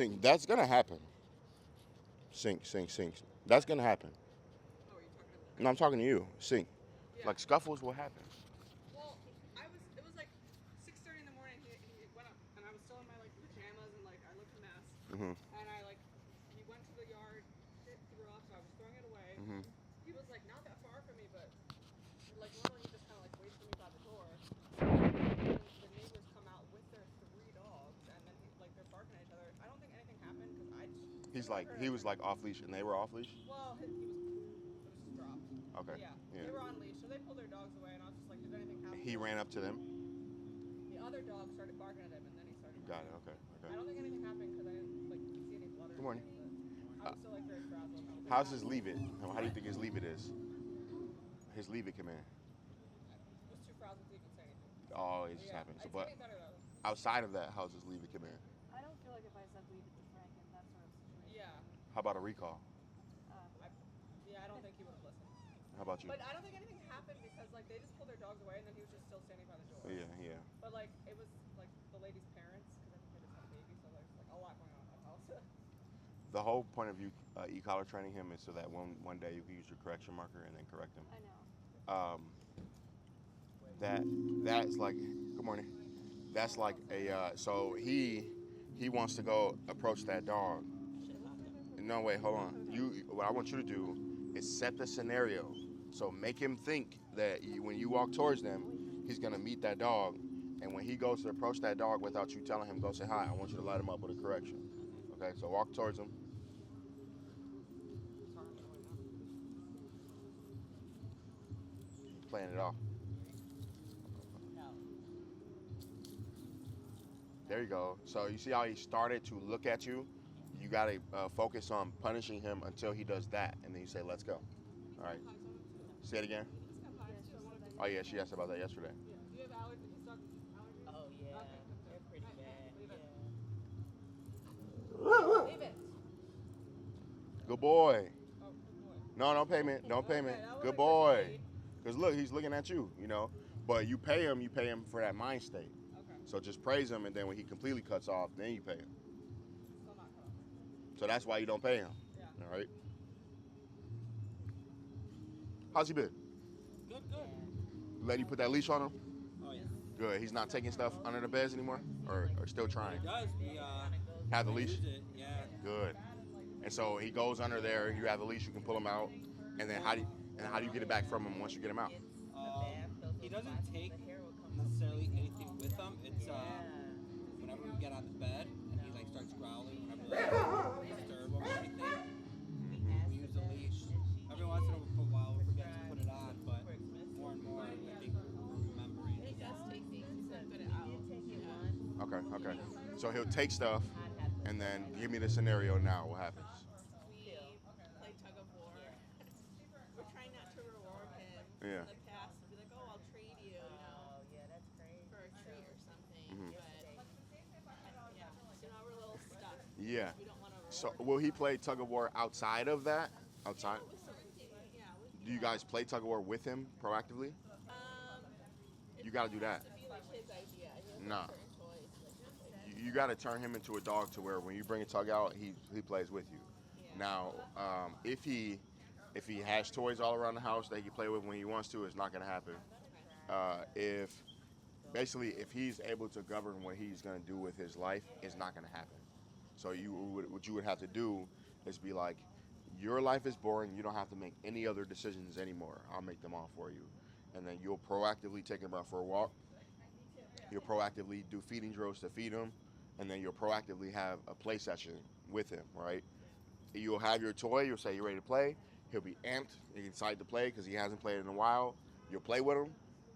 Sink. That's gonna happen. Sink. That's gonna happen. Oh, are you talking about? No, I'm talking to you. Sink. Yeah. Like scuffles will happen. Well, it was like 6:30 in the morning. He went up, and I was still in my like pajamas, and like I looked a mess. Mhm. And he went to the yard, threw up, so I was throwing it away. Mhm. He was like not that far from me, but like normally he just kind of like waits for me by the door. And the neighbors come out with their 3 dogs, and then they're barking at each other. I don't think anything happened because I just He was like off leash, and they were off leash. well, he was. It was just dropped. Okay. But yeah, Yeah. they were on leash, so they pulled their dogs away, and I was just like, did anything happen? He ran up to them. The other dog started barking at him, and then he started Got running. it. Okay. I don't think anything happened because I didn't like see any blood or Good morning. anything. But I was still like very frazzled. And I was like, How's his leave it? How do you think his leave it is? His leave it command. I was too frazzled to even say anything. Oh, it's But just yeah, happening. So, it's but getting better though. outside of that, how's his leave it command? I don't feel like if I said leave it to Frank in that sort of situation. Yeah. How about a recall? I don't think he would have listened. How about you? But I don't think anything happened because like they just pulled their dogs away, and then he was just still standing by the door. Yeah. But like it was like the lady's parents because I think they just had a baby, so there's like a lot going on in that house. The whole point of you e-collar training him is so that one day you can use your correction marker and then correct him. I know. That's like, good morning. That's like a so he wants to go approach that dog. No, wait, hold on. What I want you to do is set the scenario. So make him think that when you walk towards them, he's gonna meet that dog, and when he goes to approach that dog without you telling him, go say hi. I want you to light him up with a correction. Okay, so walk towards him. Playing it off. There you go. So you see how he started to look at you? You got to focus on punishing him until he does that, and then you say, let's go. All right. Say it again. Oh, yeah, she asked about that yesterday. Yeah. Do you have allergies? His dog allergies? Oh yeah, Okay. they're pretty bad. Leave it. Yeah. Leave it. Good boy. Oh, good boy. No payment. No payment. Okay, that was Good a boy. good Because look, he's looking at you, But you pay him for that mind state. Okay. So just praise him, and then when he completely cuts off, then you pay him. Still not cut off. So that's why you don't pay him. Yeah. All right. How's he been? Good. Let you put that leash on him? Oh yeah. Good. He's not taking stuff under the beds anymore? Or still trying? It does. We Have the leash? use it. Yeah. Good. And so he goes under there, you have the leash, you can pull him out. And then how do you get it back from him once you get him out? He doesn't take necessarily anything with him. It's whenever we get on the bed and he like starts growling, whenever we disturb him or anything, we use the leash. Every once in a while we forget to put it on, but more and more I think we're remembering. He does take things. He's not good at owl. Okay. So he'll take stuff, and then give me the scenario now. What happens? We play tug of war. We're trying not to reward him. Yeah. In the past, we'll be like, oh, I'll trade you, for a treat or something. Mhm. But yeah, so now we're a little stuck. Yeah. We don't want to So reward will he play tug of war outside of that? Outside? him. Yeah, Do you guys play tug of war with him proactively? You got to do that. It has to be like his idea. He has Nah. like certain toys. Like his idea. You got to turn him into a dog to where when you bring a tug out, he plays with you. Yeah. Now, if he has toys all around the house that he can play with when he wants to, it's not going to happen. If he's able to govern what he's going to do with his life, it's not going to happen. So what you would have to do is be like, your life is boring. You don't have to make any other decisions anymore. I'll make them all for you. And then you'll proactively take him out for a walk. You'll proactively do feeding drills to feed him. And then you'll proactively have a play session with him, right? You'll have your toy. You'll say, you ready to play? He'll be amped, excited to play because he hasn't played in a while. You'll play with him.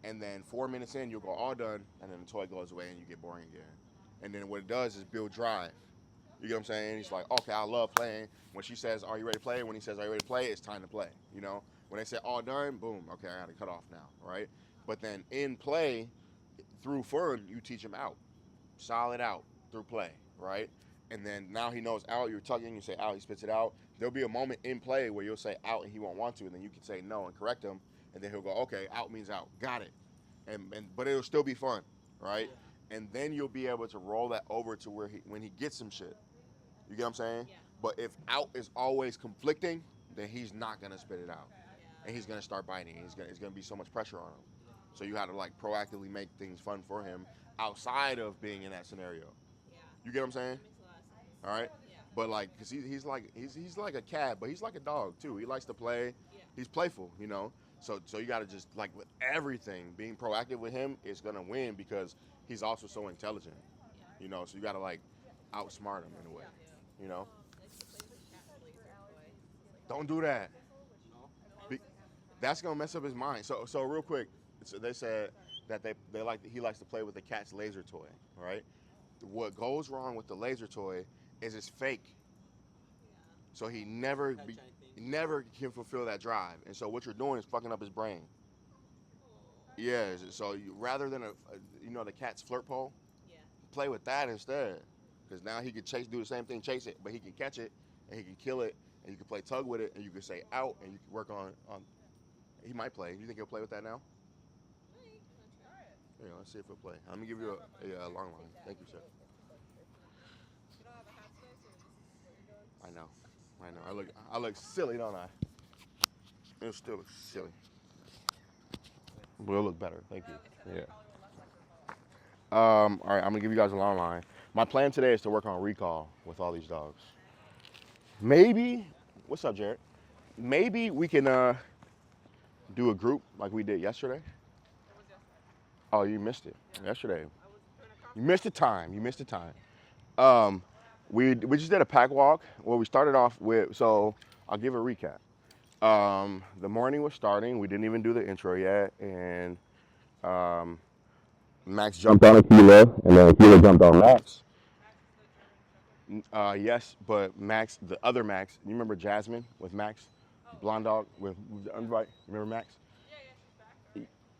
And then 4 minutes in, you'll go all done. And then the toy goes away and you get boring again. And then what it does is build drive. You get what I'm saying? He's like, okay, I love playing. When she says, are you ready to play? When he says, are you ready to play? It's time to play, When they say all done, boom, okay, I got to cut off now, right? But then in play, through fun, you teach him out. Solid out through play, right? And then now he knows out, you're tugging, you say out, he spits it out. There'll be a moment in play where you'll say out and he won't want to, and then you can say no and correct him, and then he'll go, okay, out means out. Got it. But it'll still be fun, right? And then you'll be able to roll that over to where when he gets some shit, You get what I'm saying? Yeah. But if out is always conflicting, then he's not gonna spit it out, Yeah. and he's gonna start biting. It's gonna be so much pressure on him. So you have to like proactively make things fun for him outside of being in that scenario. Yeah. You get what I'm saying? That makes a lot of sense. All right. Yeah. But like, cause he's like a cat, but he's like a dog too. He likes to play. Yeah. He's playful, you know. So you got to just like with everything, being proactive with him is gonna win because he's also so intelligent, Yeah. you know. So you got to like outsmart him in a way, you know. I used to play with a cat laser toy. Don't do that. No? Be- that's gonna mess up his mind. So real quick, so they said that he likes to play with the cat's laser toy, right? What goes wrong with the laser toy is it's fake. Yeah. So he never Catch be, anything. never can fulfill that drive. And so what you're doing is fucking up his brain. Yeah. So rather than the cat's flirt pole, Yeah. play with that instead. Because now he could do the same thing, chase it, but he can catch it and he can kill it, and you can play tug with it, and you can say out, and you can work on. He might play. You think he'll play with that now? Wait, I'm gonna try it. Yeah, let's see if he'll play. I'm gonna give you a long line. Thank you, sir. You don't have a hat today, so this is what you're doing. I know. I look silly, don't I? It still looks silly. But it'll look better. Thank you. Yeah. All right, I'm gonna give you guys a long line. My plan today is to work on recall with all these dogs. Maybe, what's up, Jared? Maybe we can do a group like we did yesterday. What was yesterday? Oh, you missed it. Yesterday. I was doing a conference. You missed the time. We just did a pack walk. Well, we started off with, so I'll give a recap. The morning was starting. We didn't even do the intro yet, and Max jumped on Aquila, and then Aquila jumped on Max. Yes, but Max, the other Max, you remember Jasmine with Max, blonde dog with the underbite. Remember Max?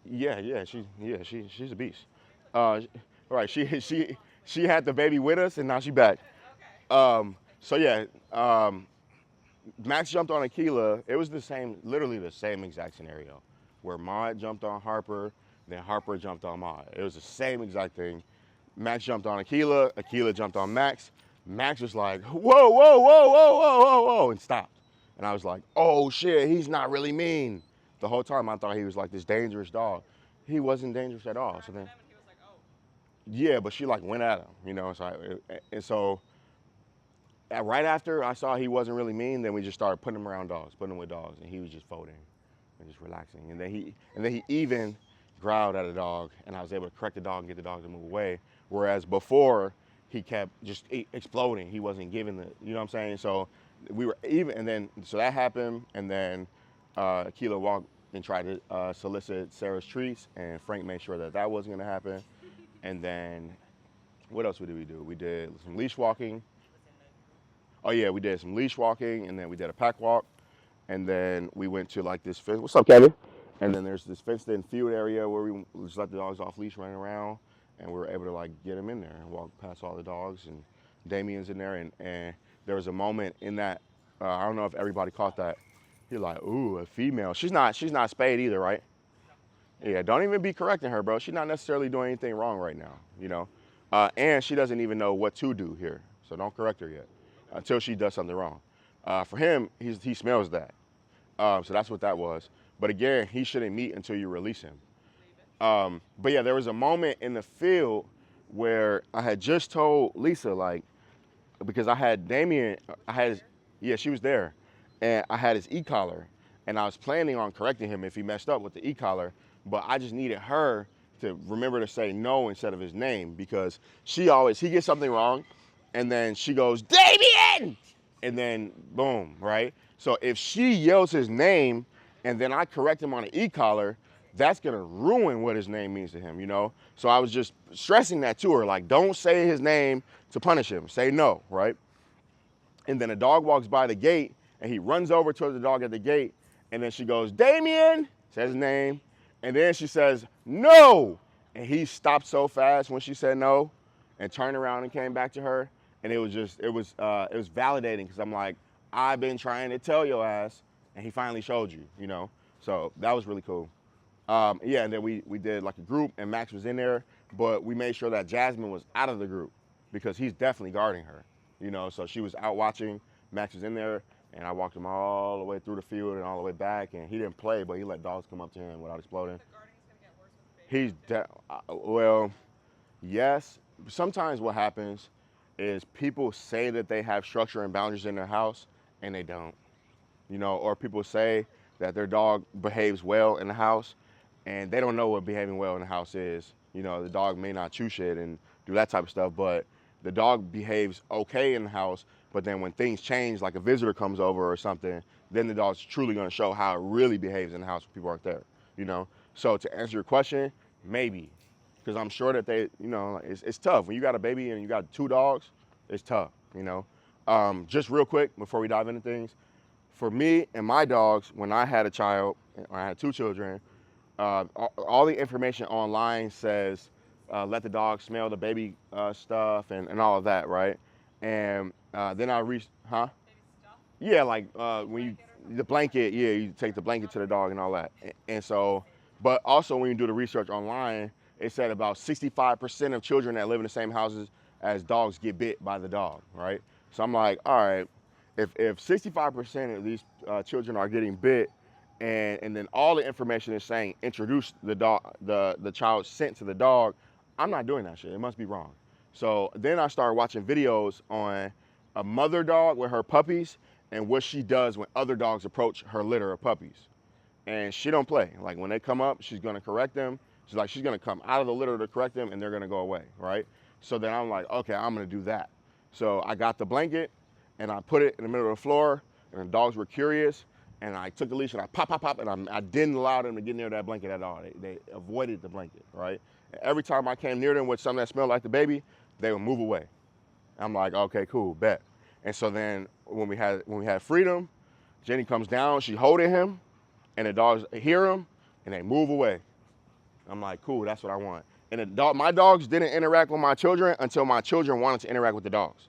Yeah, yeah, she's back. Right? She's a beast. Right, she had the baby with us, and now she's back. So yeah, Max jumped on Aquila. It was literally the same exact scenario, where Maud jumped on Harper, then Harper jumped on Maud. It was the same exact thing. Max jumped on Aquila, Aquila jumped on Max. Max was like, whoa, whoa, whoa, whoa, whoa, whoa, whoa, and stopped. And I was like, oh shit, he's not really mean. The whole time I thought he was like this dangerous dog. He wasn't dangerous at all. So then, And he was like, oh. yeah, but she like went at him, you know. So right after I saw he wasn't really mean, then we just started putting him around dogs, putting him with dogs, and he was just folding and just relaxing. And then he even growled at a dog, and I was able to correct the dog and get the dog to move away. Whereas before, he kept just exploding. He wasn't giving you know what I'm saying? So we were even, and then, so that happened, and then Aquila walked and tried to solicit Sarah's treats, and Frank made sure that wasn't gonna happen. And then, what else did we do? We did some leash walking. Oh yeah, we did some leash walking, and then we did a pack walk, and then we went to like this fence. What's up, Kevin? And then there's this fenced-in field area where we just let the dogs off leash running around, and we were able to like get them in there and walk past all the dogs, and Damien's in there, and there was a moment in that, I don't know if everybody caught that. You're like, ooh, a female. She's not spayed either, right? Yeah, don't even be correcting her, bro. She's not necessarily doing anything wrong right now, you know? And she doesn't even know what to do here, so don't correct her yet until she does something wrong. For him, he smells that. So that's what that was. But again, he shouldn't meet until you release him. But yeah, there was a moment in the field where I had just told Lisa, like, because I had Damien, she was there, and I had his e-collar, and I was planning on correcting him if he messed up with the e-collar, but I just needed her to remember to say no instead of his name, because he gets something wrong, and then she goes, Damien! And then boom, right? So if she yells his name, and then I correct him on an e-collar, that's gonna ruin what his name means to him, you know? So I was just stressing that to her, like, don't say his name to punish him, say no, right? And then a dog walks by the gate, and he runs over towards the dog at the gate, and then she goes, Damien, says his name, and then she says, no! And he stopped so fast when she said no, and turned around and came back to her, and it was validating, because I'm like, I've been trying to tell your ass, and he finally showed you, you know? So that was really cool. And then we did like a group, and Max was in there, but we made sure that Jasmine was out of the group, because he's definitely guarding her. You know, so she was out watching. Max was in there, and I walked him all the way through the field and all the way back, and he didn't play, but he let dogs come up to him without exploding. The guarding's gonna get worse with the baby. Well, yes. Sometimes what happens is people say that they have structure and boundaries in their house, and they don't. You know, or people say that their dog behaves well in the house, and they don't know what behaving well in the house is. You know, the dog may not chew shit and do that type of stuff, but the dog behaves okay in the house, but then when things change, like a visitor comes over or something, then the dog's truly gonna show how it really behaves in the house when people aren't there, you know? So to answer your question, maybe, because I'm sure that they, you know, it's tough. When you got a baby and you got 2 dogs, it's tough, you know? Just real quick, before we dive into things, for me and my dogs, when I had a child, or I had 2 children, all the information online says let the dog smell the baby stuff and all of that, right? And then I reached, huh? Baby stuff. Yeah, like when you, the blanket, yeah, you take the blanket to the dog and all that. And so, but also when you do the research online, it said about 65% of children that live in the same houses as dogs get bit by the dog, right? So I'm like, all right, if 65% of these children are getting bit, and then all the information is saying introduce the dog, the child's scent to the dog, I'm not doing that shit. It must be wrong. So then I started watching videos on a mother dog with her puppies and what she does when other dogs approach her litter of puppies. And she don't play. Like when they come up, she's gonna correct them. She's gonna come out of the litter to correct them and they're gonna go away, right? So then I'm like, okay, I'm gonna do that. So I got the blanket and I put it in the middle of the floor and the dogs were curious and I took the leash and I pop, and I didn't allow them to get near that blanket at all. They avoided the blanket, right? And every time I came near them with something that smelled like the baby, they would move away. I'm like, okay, cool, bet. And so then when we had freedom, Jenny comes down, she holding him, and the dogs hear him, and they move away. I'm like, cool, that's what I want. And my dogs didn't interact with my children until my children wanted to interact with the dogs.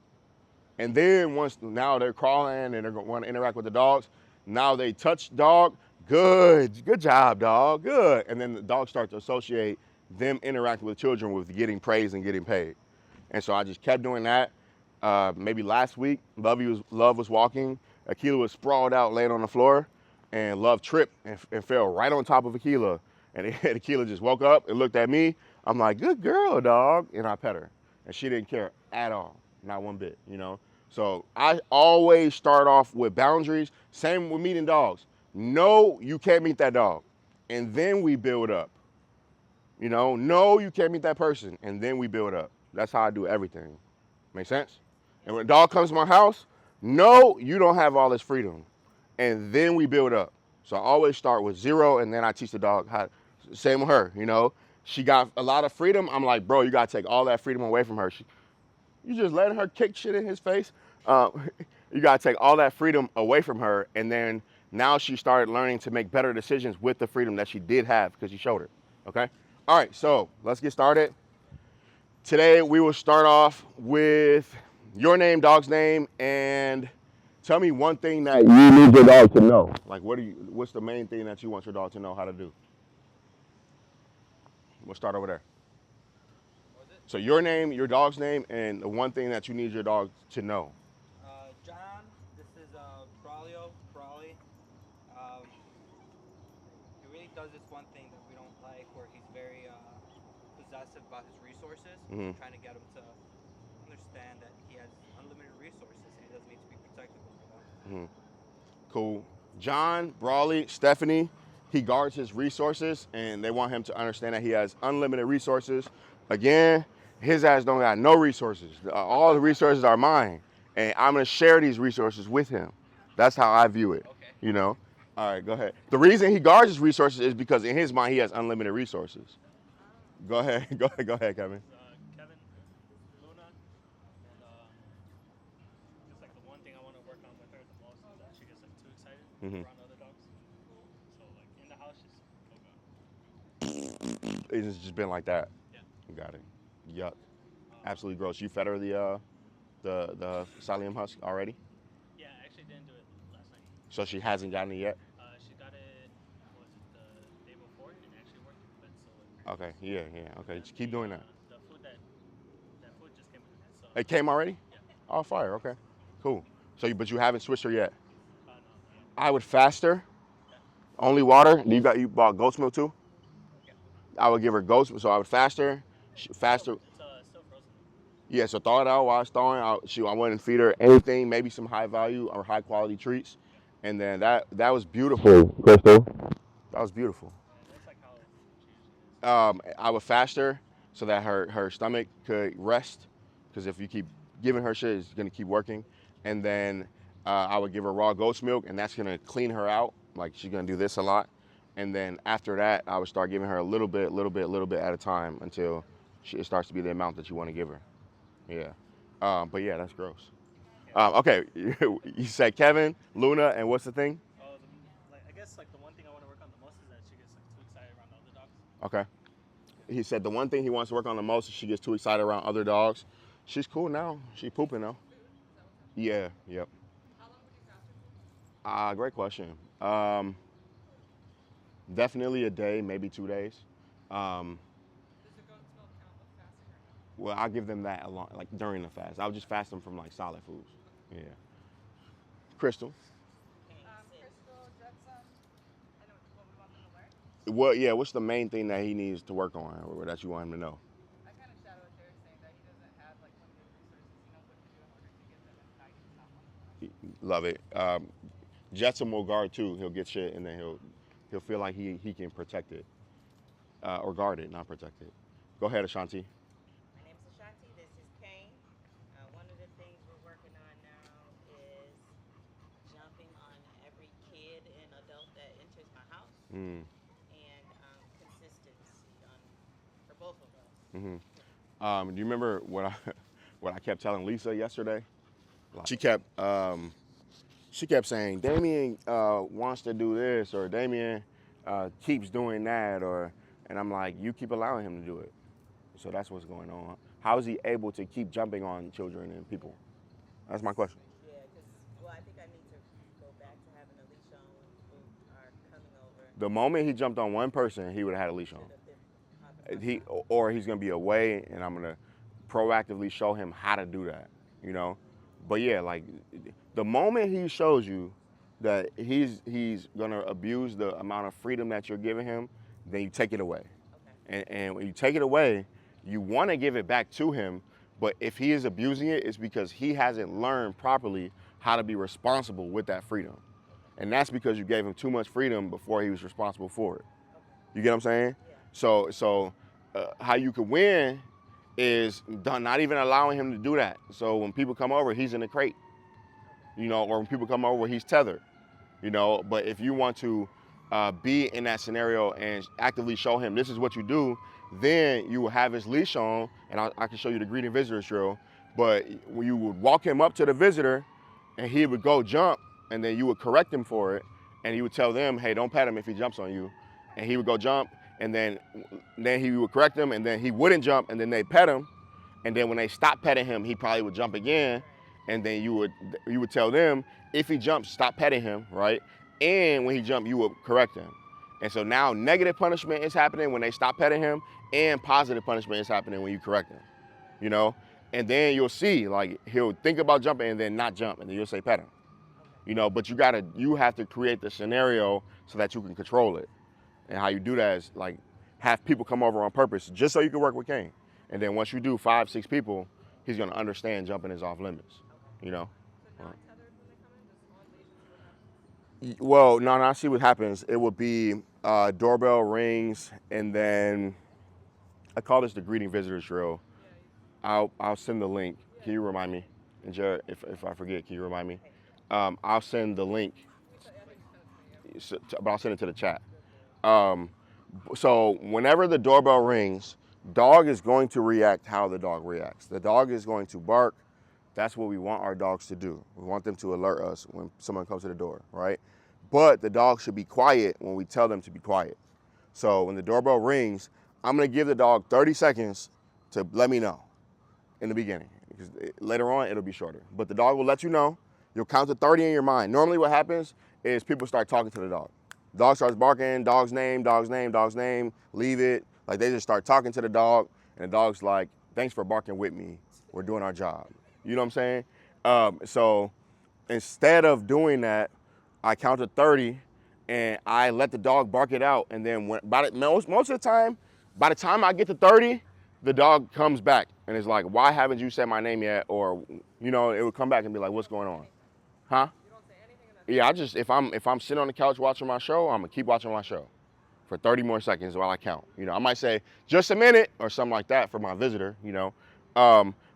And then now they're crawling and they're gonna want to interact with the dogs. Now they touch dog, good job, dog, good. And then the dogs start to associate them interacting with children with getting praised and getting paid. And so I just kept doing that. Maybe last week, Love was walking. Akila was sprawled out, laying on the floor, and Love tripped and fell right on top of Akila. And Akila just woke up and looked at me. I'm like, good girl, dog. And I pet her. And she didn't care at all, not one bit, you know? So I always start off with boundaries. Same with meeting dogs. No, you can't meet that dog. And then we build up. You know, no, you can't meet that person. And then we build up. That's how I do everything. Make sense? And when a dog comes to my house, no, you don't have all this freedom. And then we build up. So I always start with 0 and then I teach the dog how, same with her, you know. She got a lot of freedom. I'm like, bro, you gotta take all that freedom away from her. You just letting her kick shit in his face. You gotta take all that freedom away from her. And then now she started learning to make better decisions with the freedom that she did have because you showed her, okay? All right, so let's get started. Today we will start off with your name, dog's name, and tell me one thing that you need your dog to know. Like what's the main thing that you want your dog to know how to do? We'll start over there. What was it? So your name, your dog's name, and the one thing that you need your dog to know. John, this is Braulio. He really does this one thing that we don't like, where he's very possessive about his resources. Mhm. Trying to get him to understand that he has unlimited resources and he doesn't need to be protective over them. Cool. John, Brawley, Stephanie, he guards his resources and they want him to understand that he has unlimited resources. Again, his ass don't got no resources. All the resources are mine. And I'm gonna share these resources with him. That's how I view it, Okay. you know? All right, go ahead. The reason he guards his resources is because in his mind, he has unlimited resources. Go ahead, go ahead, Kevin. Kevin, Luna, and just like the one thing I want to work on with her the most is that she gets like too excited around other dogs. So like in the house, she's oh god. It's just been like that. Yeah. You got it. Yuck. Absolutely gross. You fed her the psyllium husk already? Yeah, I actually didn't do it last night. So she hasn't gotten it yet? She got it, was it the day before, and it actually worked. But so Okay, yeah. Okay, just keep doing that. The food that food just came in. So It came already? yeah. Oh, fire. Okay, cool. So, but you haven't switched her yet. No. I would fast her. Only water. You bought goat's milk too. Yeah. I would give her goat's milk. So I would fast her. Fast her. It's still frozen. Yeah. So thaw it out while it's thawing. I wouldn't feed her anything. Maybe some high value or high quality treats. And then that was beautiful, Crystal. That was beautiful. And that's like how she usually is. I would fast her so that her stomach could rest, because if you keep giving her shit, it's gonna keep working. And then I would give her raw goat's milk, and that's gonna clean her out. Like, she's gonna do this a lot. And then after that, I would start giving her a little bit at a time until it starts to be the amount that you want to give her. Yeah. But yeah, that's gross. Okay, you said Kevin, Luna, and what's the thing? Oh, I guess like the one thing I want to work on the most is that she gets like too excited around the other dogs. Okay. He said the one thing he wants to work on the most is she gets too excited around other dogs. She's cool now. She's pooping now. Yeah. Yep. How long would you fast her for? Great question. Definitely a day, maybe 2 days. Does the goat's milk count with fasting or no? Well, I'll give them that along, like during the fast. I'll just fast them from like solid foods. Yeah. Crystal. Crystal, Jetsam, and what we want them to learn? Yeah. What's the main thing that he needs to work on, or that you want him to know? I kind of shadow what they're saying, that he doesn't have like limited resources. He knows what to do in order to get them, and guiding is not one of them. Love it. Jetsam will guard too. He'll get shit, and then he'll feel like he can protect it, or guard it, not protect it. Go ahead, Ashanti. My name is Ashanti. This is Kane. One of the things we're working on now is jumping on every kid and adult that enters my house, and consistency for both of us. Do you remember what I kept telling Lisa yesterday? She kept saying Damien wants to do this, or Damien keeps doing that, and I'm like, you keep allowing him to do it. So that's what's going on. How is he able to keep jumping on children and people? That's my question. Yeah, because I think I need to go back to having a leash on when people are coming over. The moment he jumped on one person, he would have had a leash on. He's gonna be away, and I'm gonna proactively show him how to do that. You know, but yeah, like the moment he shows you that he's gonna abuse the amount of freedom that you're giving him, then you take it away. Okay. And when you take it away, you want to give it back to him. But if he is abusing it, it's because he hasn't learned properly how to be responsible with that freedom. And that's because you gave him too much freedom before he was responsible for it. You get what I'm saying? Yeah. So how you could win is not even allowing him to do that. So when people come over, he's in a crate, you know, or when people come over, he's tethered, you know. But if you want to be in that scenario and actively show him this is what you do, then you will have his leash on, and I can show you the greeting visitors drill. But when you would walk him up to the visitor, and he would go jump, and then you would correct him for it, and you would tell them, hey, don't pet him if he jumps on you. And he would go jump, and then he would correct him, and then he wouldn't jump, and then they pet him. And then when they stopped petting him, he probably would jump again. And then you would tell them, if he jumps, stop petting him, right? And when he jumped, you would correct him. And so now negative punishment is happening when they stop petting him, and positive punishment is happening when you correct him, you know? And then you'll see, like, he'll think about jumping and then not jump, and then you'll say pet him, you know? But you have to create the scenario so that you can control it. And how you do that is, like, have people come over on purpose just so you can work with Kane. And then once you do 5, 6 people, he's gonna understand jumping is off limits, you know? So not tethered when they come in, just on leash and see what happens. Well, no, I see what happens. It would be doorbell rings, and then I call this the greeting visitors drill. I'll send the link. Can you remind me? And Jared, if I forget, can you remind me? I'll send the link, but I'll send it to the chat. So whenever the doorbell rings, dog is going to react how the dog reacts. The dog is going to bark. That's what we want our dogs to do. We want them to alert us when someone comes to the door, right? But the dog should be quiet when we tell them to be quiet. So when the doorbell rings, I'm gonna give the dog 30 seconds to let me know in the beginning. Because later on, it'll be shorter. But the dog will let you know. You'll count to 30 in your mind. Normally what happens is people start talking to the dog. Dog starts barking, dog's name, leave it. Like, they just start talking to the dog, and the dog's like, thanks for barking with me. We're doing our job. You know what I'm saying? So instead of doing that, I counted 30 and I let the dog bark it out. And then most of the time, by the time I get to 30, the dog comes back and is like, why haven't you said my name yet? Or, you know, it would come back and be like, what's going on? Huh? You don't say anything in that. Yeah, I just, if I'm sitting on the couch watching my show, I'm gonna keep watching my show for 30 more seconds while I count. You know, I might say just a minute or something like that for my visitor, you know.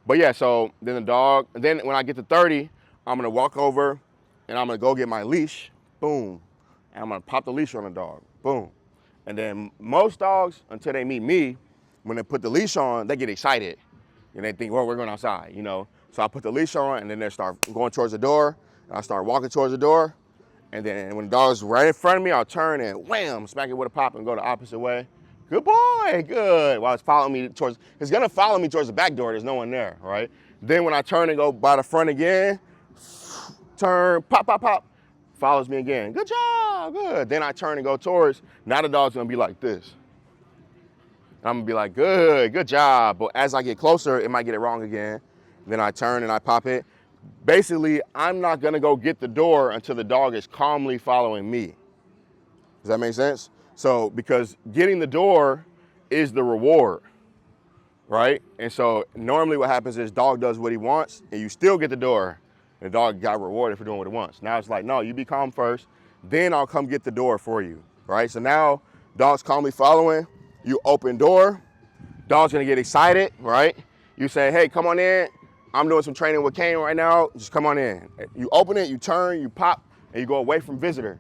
But yeah, so then then when I get to 30, I'm gonna walk over and I'm gonna go get my leash, boom. And I'm gonna pop the leash on the dog, boom. And then most dogs, until they meet me, when they put the leash on, they get excited. And they think, well, we're going outside, you know. So I put the leash on and then they start going towards the door. And I start walking towards the door. And then when the dog's right in front of me, I'll turn and wham, smack it with a pop and go the opposite way. Good boy, good. While it's following me it's gonna follow me towards the back door. There's no one there, right? Then when I turn and go by the front again, turn, pop, pop, pop, follows me again. Good job, good. Then I turn and go towards, now the dog's gonna be like this. I'm gonna be like, good job. But as I get closer, it might get it wrong again. Then I turn and I pop it. Basically, I'm not gonna go get the door until the dog is calmly following me. Does that make sense? So, because getting the door is the reward, right? And so normally what happens is dog does what he wants and you still get the door. And the dog got rewarded for doing what he wants. Now it's like, no, you be calm first, then I'll come get the door for you, right? So now dog's calmly following, you open door, dog's gonna get excited, right? You say, hey, come on in. I'm doing some training with Kane right now, just come on in. You open it, you turn, you pop, and you go away from visitor.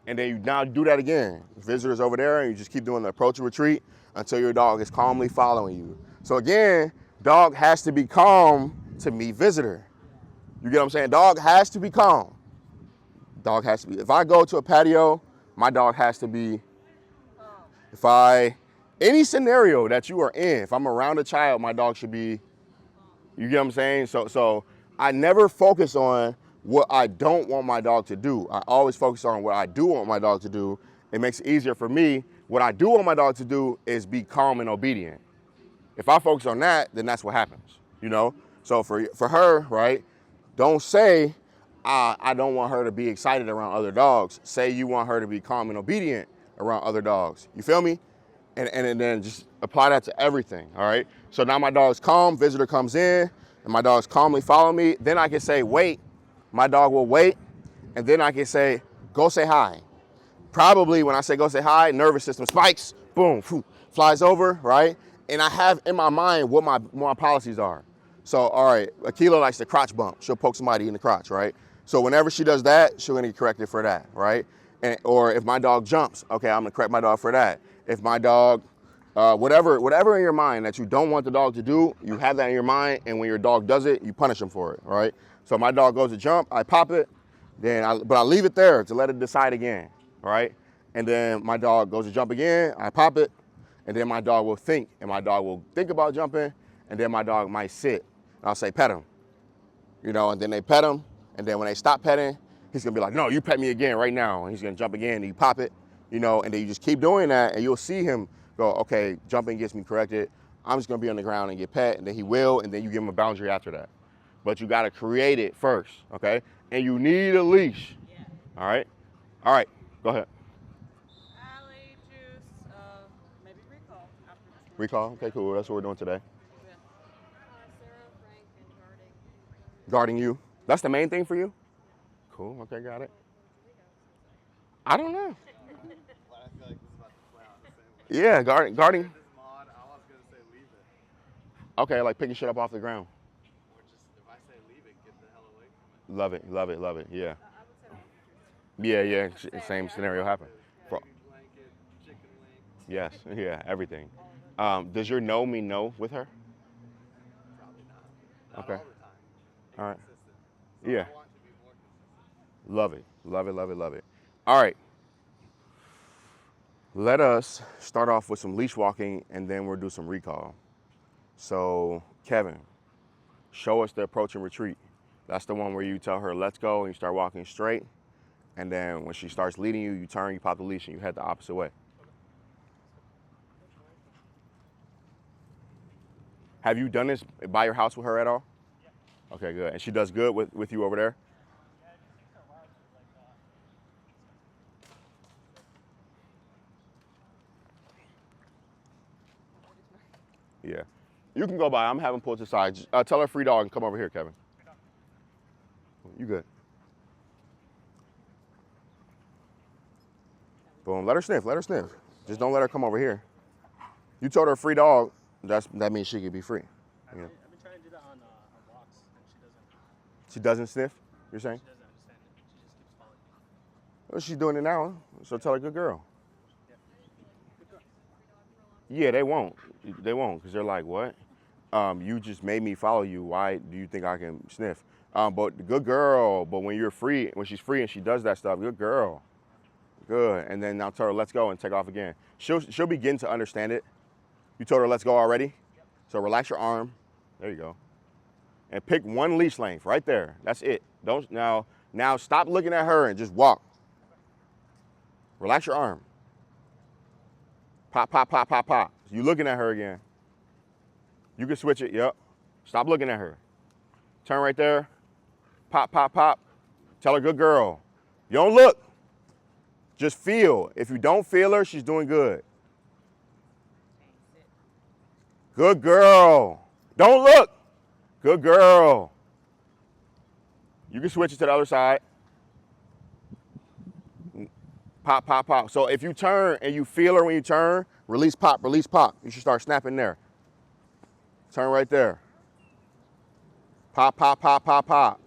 And then you now do that again. Visitor's over there, and you just keep doing the approach and retreat until your dog is calmly following you. So again, dog has to be calm to meet visitor. You get what I'm saying? Dog has to be calm. Dog has to be. If I go to a patio, my dog has to be, any scenario that you are in, if I'm around a child, my dog should be, you get what I'm saying? So I never focus on what I don't want my dog to do. I always focus on what I do want my dog to do. It makes it easier for me. What I do want my dog to do is be calm and obedient. If I focus on that, then that's what happens, you know? So for her, right, don't say, I don't want her to be excited around other dogs. Say you want her to be calm and obedient around other dogs. You feel me? And then just apply that to everything, all right? So now my dog's calm, visitor comes in, and my dog's calmly following me. Then I can say, wait. My dog will wait, and then I can say, go say hi. Probably when I say go say hi, nervous system spikes, boom, flies over, right? And I have in my mind what my policies are. So, all right, Akila likes the crotch bump. She'll poke somebody in the crotch, right? So whenever she does that, she'll gonna get corrected for that, right? Or if my dog jumps, okay, I'm gonna correct my dog for that. If my dog, whatever in your mind that you don't want the dog to do, you have that in your mind, and when your dog does it, you punish him for it, right? So my dog goes to jump, I pop it, but I leave it there to let it decide again, right? And then my dog goes to jump again, I pop it, and then my dog will think, and my dog will think about jumping, and then my dog might sit. And I'll say, pet him, you know, and then they pet him, and then when they stop petting, he's gonna be like, no, you pet me again right now, and he's gonna jump again, and you pop it, you know, and then you just keep doing that, and you'll see him go, okay, jumping gets me corrected, I'm just gonna be on the ground and get pet, and then he will, and then you give him a boundary after that. But you gotta create it first, okay? And you need a leash, all right? All right, go ahead. Alley juice, maybe recall after this. Recall, okay, cool, that's what we're doing today. Sarah, Frank, and guarding. Guarding you, that's the main thing for you? Cool, okay, got it. I don't know. Yeah, guarding. Okay, like picking shit up off the ground. Love it, love it, love it, yeah. Yeah, same scenario happened. Yes, yeah, everything. Does your no mean no with her? Okay. All right. Yeah. Love it, love it, love it, love it. All right. Let us start off with some leash walking, and then we'll do some recall. So, Kevin, show us the approach and retreat. That's the one where you tell her, let's go, and you start walking straight. And then when she starts leading you, you turn, you pop the leash, and you head the opposite way. Have you done this by your house with her at all? Okay, good. And she does good with you over there? Yeah, it just takes her a while to like. Yeah. You can go by. I'm having pulled to the side. Tell her free dog and come over here, Kevin. You good. Boom. Let her sniff. Let her sniff. Just don't let her come over here. You told her free dog. That means she could be free. I've been trying to do that on walks, and she doesn't. She doesn't sniff, you're saying? She doesn't understand it. She just keeps following me. Well, she's doing it now, so tell her good girl. Yeah, they won't. They won't, because they're like, what? You just made me follow you. Why do you think I can sniff? But good girl. But when she's free and she does that stuff, good girl. Good. And then now tell her, let's go, and take off again. She'll begin to understand it. You told her, let's go already? Yep. So relax your arm. There you go. And pick one leash length right there. That's it. Don't now stop looking at her and just walk. Relax your arm. Pop, pop, pop, pop, pop. You looking at her again. You can switch it, yep. Stop looking at her. Turn right there. Pop, pop, pop. Tell her, good girl. You don't look. Just feel. If you don't feel her, she's doing good. Good girl. Don't look. Good girl. You can switch it to the other side. Pop, pop, pop. So if you turn and you feel her when you turn, release, pop, release, pop. You should start snapping there. Turn right there. Pop, pop, pop, pop, pop.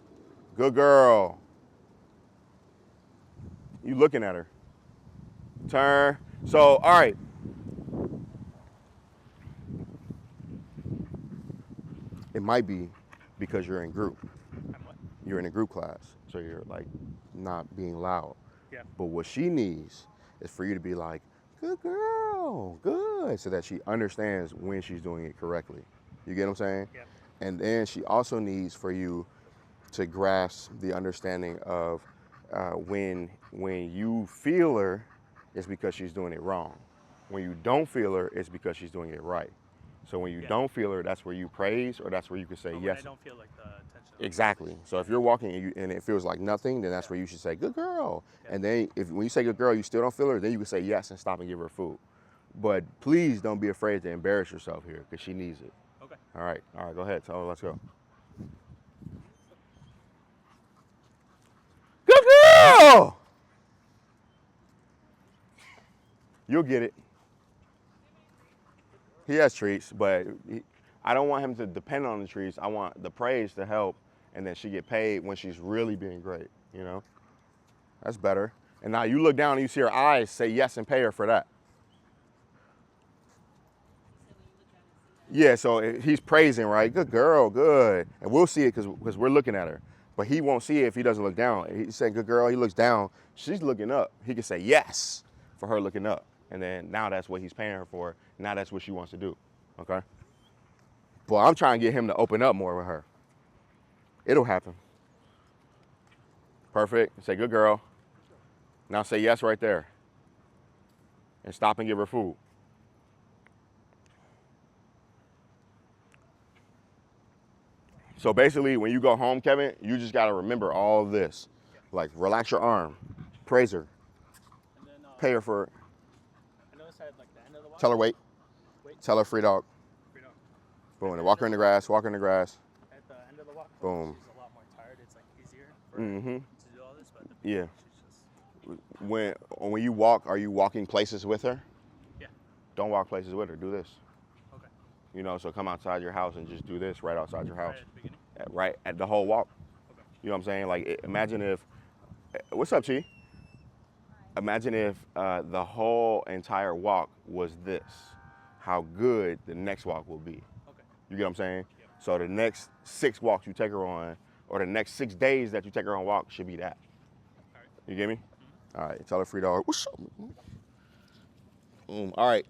Good girl. You looking at her. Turn. So, all right. It might be because you're in group. You're in a group class, so you're like not being loud. Yeah. But what she needs is for you to be like, good girl, good, so that she understands when she's doing it correctly. You get what I'm saying? Yeah. And then she also needs for you to grasp the understanding of when you feel her, it's because she's doing it wrong. When you don't feel her, it's because she's doing it right. So when you don't feel her, that's where you praise, or that's where you can say yes. I don't feel like the tension. Exactly. So if you're walking and it feels like nothing, then that's where you should say, good girl. Yeah. And then when you say good girl, you still don't feel her, then you can say yes and stop and give her food. But please don't be afraid to embarrass yourself here, because she needs it. Okay. All right, go ahead. Tell her, let's go. Good girl! You'll get it. He has treats, but I don't want him to depend on the treats. I want the praise to help, and then she get paid when she's really being great, you know? That's better. And now you look down and you see her eyes, say yes and pay her for that. Yeah, so he's praising, right? Good girl, good. And we'll see it because we're looking at her. But he won't see it if he doesn't look down. He's saying good girl, he looks down, she's looking up. He can say yes for her looking up. And then now that's what he's paying her for. Now that's what she wants to do, okay? But I'm trying to get him to open up more with her. It'll happen. Perfect. Say good girl. Now say yes right there. And stop and give her food. So basically, when you go home, Kevin, you just got to remember all of this. Like, relax your arm. Praise her. And then, pay her for it. I noticed at like the end of the walk. Tell her wait. Tell her free dog. Free dog. Boom. And walk her in the grass. Walk her in the grass. At the end of the walk, boom. She's a lot more tired. It's like easier for her to do all this. But at the beginning, she's just... When you walk, are you walking places with her? Yeah. Don't walk places with her. Do this. Okay. You know, so come outside your house and just do this right outside your house. Right at the beginning? Right at the whole walk. Okay. You know what I'm saying? Like, imagine if, what's up, Chi? Imagine if the whole entire walk was this, how good the next walk will be. Okay. You get what I'm saying? Yep. So the next 6 walks you take her on, or the next 6 days that you take her on walk should be that. All right. You get me? Mm-hmm. All right, tell her free dog. What's up? All right,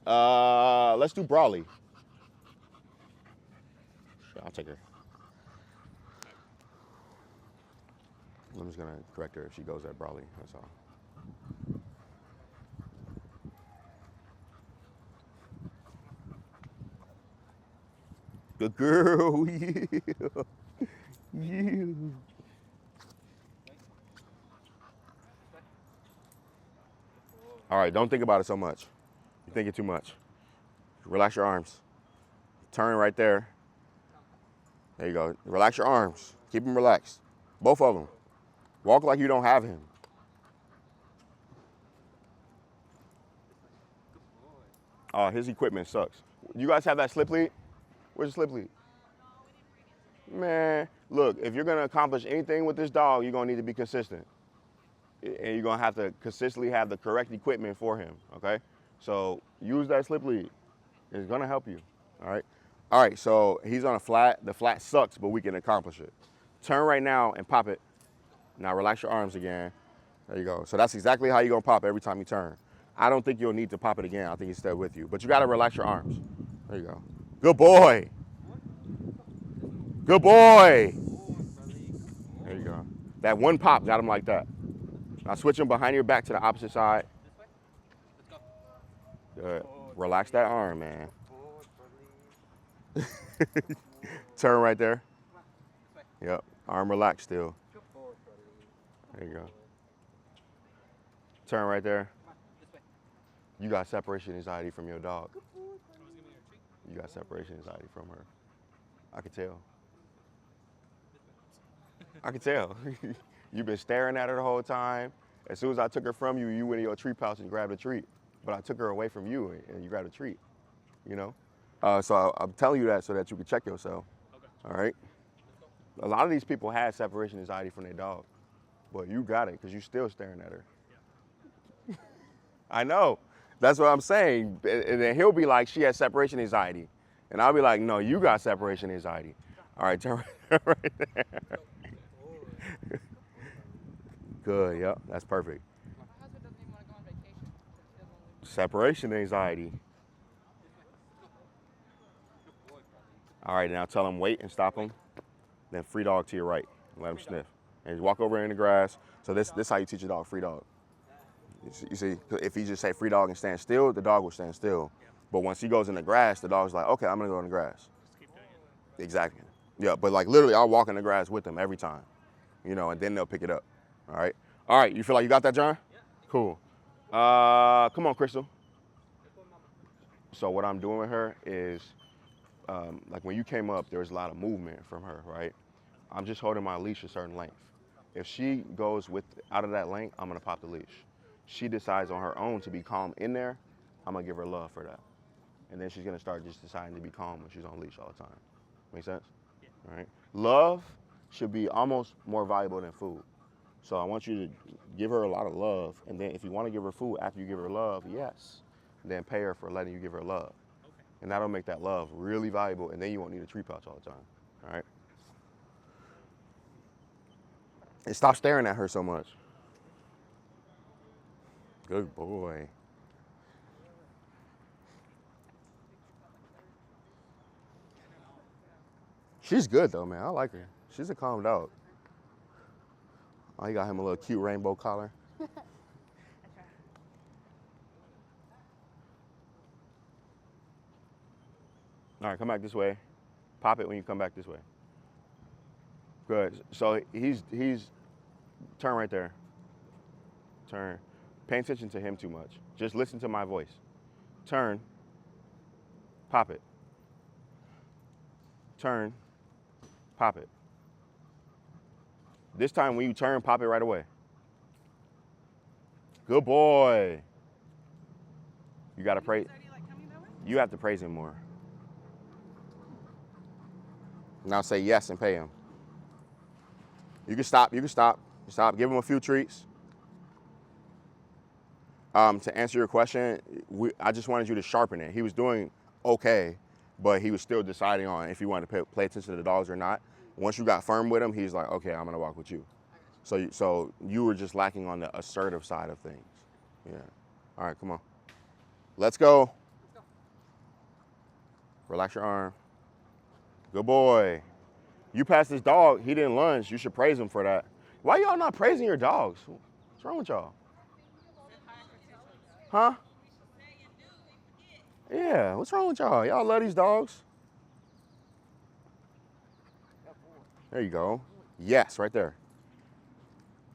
let's do Brawley. I'll take her. I'm just gonna correct her if she goes at Brawley, that's all. Good girl, yeah. You. All right, don't think about it so much. You're thinking too much. Relax your arms. Turn right there. There you go. Relax your arms. Keep them relaxed. Both of them. Walk like you don't have him. Oh, his equipment sucks. You guys have that slip lead? Where's the slip lead? Man, look, if you're gonna accomplish anything with this dog, you're gonna need to be consistent. And you're gonna have to consistently have the correct equipment for him, okay? So use that slip lead. It's gonna help you, all right? All right, so he's on a flat. The flat sucks, but we can accomplish it. Turn right now and pop it. Now relax your arms again. There you go. So that's exactly how you're gonna pop every time you turn. I don't think you'll need to pop it again. I think he's still with you. But you gotta relax your arms. There you go. Good boy. Good boy. There you go. That one pop got him like that. Now switch him behind your back to the opposite side. Good. Relax that arm, man. Turn right there. Yep. Arm relaxed still. There you go. Turn right there. You got separation anxiety from your dog. You got separation anxiety from her. I can tell. I can tell. You've been staring at her the whole time. As soon as I took her from you, you went in your treat pouch and grabbed a treat. But I took her away from you and you grabbed a treat, you know? So I'm telling you that so that you can check yourself, all right? A lot of these people have separation anxiety from their dog, but you got it because you're still staring at her. I know. That's what I'm saying. And then he'll be like, she has separation anxiety. And I'll be like, no, you got separation anxiety. All right, turn right there. Good, yep, that's perfect. My husband doesn't even want to go on vacation. He doesn't want to leave. Separation anxiety. All right, now tell him wait and stop him. Then free dog to your right. And let him sniff. And just walk over in the grass. So this how you teach your dog free dog. You see, if you just say free dog and stand still, the dog will stand still. But once he goes in the grass, the dog's like, okay, I'm gonna go in the grass. Just keep doing it. Exactly. Yeah, but like literally I'll walk in the grass with them every time. You know, and then they'll pick it up. All right. All right, you feel like you got that, John? Yeah. Cool. Come on, Crystal. So what I'm doing with her is, like when you came up, there was a lot of movement from her, right? I'm just holding my leash a certain length. If she goes out of that length, I'm gonna pop the leash. She decides on her own to be calm in there, I'm gonna give her love for that. And then she's gonna start just deciding to be calm when she's on leash all the time. Make sense? Yeah. All right. Love should be almost more valuable than food. So I want you to give her a lot of love, and then if you want to give her food after you give her love, yes, then pay her for letting you give her love. Okay. And that'll make that love really valuable, and then you won't need a treat pouch all the time, all right? And stop staring at her so much. Good boy. She's good though, man. I like her. She's a calm dog. Oh, you got him a little cute rainbow collar. All right, come back this way. Pop it when you come back this way. Good. So he's turn right there. Turn. Pay attention to him too much. Just listen to my voice. Turn. Pop it. Turn. Pop it. This time when you turn, pop it right away. Good boy. You gotta praise. You have to praise him more. Now say yes and pay him. You can stop. You can stop. Stop. Give him a few treats. To answer your question, I just wanted you to sharpen it. He was doing okay, but he was still deciding on if he wanted to pay attention to the dogs or not. Once you got firm with him, he's like, okay, I'm gonna walk with you. So you were just lacking on the assertive side of things. Yeah. All right, come on. Let's go. Relax your arm. Good boy. You passed this dog, he didn't lunge. You should praise him for that. Why y'all not praising your dogs? What's wrong with y'all? Huh? Yeah, what's wrong with y'all? Y'all love these dogs? There you go. Yes, right there.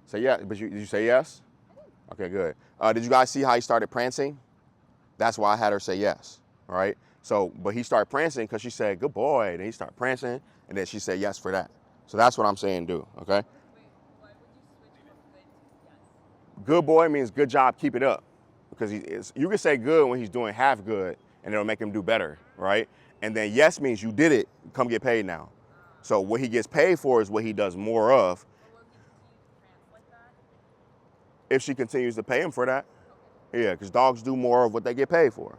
Say yeah, but did you say yes? Okay, good. Did you guys see how he started prancing? That's why I had her say yes, all right? So, but he started prancing because she said, good boy. Then he started prancing, and then she said yes for that. So that's what I'm saying do, okay? Wait, why would you switch from good to yes? Good boy means good job, keep it up. Because you can say good when he's doing half good, and it'll make him do better, right? And then yes means you did it, come get paid now. So what he gets paid for is what he does more of. But will he continue to prance like that? If she continues to pay him for that. Yeah, because dogs do more of what they get paid for,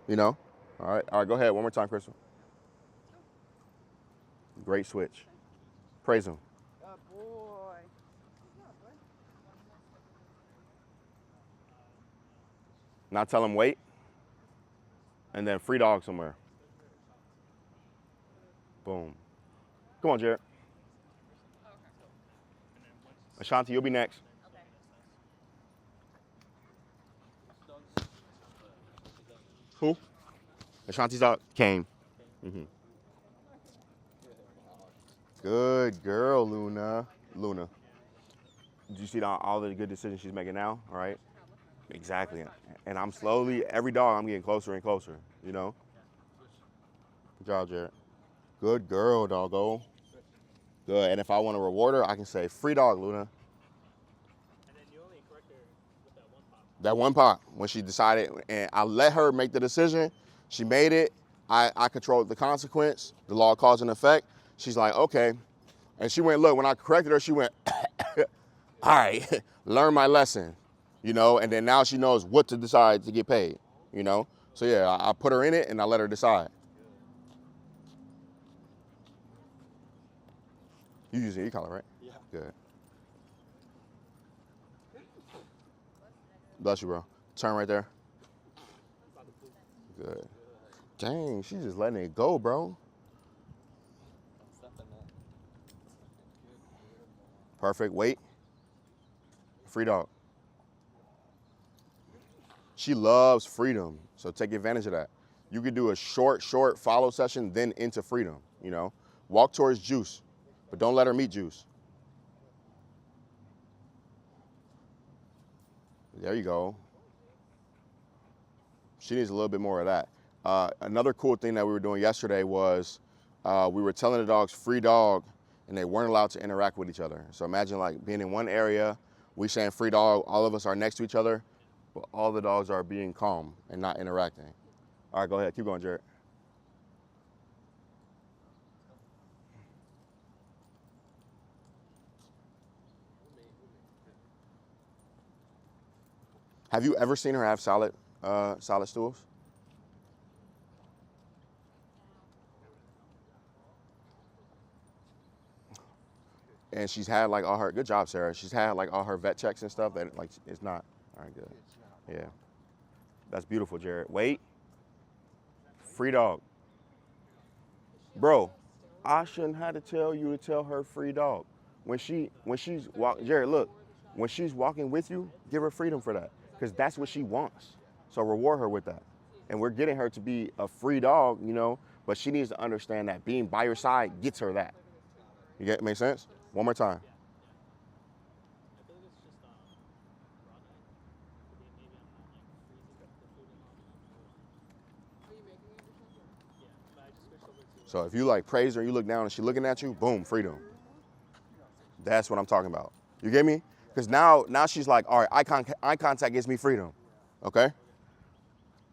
you know? All right, go ahead. One more time, Crystal. Great switch. Praise him. Good boy. Now tell him wait, and then free dog somewhere. Boom. Come on, Jared. Ashanti, you'll be next. Who? Ashanti's dog. Kane. Mm-hmm. Good girl, Luna. Luna. Did you see all the good decisions she's making now? All right. Exactly. And I'm slowly, every dog, I'm getting closer and closer, you know? Good job, Jared. Good girl, doggo. Good. And if I want to reward her, I can say, free dog, Luna. And then you only correct her with that one pop. That one pop, when she decided, and I let her make the decision. She made it. I controlled the consequence, the law of cause and effect. She's like, okay. And she went, look, when I corrected her, she went, all right, learn my lesson, you know? And then now she knows what to decide to get paid, you know? So yeah, I put her in it and I let her decide. You using e-collar, right? Yeah. Good. Bless you, bro. Turn right there. Good. Dang, she's just letting it go, bro. Perfect. Wait. Free dog. She loves freedom, so take advantage of that. You could do a short follow session, then into freedom, you know? Walk towards Juice, but don't let her meet Juice. There you go. She needs a little bit more of that. Another cool thing that we were doing yesterday was we were telling the dogs free dog, and they weren't allowed to interact with each other. So imagine like being in one area, we saying free dog, all of us are next to each other, but all the dogs are being calm and not interacting. All right, go ahead, keep going, Jared. Have you ever seen her have solid stools? And she's had like all her, good job, Sarah. She's had like all her vet checks and stuff that like it's not, all right, good. Yeah. That's beautiful, Jared. Wait. Free dog. Bro, I shouldn't have to tell you to tell her free dog. When she's walking, Jared, look, when she's walking with you, give her freedom for that. Because that's what she wants. So reward her with that. And we're getting her to be a free dog, you know, but she needs to understand that being by your side gets her that. You get, make sense? One more time. I feel like it's just raw night. Maybe I'm not like freezing the food and all. Are you making it yourself? Yeah, but I just switched over to. So if you like praise her and you look down and she's looking at you, boom, freedom. That's what I'm talking about. You get me? Because now she's like, all right, eye contact gives me freedom. Okay?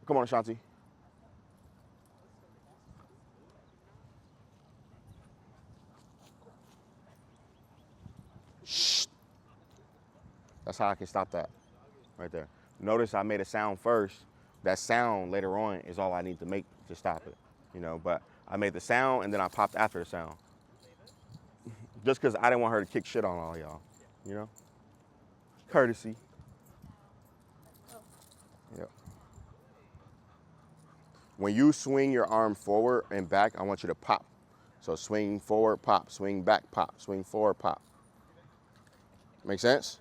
Come on, Ashanti. Shh. That's how I can stop that. Right there. Notice I made a sound first. That sound later on is all I need to make to stop it. You know, but I made the sound and then I popped after the sound. Just because I didn't want her to kick shit on all y'all. You know? Courtesy. Yep. When you swing your arm forward and back, I want you to pop. So swing forward, pop. Swing back, pop. Swing forward, pop. Make sense?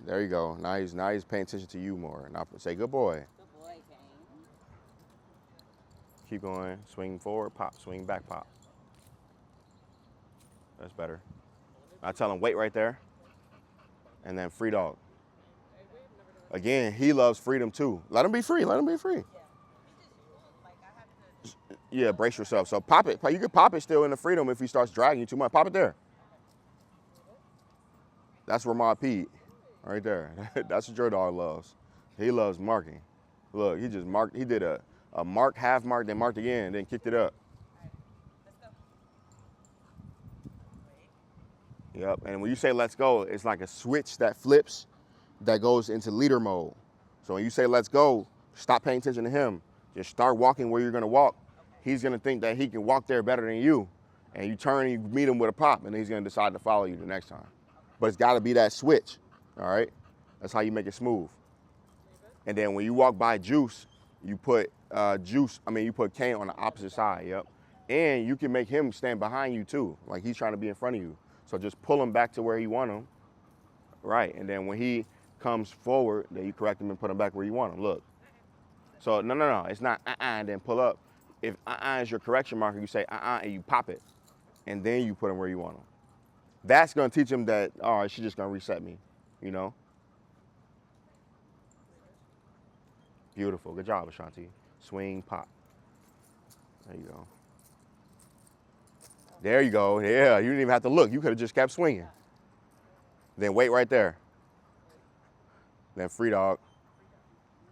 There you go. Now he's paying attention to you more. Now say good boy. Good boy, Kane. Keep going. Swing forward, pop. Swing back, pop. That's better. I tell him wait right there, and then free dog. Again, he loves freedom too. Let him be free. Let him be free. Yeah, brace yourself. So pop it. You can pop it still in the freedom if he starts dragging you too much. Pop it there. That's where my Pete, right there. That's what your dog loves. He loves marking. Look, he just marked. He did a mark, half mark, then marked again, then kicked it up. Yep. And when you say let's go, it's like a switch that flips, that goes into leader mode. So when you say let's go, stop paying attention to him. Just start walking where you're gonna walk. He's gonna think that he can walk there better than you. And you turn and you meet him with a pop, and he's gonna decide to follow you the next time. But it's gotta be that switch, all right? That's how you make it smooth. And then when you walk by Juice, you put you put Kane on the opposite side, yep. And you can make him stand behind you too, like he's trying to be in front of you. So just pull him back to where you want him, right? And then when he comes forward, then you correct him and put him back where you want him, look. So no, it's not and then pull up. If is your correction marker, you say and you pop it, and then you put him where you want him. That's gonna teach him that, all right, she's just gonna reset me, you know? Beautiful, good job, Ashanti. Swing, pop. There you go. There you go, yeah, you didn't even have to look. You could have just kept swinging. Then wait right there. Then free dog.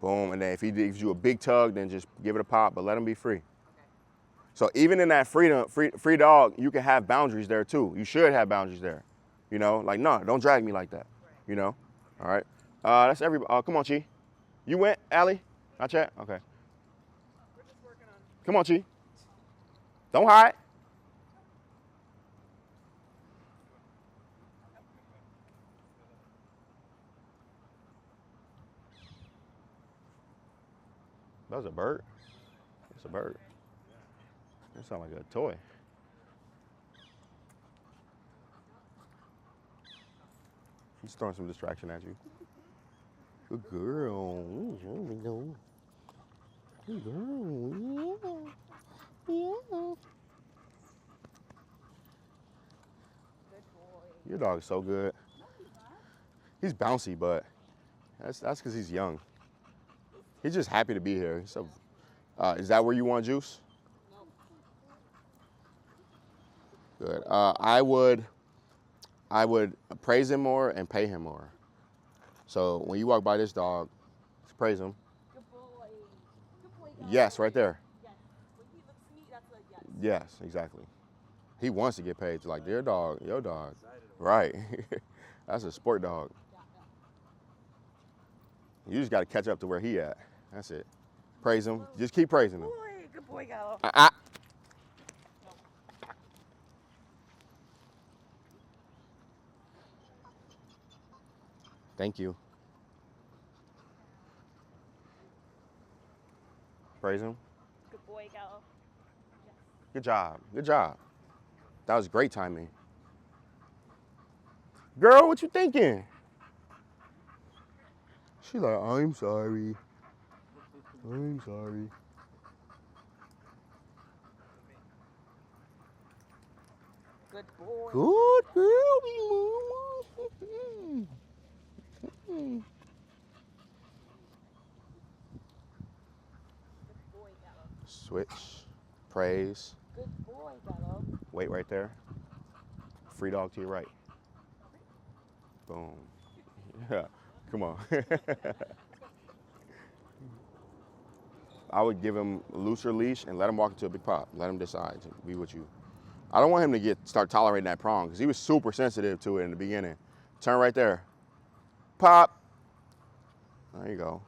Boom, and then if he gives you a big tug, then just give it a pop, but let him be free. So even in that free dog, you can have boundaries there too. You should have boundaries there. You know, like, no, don't drag me like that. You know, all right. That's everybody. Come on, Chi. You went, Allie? Not yet? Okay. We're just working on. Come on, Chi. Don't hide. That was a bird. It's a bird. That sounds like a toy. He's throwing some distraction at you. Good girl. Good girl. Yeah. Your dog is so good. He's bouncy, but that's because he's young. He's just happy to be here. So, is that where you want Juice? No. Good. I would praise him more and pay him more. So when you walk by this dog, just praise him. Good boy. Good boy, guys. Yes, right there. Yes. When he looks neat, that's a yes. Yes, exactly. He wants to get paid. It's like, your dog. Right. That's a sport dog. You just got to catch up to where he at. That's it. Praise him. Just keep praising him. Good boy, Gallo. Thank you. Praise him. Good boy, Gallo. Good job. Good job. That was great timing. Girl, what you thinking? She's like, I'm sorry. I'm sorry. Good boy. Good girl, Good boy, Gallo. Switch. Praise. Good boy, Gallo. Wait right there. Free dog to your right. Boom. Yeah. Come on. I would give him a looser leash and let him walk into a big pop. Let him decide to be with you. I don't want him to start tolerating that prong because he was super sensitive to it in the beginning. Turn right there. Pop. There you go.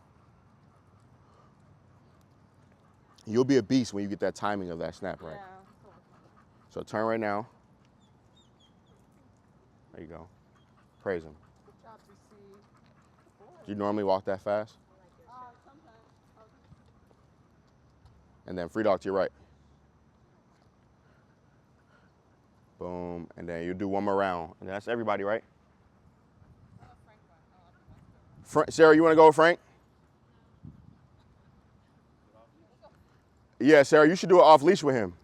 You'll be a beast when you get that timing of that snap right. Yeah. So turn right now. There you go. Praise him. Good job, BC. Do you normally walk that fast? Sometimes. And then free dog to your right. Boom. And then you do one more round. And that's everybody, right? Sarah, you want to go with Frank? Yeah, Sarah, you should do it off leash with him.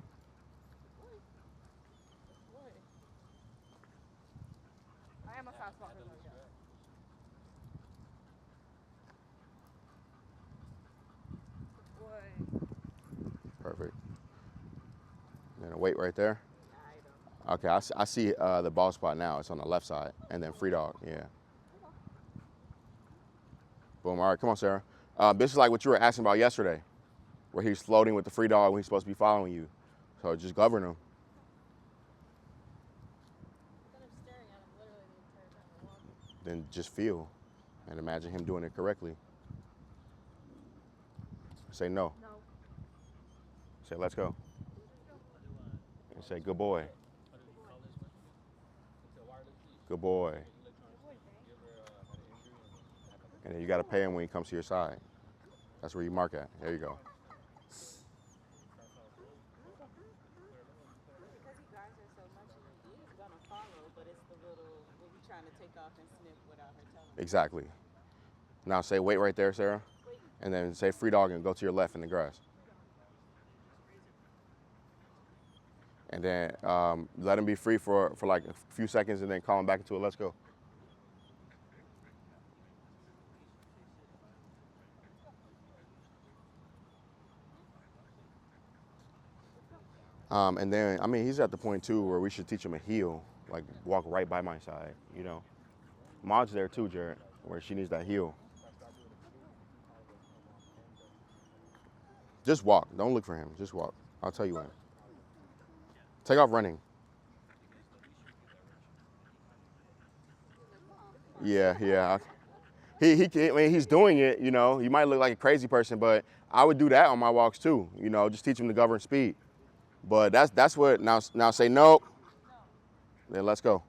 Weight right there. Okay, I see the ball spot now. It's on the left side, and then free dog. Yeah. Boom. All right, come on, Sarah. This is like what you were asking about yesterday, where he's floating with the free dog when he's supposed to be following you. So just govern him. Instead of staring at him literally the entire time we're walking. Then just feel, and imagine him doing it correctly. Say no. No. Say let's go. And say good boy. Good boy. And then you got to pay him when he comes to your side. That's where you mark at. There you go. Because he guards her so much, he is gonna follow, but it's the little what we trying to take off and sniff without her telling him. Exactly. Now say wait right there, Sarah. And then say free dog and go to your left in the grass. And then let him be free for like a few seconds and then call him back into it. Let's go. And then, I mean, he's at the point too where we should teach him a heel, like walk right by my side, you know. Maud's there too, Jared, where she needs that heel. Just walk. Don't look for him. Just walk. I'll tell you when. Take off running. Yeah. I mean, he's doing it, you know. You might look like a crazy person, but I would do that on my walks too, you know, just teach him to govern speed. But that's what, now say no. Then let's go.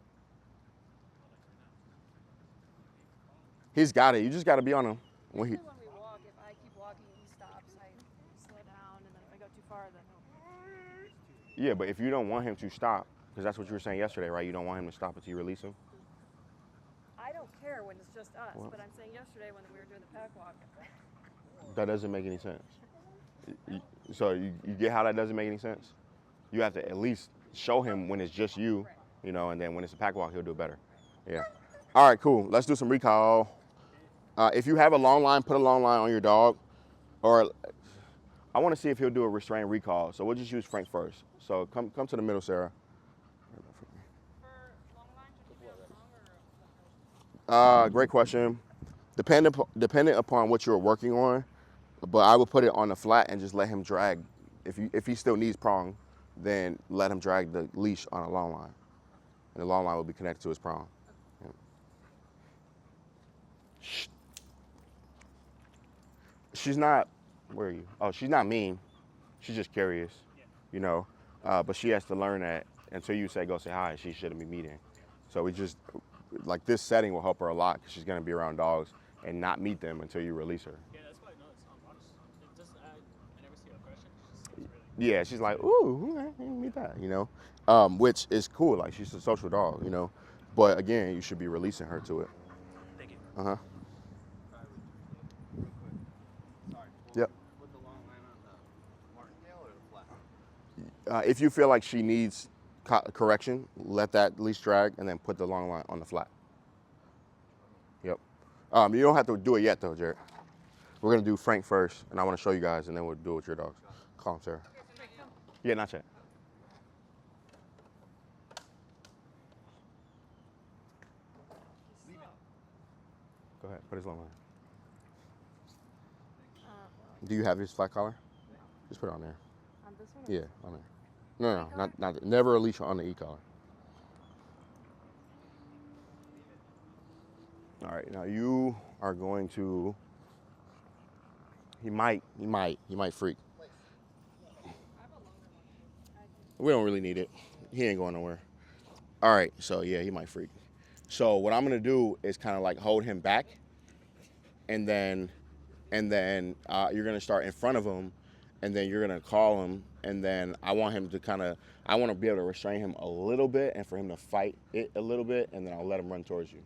He's got it. You just got to be on him. When we walk, if I keep walking and he stops, I slow down, and then if I go too far, then he'll... Yeah, but if you don't want him to stop, because that's what you were saying yesterday, right? You don't want him to stop until you release him? I don't care when it's just us, but I'm saying yesterday when we were doing the pack walk. That doesn't make any sense. So you get how that doesn't make any sense? You have to at least show him when it's just you, you know, and then when it's a pack walk, he'll do better. Yeah. All right, cool. Let's do some recall. If you have a long line, put a long line on your dog. Or I want to see if he'll do a restrained recall. So we'll just use Frank first. So come to the middle, Sarah. For long line, should he be on the long or... Great question. Dependent upon what you're working on, but I would put it on the flat and just let him drag. If he still needs prong, then let him drag the leash on a long line. And the long line will be connected to his prong. Yeah. Shh. She's not, where are you? Oh, she's not mean. She's just curious, you know. But she has to learn that until you say, go say hi, she shouldn't be meeting. So we just, like this setting will help her a lot because she's gonna be around dogs and not meet them until you release her. Yeah, that's why I know it's honest. It doesn't, I never see aggression. It's really Yeah, she's like, ooh, okay, meet that, you know, which is cool. Like she's a social dog, you know. But again, you should be releasing her to it. Thank you. Uh-huh. Real quick. Sorry. Yep. Put the long line on the martingale or the flat? If you feel like she needs correction, let that leash drag and then put the long line on the flat. Yep. You don't have to do it yet though, Jared. We're gonna do Frank first, and I want to show you guys, and then we'll do it with your dogs. Call him, Sarah. Yeah, not yet. Go ahead, put his long line. Do you have his flat collar? Just put it on there. On this one? Yeah, on there. No, not never a leash on the e-collar. All right, now you are going to. He might freak. We don't really need it. He ain't going nowhere. All right, so yeah, he might freak. So what I'm gonna do is kind of like hold him back, and then you're gonna start in front of him, and then you're gonna call him, and then I want him to I want to be able to restrain him a little bit, and for him to fight it a little bit, and then I'll let him run towards you,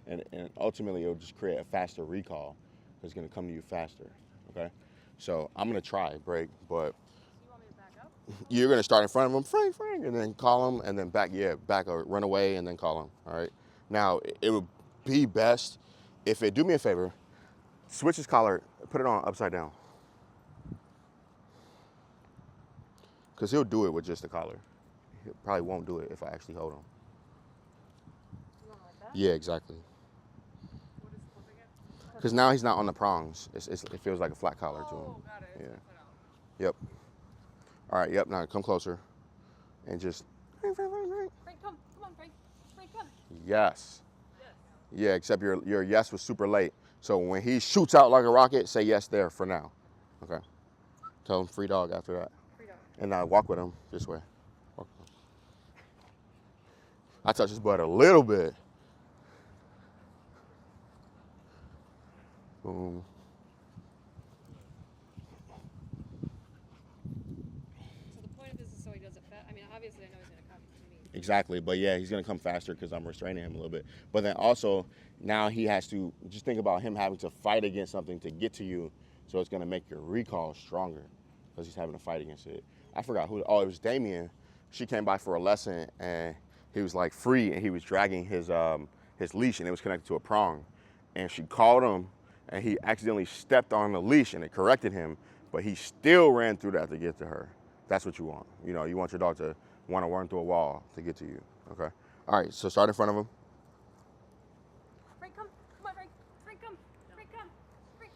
and ultimately it'll just create a faster recall. It's gonna come to you faster. Okay, so I'm gonna try break, but You want me to back up? you're gonna start in front of him, Frank, and then call him, and then back or run away, and then call him. All right. Now it would be best if do me a favor, switch his collar, put it on upside down. Because he'll do it with just the collar. He probably won't do it if I actually hold him. You want like that? Yeah, exactly. What is flipping it? Because now he's not on the prongs. It feels like a flat collar to him. Oh, got it. It's Yeah. inside out. Yep. All right, yep, now come closer. And just, Frank, come. Come on, Frank. Frank, come. yes. Yes. Yeah, except your yes was super late. So when he shoots out like a rocket, say yes there for now. Okay. Tell him free dog after that. Free dog. And now walk with him this way. Walk with him. I touch his butt a little bit. Boom. So the point of this is so he doesn't I mean, obviously I know he's going to come to me. Exactly, but yeah, he's gonna come faster because I'm restraining him a little bit. But then also, now he has to, just think about him having to fight against something to get to you, so it's gonna make your recall stronger because he's having to fight against it. I forgot who, oh, it was Damien. She came by for a lesson and he was like free and he was dragging his leash and it was connected to a prong. And she called him and he accidentally stepped on the leash and it corrected him, but he still ran through that to get to her. That's what you want. You know, you want your dog to want to run through a wall to get to you, okay? All right, so start in front of him. Frank, come. Come on, Frank. Frank, come. Frank, come. Frank.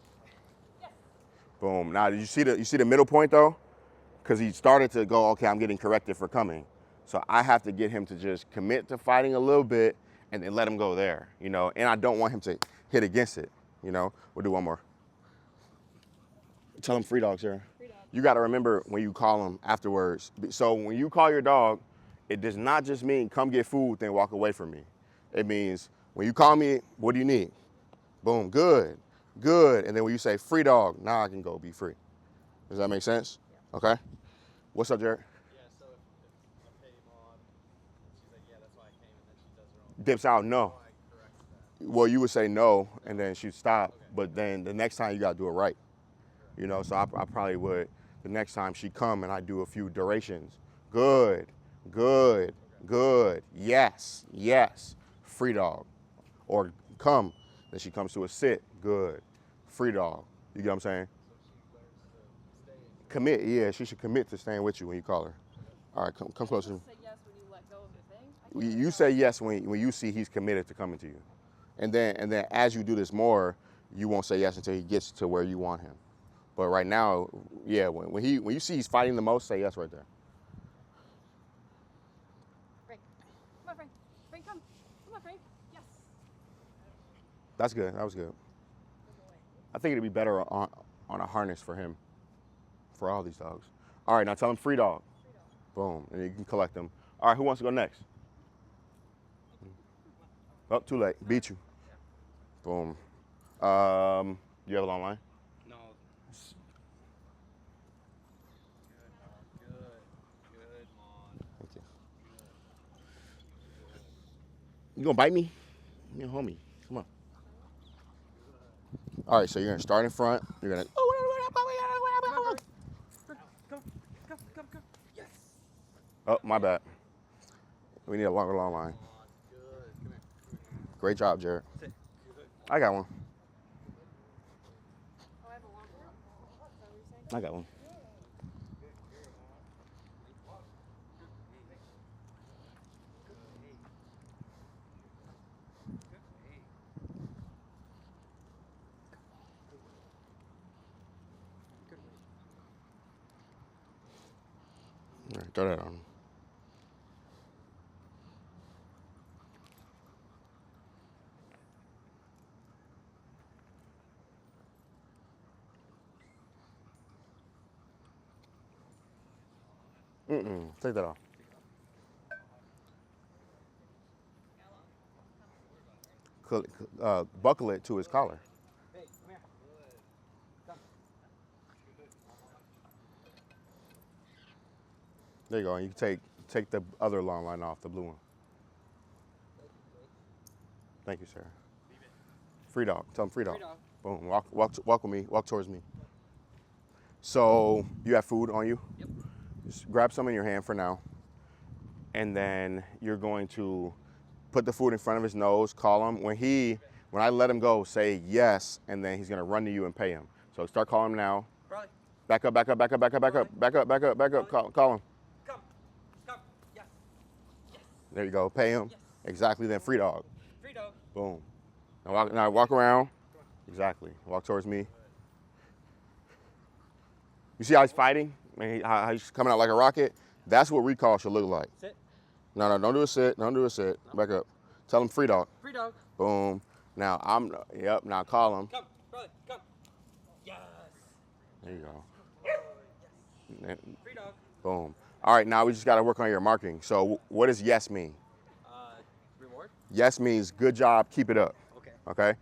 Yes. Boom. Now, did you see the middle point though? Because he started to go, okay, I'm getting corrected for coming. So I have to get him to just commit to fighting a little bit and then let him go there, you know? And I don't want him to hit against it, you know? We'll do one more. Tell him free dog, Sarah. Free dog. You got to remember when you call him afterwards. So when you call your dog, it does not just mean come get food, then walk away from me. It means when you call me, what do you need? Boom, good, good. And then when you say free dog, now I can go be free. Does that make sense? Yeah. Okay. What's up, Jared? Yeah, so if I pay Maud, and she's like, yeah, that's why I came, and then she does her own. Dips out, no. How do I correct that? Well, you would say no, and then she'd stop. Okay. But then the next time you got to do it right. You know, so I probably would, the next time she come and I do a few durations. Good, good, good, yes, yes, free dog. Or come, then she comes to a sit, good, free dog. You get what I'm saying? So she learns to stay. Commit, yeah, she should commit to staying with you when you call her. All right, come closer. Say yes when you let go of the thing. You say yes when you see he's committed to coming to you. And then as you do this more, you won't say yes until he gets to where you want him. But right now, yeah, when you see he's fighting the most, say yes right there. Frank. Come on, Frank. Frank, come. Come on, Frank. Yes. That's good. That was good. I think it'd be better on a harness for him, for all these dogs. All right, now tell him free dog. Boom, and you can collect them. All right, who wants to go next? Oh, too late. Beat you. Boom. Do you have it online? No. Good, Maud. Thank you. You gonna bite me? You're a homie. Come on. All right, so you're gonna start in front. You're gonna. Come. Yes. Oh, my bad. We need a longer long line. Good. Come here. Great job, Jared. Sit. I got one. Oh, I have a longer one. Is that what you're saying? I got one. All right, throw that on. Take that off. Buckle it to his collar. Hey, come here. Come. There you go. And you can take the other long line off, the blue one. Thank you, sir. Free dog. Tell him free dog. Free dog. Boom. Walk with me. Walk towards me. So you have food on you? Yep. Just grab some in your hand for now. And then you're going to put the food in front of his nose, call him. When I let him go, say yes, and then he's gonna run to you and pay him. So start calling him now. Probably. Back up. Call him. There you go. Pay him. Yes. Exactly. Then free dog. Free dog. Boom. Now walk around. Exactly. Walk towards me. You see how he's fighting? How he's coming out like a rocket? That's what recall should look like. Sit. No, don't do a sit. Don't do a sit. Back up. Tell him free dog. Free dog. Boom. Now now call him. Come, brother, come. Yes. There you go. Yes. Free dog. Boom. All right, now we just got to work on your marking. So what does yes mean? Reward. Yes means good job, keep it up. Okay. Okay?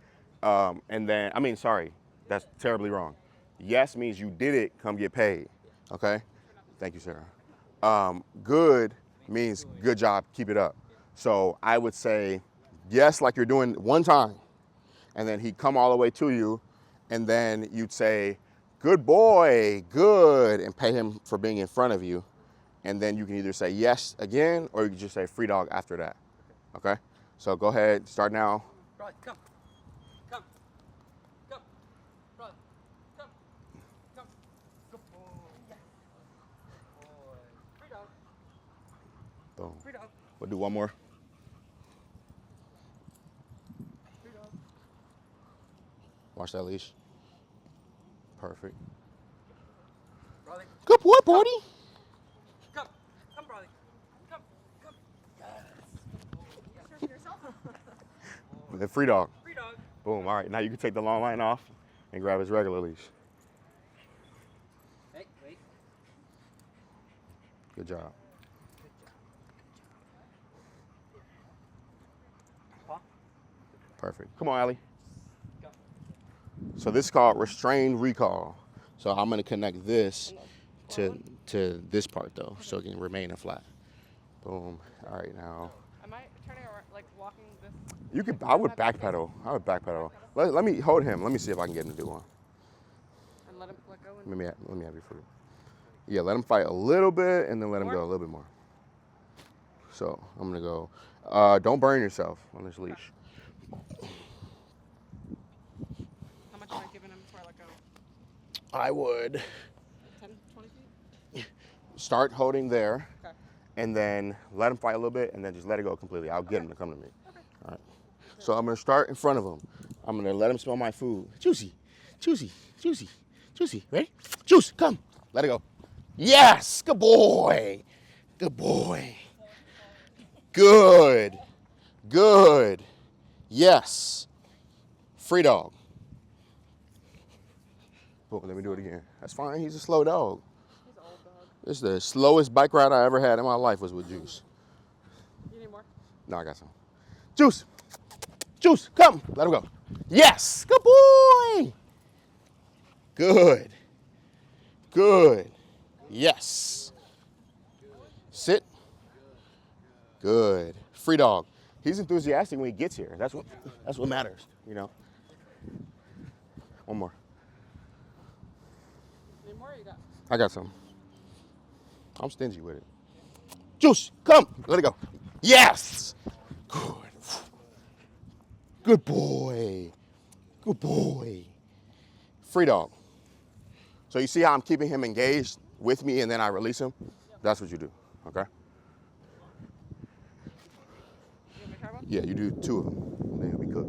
And then, sorry, that's terribly wrong. Yes means you did it, come get paid. Okay? Thank you, Sarah. Good means good job, keep it up. So I would say yes like you're doing one time, and then he'd come all the way to you, and then you'd say, good boy, good, and pay him for being in front of you. And then you can either say yes again, or you can just say free dog after that. Okay? So go ahead, start now. Brother, come. Come. Come. Brother, come. Come. Good boy. Yes. Good boy. Free dog. Boom. Free dog. We'll do one more. Free dog. Watch that leash. Perfect. Brother. Good boy, Brody. Come. Come, brother. Come. Come. Yes. And then free dog. Free dog. Boom. All right, now you can take the long line off and grab his regular leash. Hey, wait. Good job. Paw. Perfect. Come on, Allie. Go. So this is called restrained recall. So I'm gonna connect this to this part though, so it can remain in flat. Boom. All right, now. Am I turning around, like walking this? You could. I would backpedal. Let me hold him. Let me see if I can get him to do one. And let him let go. And Let me have your fruit. Yeah, let him fight a little bit, and then let him go a little bit more. So I'm gonna go. Don't burn yourself on this leash. how much am I giving him before I let go? I would 10, 20 feet? start holding there, Okay. and then let him fight a little bit, and then just let it go completely. I'll get him to come to me. Okay. All right. So I'm gonna start in front of him. I'm gonna let him smell my food. Juicy, juicy, juicy, juicy. Ready? Juice, come. Let it go. Yes, good boy. Good boy. Good. Good. Yes. Free dog. Boom, let me do it again. That's fine, he's a slow dog. He's an old dog. This is the slowest bike ride I ever had in my life was with Juice. You need more? No, I got some. Juice. Juice, come. Let him go. Yes. Good boy. Good. Good. Yes. Sit. Good. Free dog. He's enthusiastic when he gets here. That's what matters, you know. One more. Need more? Or you got? I got some. I'm stingy with it. Juice, come. Let it go. Yes. Good. Good boy. Good boy. Free dog. So you see how I'm keeping him engaged with me and then I release him? That's what you do, okay? You want me to try one? Yeah, you do 2 of them, and then he'll be cooked.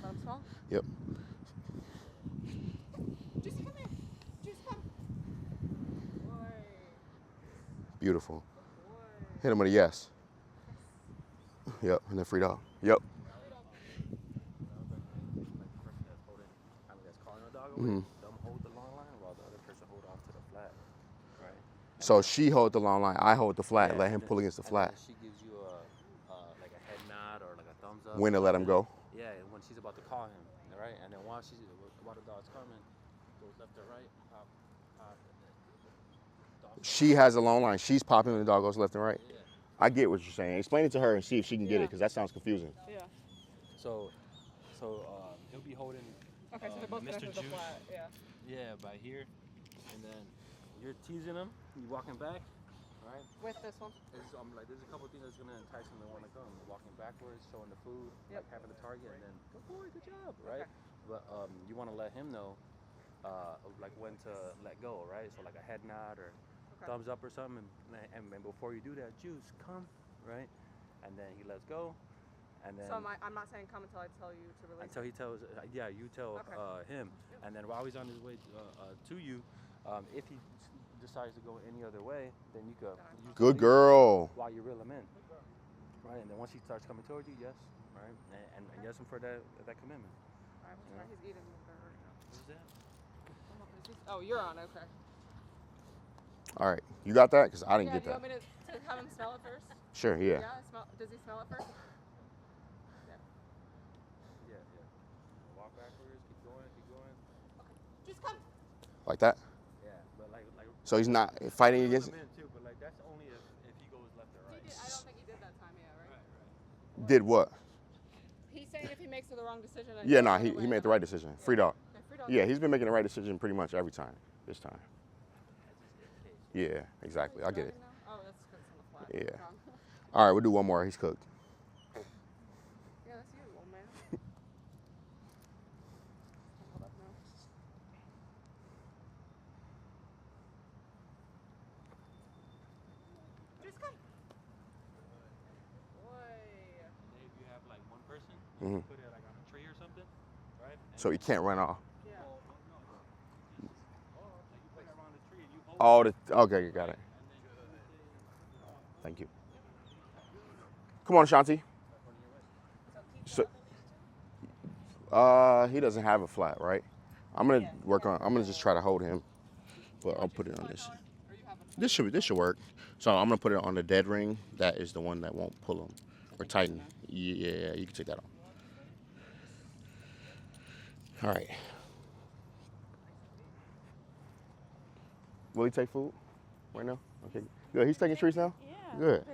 Let him smell? Yep. Juicy, come here. Juice, come. Boy. Beautiful. Boy. Hit him with a yes. Yep, and then free dog. Yep. Mm-hmm. Them hold the long line while the other person hold off to the flat, right? So she hold the long line, I hold the flat, let him and pull against the and flat. then she gives you like a head nod or like a thumbs up. When to let him go. Yeah, and when she's about to call him, right? And then while the dog's coming, goes left or right, pop. She has a long line, she's popping and the dog goes left and right. Yeah. I get what you're saying. Explain it to her and see if she can get it, Yeah. because that sounds confusing. Yeah. So he'll be holding. Okay, so they're both Mr. connected to the Juice. flat. Yeah. Yeah, by here, and then you're teasing him. You walking back, right? With this one. There's a couple things that's gonna entice him to want to come. Walking backwards, showing the food, Yep. like having the target, and then good boy, good job, right? Okay. But you want to let him know, like when to let go, right? So like a head nod or thumbs up or something, and before you do that, Juice, come, right? And then he lets go, and then. So I'm not saying come until I tell you to release. Until he tells, yeah, you tell him, and then while he's on his way to you, if he decides to go any other way, then you go. Good girl. While you reel him in, right? And then once he starts coming towards you, yes, right, and yes him for that commitment. All right, he's eating the burger right now. Who's that? Oh, you're on. Okay. All right, you got that? Because I didn't get Do you that. want me to have him smell it first? Sure, yeah. Does he smell it first? Yeah. Walk backwards, keep going. Okay. Just come. Like that? Yeah, but like. So he's not fighting against it? Too, but like that's only if he goes left or right. I don't think he did that time, right? Did what? He's saying if he makes the wrong decision. Yeah, no, he made the right decision. Free dog. Yeah, free dog. Yeah, he's been making the right decision pretty much every time. This time. Yeah, exactly. I get it. Oh, that's because it's on the flat. Yeah. All right, we'll do one more. He's cooked. Yeah, that's you, old man. Hold up now. Just come. Boy. If you have like one person, Mm-hmm. put it like on a tree or something, right? So he can't run off. Yeah. You put it around the tree and you hold Okay, you got it. Thank you. Come on, Ashanti. So, he doesn't have a flat, right? I'm gonna just try to hold him, but I'll put it on this. This should work. So I'm gonna put it on the dead ring. That is the one that won't pull him or tighten. Yeah, you can take that off. All right. Will he take food right now? Okay. Good. He's taking treats now? Yeah. Good. Do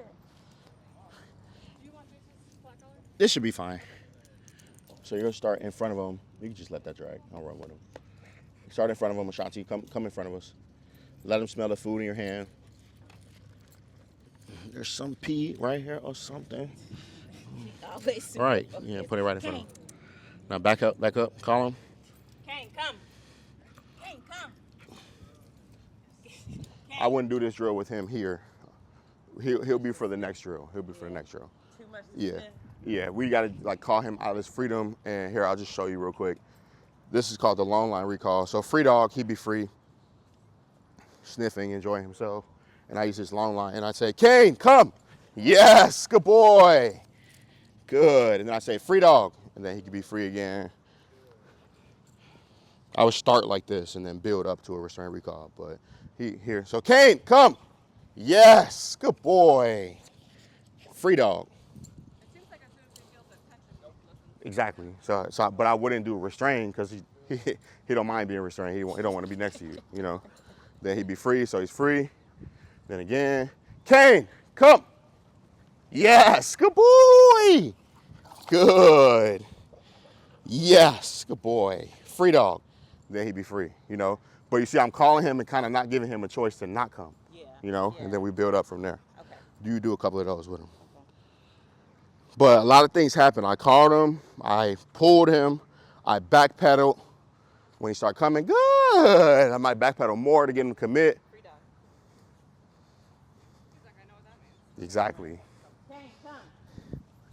you want Jason's flat color? This should be fine. So you're gonna start in front of him. You can just let that drag. I'll run with him. Start in front of him, Ashanti. Come in front of us. Let him smell the food in your hand. There's some pee right here or something. Always. Right. Yeah, put it right in front of him. Now back up. Call him. Kane, come. Kane, come. I wouldn't do this drill with him here. He'll be for the next drill. Too much to Yeah. spend. Yeah, we gotta like call him out of his freedom. And here, I'll just show you real quick. This is called the long line recall. So free dog, he'd be free, sniffing, enjoying himself. And I use this long line and I say, Kane, come. Yes, good boy. Good. And then I say, free dog. And then he could be free again. I would start like this and then build up to a restraint recall. But here. So Kane, come. Yes, good boy. Free dog. It seems like as soon as he feels that tension, he'll listen. Exactly. So, but I wouldn't do restrain because he don't mind being restrained. He don't want to be next to you, you know. Then he'd be free, so he's free. Then again, Kane, come. Yes, good boy. Good. Yes, good boy. Free dog. Then he'd be free, you know. But you see, I'm calling him and kind of not giving him a choice to not come, you know. And then we build up from there. Okay. You do a couple of those with him. But a lot of things happen. I called him, I pulled him, I backpedaled. When he started coming, good. I might backpedal more to get him to commit. Free dog. He's like, I know what that means. Exactly. Kane, come.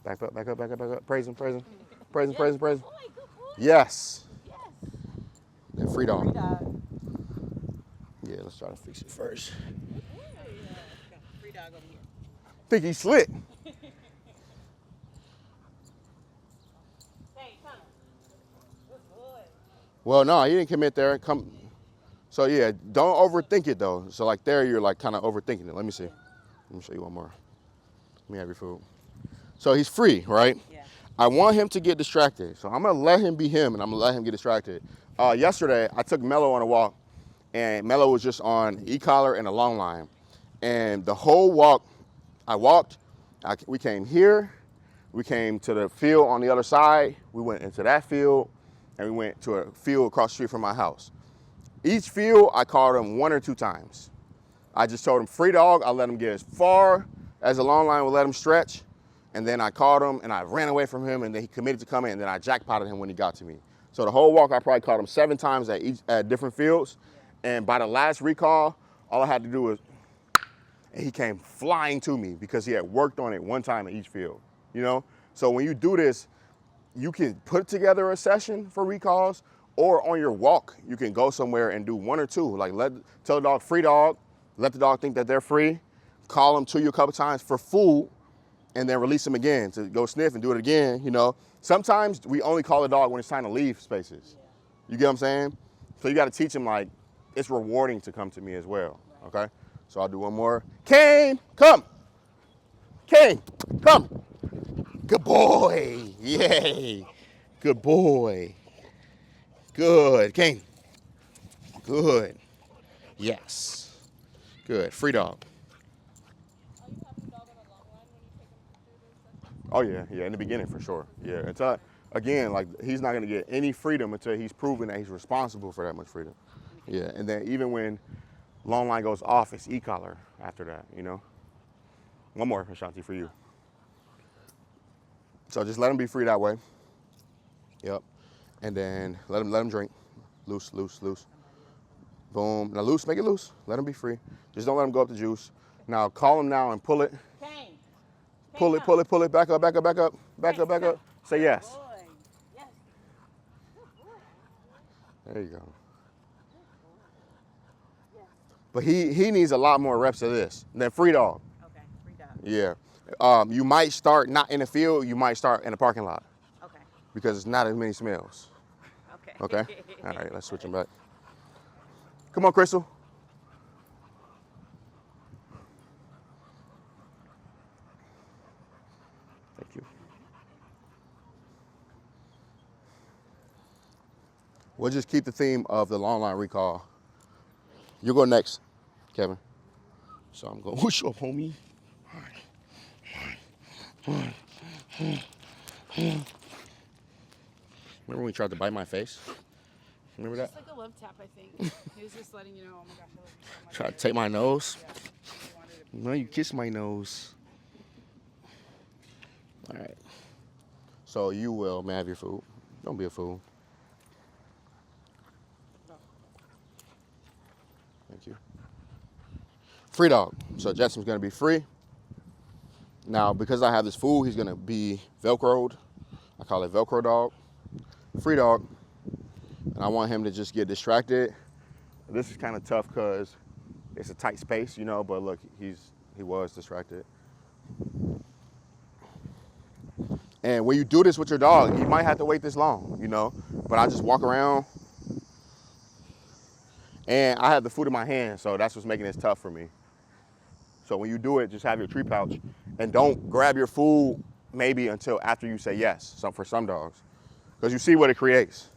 Back up. Praise him. Praise him. Boy, good boy. Yes. Yes. Then free dog. Free dog. Yeah, let's try to fix it first. Free dog over here. Think he's slick. Kane, come. Good boy. Well, no, he didn't commit there. Come. So yeah, don't overthink it though. So like there, you're like kind of overthinking it. Let me see. Let me show you one more. Let me have your food. So he's free, right? Yeah. I want him to get distracted. So I'm gonna let him be him and I'm gonna let him get distracted. Yesterday, I took Mello on a walk and Mello was just on e-collar and a long line. And the whole walk, I walked, we came here, we came to the field on the other side, we went into that field, and we went to a field across the street from my house. Each field, I called him 1 or 2 times. I just told him free dog, I let him get as far as the long line would let him stretch, and then I called him and I ran away from him and then he committed to coming and then I jackpotted him when he got to me. So the whole walk, I probably called him 7 times at different fields. And by the last recall, all I had to do was and he came flying to me because he had worked on it one time in each field, you know? So when you do this, you can put together a session for recalls, or on your walk, you can go somewhere and do 1 or 2. Like tell the dog, free dog, let the dog think that they're free, call them to you a couple times for food, and then release them again to go sniff and do it again, you know? Sometimes we only call a dog when it's time to leave spaces. You get what I'm saying? So you gotta teach him, like, it's rewarding to come to me as well, okay? So I'll do one more. Kane, come. Kane, come. Good boy, yay. Good boy. Good, Kane. Good, yes. Good, free dog. Are you having the dog on a long run when you take him through those sessions? Oh yeah, in the beginning for sure. Yeah, until, again, like he's not gonna get any freedom until he's proven that he's responsible for that much freedom. Yeah, and then even when long line goes off, it's e-collar after that, you know? One more, Ashanti, for you. So just let him be free that way. Yep. And then let him drink. Loose, loose, loose. Boom. Now loose, make it loose. Let him be free. Just don't let him go up the juice. Now call him now and pull it. Kane. Pull it, pull it, pull it. Back up, back up, back up. Back up, back up. Say yes. Boy. Yes. There you go. But he needs a lot more reps of this than free dog. Okay, free dog. Yeah. You might start not in the field, you might start in the parking lot. Okay. Because it's not as many smells. Okay. Okay? All right, let's switch them back. Come on, Crystal. Thank you. We'll just keep the theme of the long line recall. You go next, Kevin. So I'm going, whoosh up, homie. Remember when he tried to bite my face? Remember that? It's like a love tap, I think. He was just letting you know, oh my gosh, I love you so much. Try to take my nose. Yeah. He wanted to be No, you kiss my nose. All right. So you will, man, have your food. Don't be a fool. Thank you. Free dog. So Jetson's gonna be free. Now, because I have this food, he's gonna be Velcroed. I call it Velcro dog. Free dog. And I want him to just get distracted. This is kind of tough because it's a tight space, you know, but look, he was distracted. And when you do this with your dog, you might have to wait this long, you know, but I just walk around and I have the food in my hand, so that's what's making this tough for me. So when you do it, just have your tree pouch and don't grab your food maybe until after you say yes, for some dogs, because you see what it creates.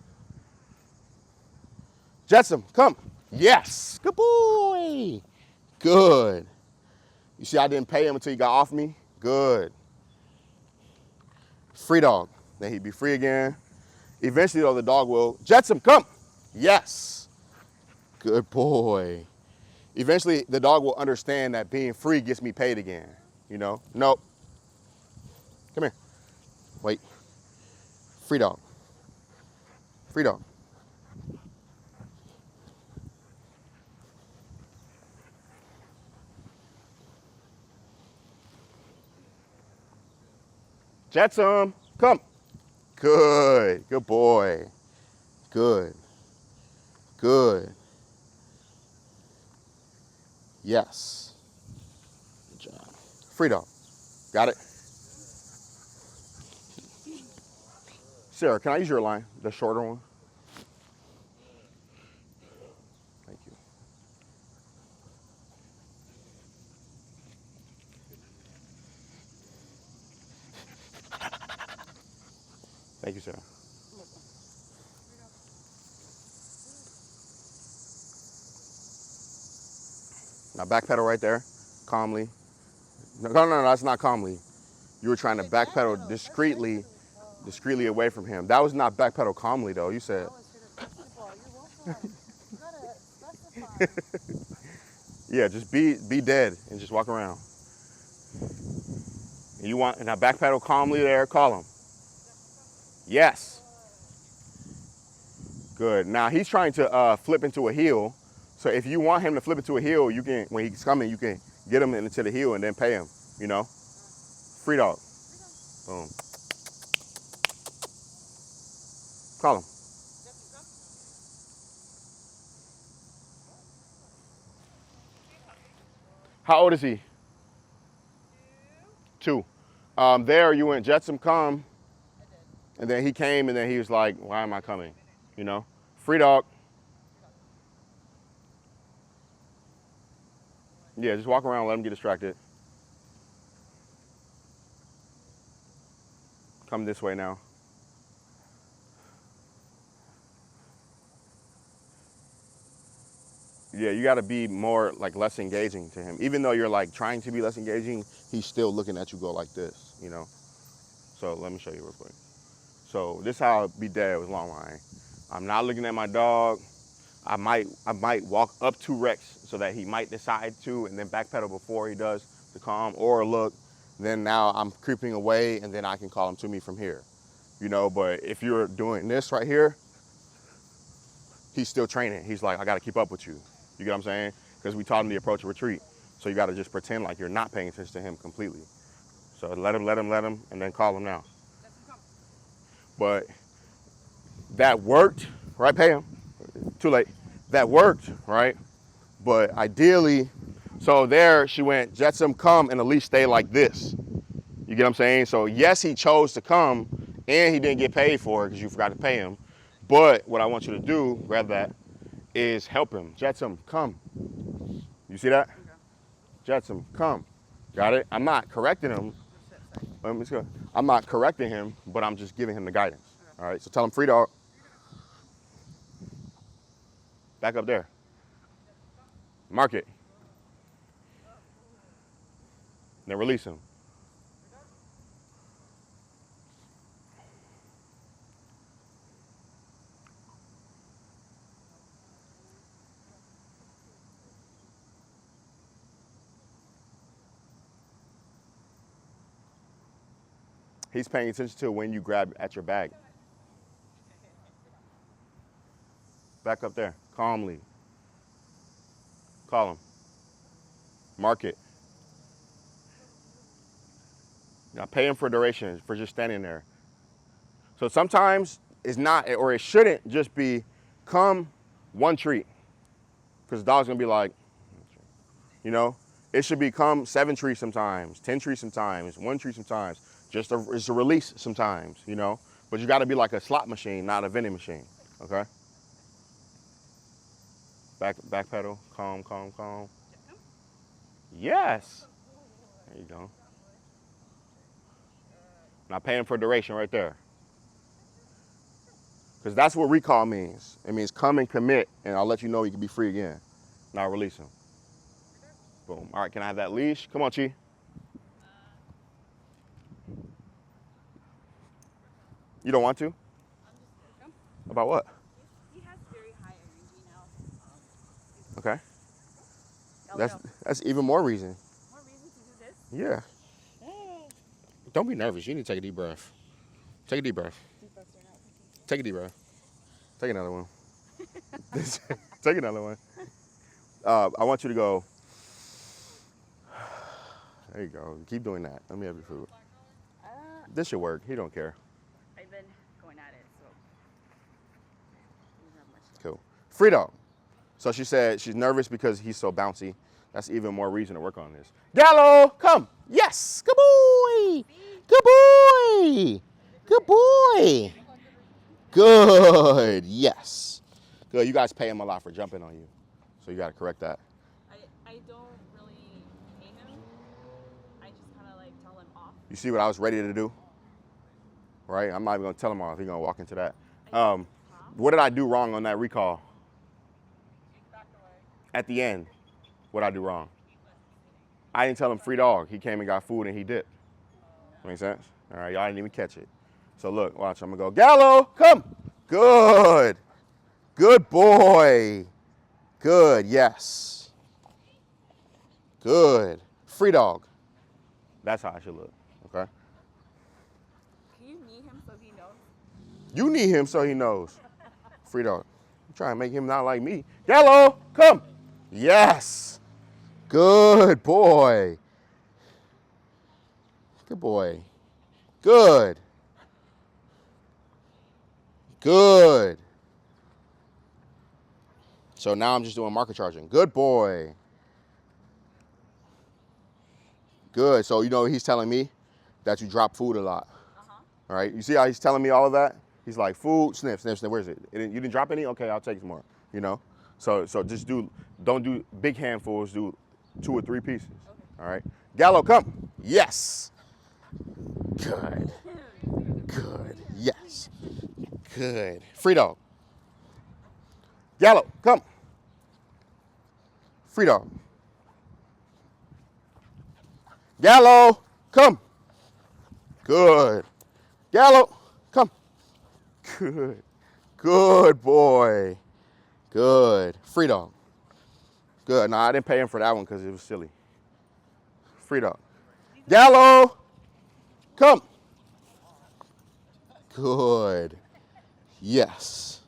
Jetson, come. Yes, good boy. Good. You see I didn't pay him until he got off me? Good. Free dog. Then he'd be free again. Eventually though, the dog will, Jetson, come. Yes. Good boy. Eventually the dog will understand that being free gets me paid again. You know? Nope. Come here. Wait. Free dog. Free dog. Jetson, come. Good, good boy. Good, good. Yes. Good job. Free dog. Got it? Sarah, can I use your line, the shorter one? Thank you. Thank you, Sarah. Now backpedal right there, calmly. No, that's not calmly. You were trying to backpedal discreetly away from him. That was not backpedal calmly though. You said. Yeah, just be dead and just walk around. And you want, now backpedal calmly there, call him. Yes. Good. Now he's trying to flip into a heel. So if you want him to flip into a heel, you can, when he's coming, you can Get him into the heel and then pay him, you know? Free dog. Boom. Call him. How old is he? 2. There you went, Jetsam, come. And then he came and then he was like, why am I coming? You know? Free dog. Yeah, just walk around, let him get distracted. Come this way now. Yeah, you gotta be more, like, less engaging to him. Even though you're like trying to be less engaging, he's still looking at you go like this, you know? So let me show you real quick. So this how I'll be dead with long line. I'm not looking at my dog. I might walk up to Rex so that he might decide to and then backpedal before he does the calm, or look, then now I'm creeping away and then I can call him to me from here. You know, but if you're doing this right here, he's still training. He's like, I gotta keep up with you. You get what I'm saying? Because we taught him the approach of retreat. So you gotta just pretend like you're not paying attention to him completely. So let him, and then call him now. But that worked, right? Pay him. Too late. That worked, right? But ideally, so there she went, Jetsam, come, and the leash stay like this. You get what I'm saying? So yes, he chose to come, and he didn't get paid for it because you forgot to pay him. But what I want you to do, grab that, is help him. Jetsam, come. You see that? Jetsam, come. Got it? I'm not correcting him. I'm not correcting him, but I'm just giving him the guidance. All right, so tell him free dog. Back up there. Mark it. Then release him. He's paying attention to when you grab at your bag. Back up there, calmly. Call him. Mark it. Now pay him for duration, for just standing there. So sometimes it's not, or it shouldn't just be, come, 1 treat. Because the dog's gonna be like, you know? It should be come 7 treats sometimes, 10 treats sometimes, 1 treat sometimes. It's a release sometimes, you know? But you gotta be like a slot machine, not a vending machine, okay? Back pedal, calm, calm, calm. Yes. There you go. Now pay him for duration right there. Because that's what recall means. It means come and commit, and I'll let you know you can be free again. Now release him. Boom. All right, can I have that leash? Come on, Chi. You don't want to? About what? He has very high energy now. Okay. That's even more reason. More reason to do this? Yeah. Don't be nervous. You need to take a deep breath. Take a deep breath. Take a deep breath. Take another one. Take another one. I want you to go. There you go. Keep doing that. Let me have your food. This should work. He don't care. I've been going at it, so. Cool. Free dog. So she said she's nervous because he's so bouncy. That's even more reason to work on this. Gallo, come. Yes. Good boy. Good boy. Good boy. Good. Yes. Good. You guys pay him a lot for jumping on you. So you got to correct that. I don't really pay him. I just kind of like tell him off. You see what I was ready to do? Right? I'm not even going to tell him off. He's going to walk into that. What did I do wrong on that recall? At the end, what did I do wrong? I didn't tell him free dog. He came and got food and he dipped. Make sense? All right, y'all didn't even catch it. So look, watch, I'm gonna go, Gallo, come. Good. Good boy. Good, yes. Good. Free dog. That's how I should look, okay? Can you knee him so he knows? You need him so he knows. Free dog. I'm trying to make him not like me. Gallo, come. Yes. Good boy. Good boy. Good. Good. So now I'm just doing marker charging. Good boy. Good. So you know he's telling me that you drop food a lot. All right. You see how he's telling me all of that? He's like, food, sniff, sniff, sniff. Where is it? You didn't drop any? Okay, I'll take some more. You know? So just don't do big handfuls, do 2 or 3 pieces. All right. Gallo, come. Yes. Good. Good. Yes. Good. Free dog. Gallo, come. Free dog. Gallo, come. Good. Gallo, come. Good. Good boy. Good. Free dog. Good. No, I didn't pay him for that one because it was silly. Free dog. Gallo, come. Good. Yes.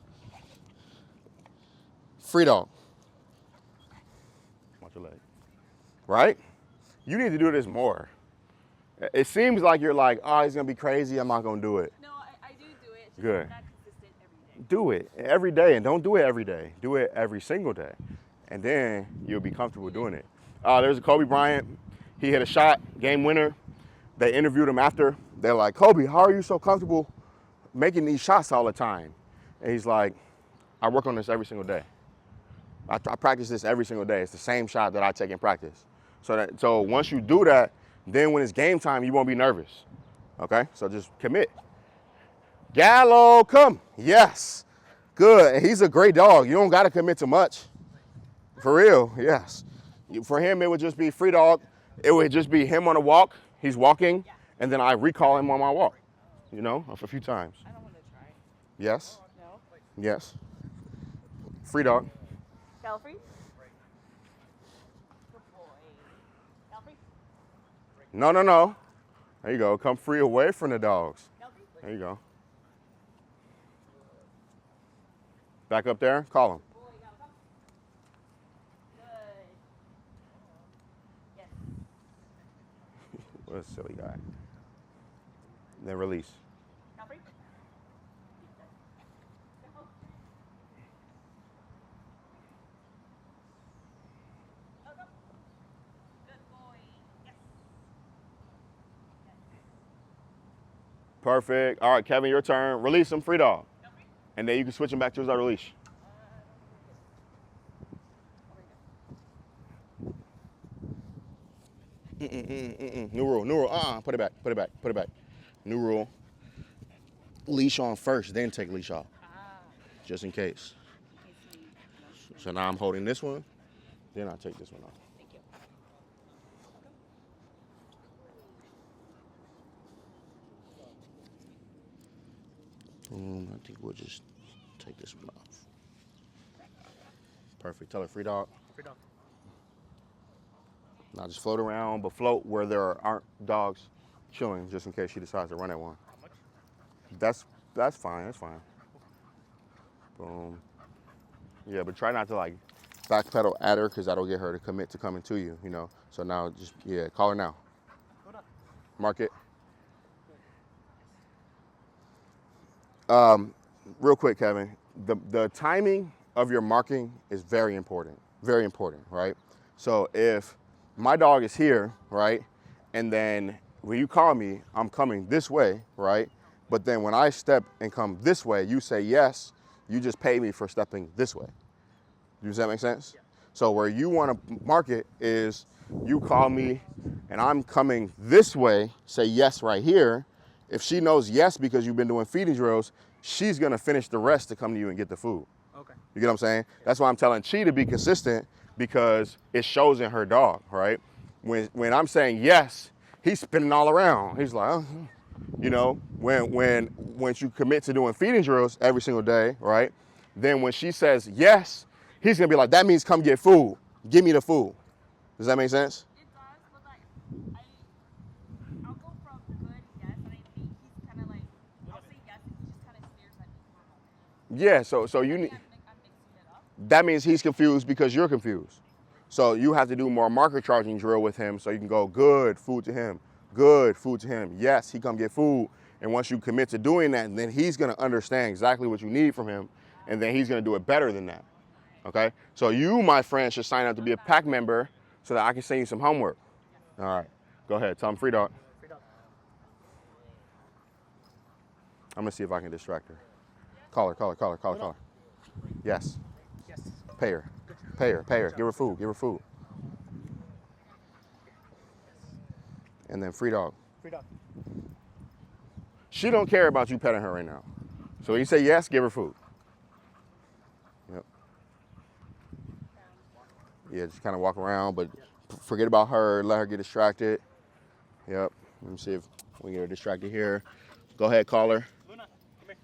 Free dog. Watch your leg. Right? You need to do this more. It seems like you're like, oh, he's going to be crazy. I'm not going to do it. No, I do it. Just Good. not consistent every day. Do it every day, and don't do it every day. Do it every single day. And then you'll be comfortable doing it. There's a Kobe Bryant. He hit a shot, game winner. They interviewed him after. They're like, Kobe, how are you so comfortable making these shots all the time? And he's like, I work on this every single day. I practice this every single day. It's the same shot that I take in practice. So once you do that, then when it's game time, you won't be nervous. Okay? So just commit. Gallo, come. Yes. Good. And he's a great dog. You don't got to commit to much. For real, yes. For him, it would just be free dog. It would just be him on a walk. He's walking, and then I recall him on my walk, you know, a few times. I don't want to try. Yes? No. Yes. Free dog. Galfrey? Good boy. Galfrey? No, no, no. There you go. Come free away from the dogs. Galfrey? There you go. Back up there. Call him. Boy, Gallo, come. Good. Yes. What a silly guy. Then release. Galfrey? Good boy. Yes. Perfect. All right, Kevin, your turn. Release him. Free dog. And then you can switch him back to his other leash. New rule, new rule. Put it back, put it back, put it back. New rule. Leash on first, then take leash off. Just in case. So now I'm holding this one, then I'll take this one off. Thank you. I think we'll just take this one off. Perfect. Tell her free dog. Free dog. Now just float around, but float where there aren't dogs chilling, just in case she decides to run at one. How much? That's fine. That's fine. Boom. Yeah, but try not to like backpedal at her, because that'll get her to commit to coming to you. You know. So now just call her now. Mark it. Real quick, Kevin. The timing of your marking is very important. Very important, right? So if my dog is here, right, and then when you call me, I'm coming this way, right? But then when I step and come this way, you say yes, you just pay me for stepping this way. Does that make sense? Yeah. So where you want to mark it is you call me and I'm coming this way, say yes right here. If she knows yes because you've been doing feeding drills, she's going to finish the rest to come to you and get the food. Okay. You get what I'm saying? That's why I'm telling Chi to be consistent, because it shows in her dog, right? When I'm saying yes, he's spinning all around. He's like, you know, once you commit to doing feeding drills every single day, right? Then when she says yes, he's gonna be like, that means come get food. Give me the food. Does that make sense? It does, but like I'll go from good yes, and I think he's kind of like I'll say yes, and he just kind of stares at me for a moment. Yeah. So you need. I'm mixing it up. That means he's confused because you're confused. So you have to do more marker charging drill with him so you can go, good, food to him, good, food to him. Yes, he come get food. And once you commit to doing that, then he's gonna understand exactly what you need from him, and then he's gonna do it better than that, okay? So you, my friend, should sign up to be a pack member so that I can send you some homework. All right, go ahead, tell him free dog. I'm gonna see if I can distract her. Call her. Yes. Yes. Pay her. Give her food. And then free dog. Free dog. She don't care about you petting her right now. So when you say yes, give her food. Yep. Yeah, just kind of walk around, but forget about her. Let her get distracted. Yep. Let me see if we get her distracted here. Go ahead, call her. Luna, come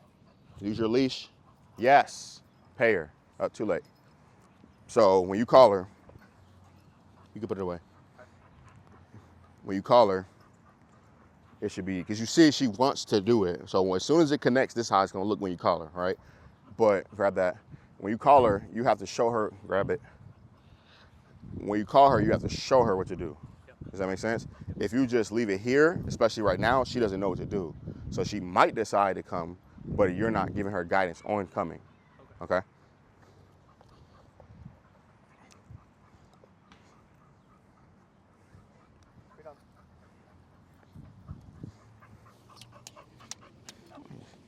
here. Use your leash. Yes. Pay her. Oh, too late. So when you call her, you can put it away. When you call her, it should be, because you see she wants to do it. So as soon as it connects, this is how it's going to look when you call her, right? But grab that. When you call her, you have to show her, grab it. When you call her, you have to show her what to do. Does that make sense? If you just leave it here, especially right now, she doesn't know what to do. So she might decide to come, but you're not giving her guidance on coming. Okay?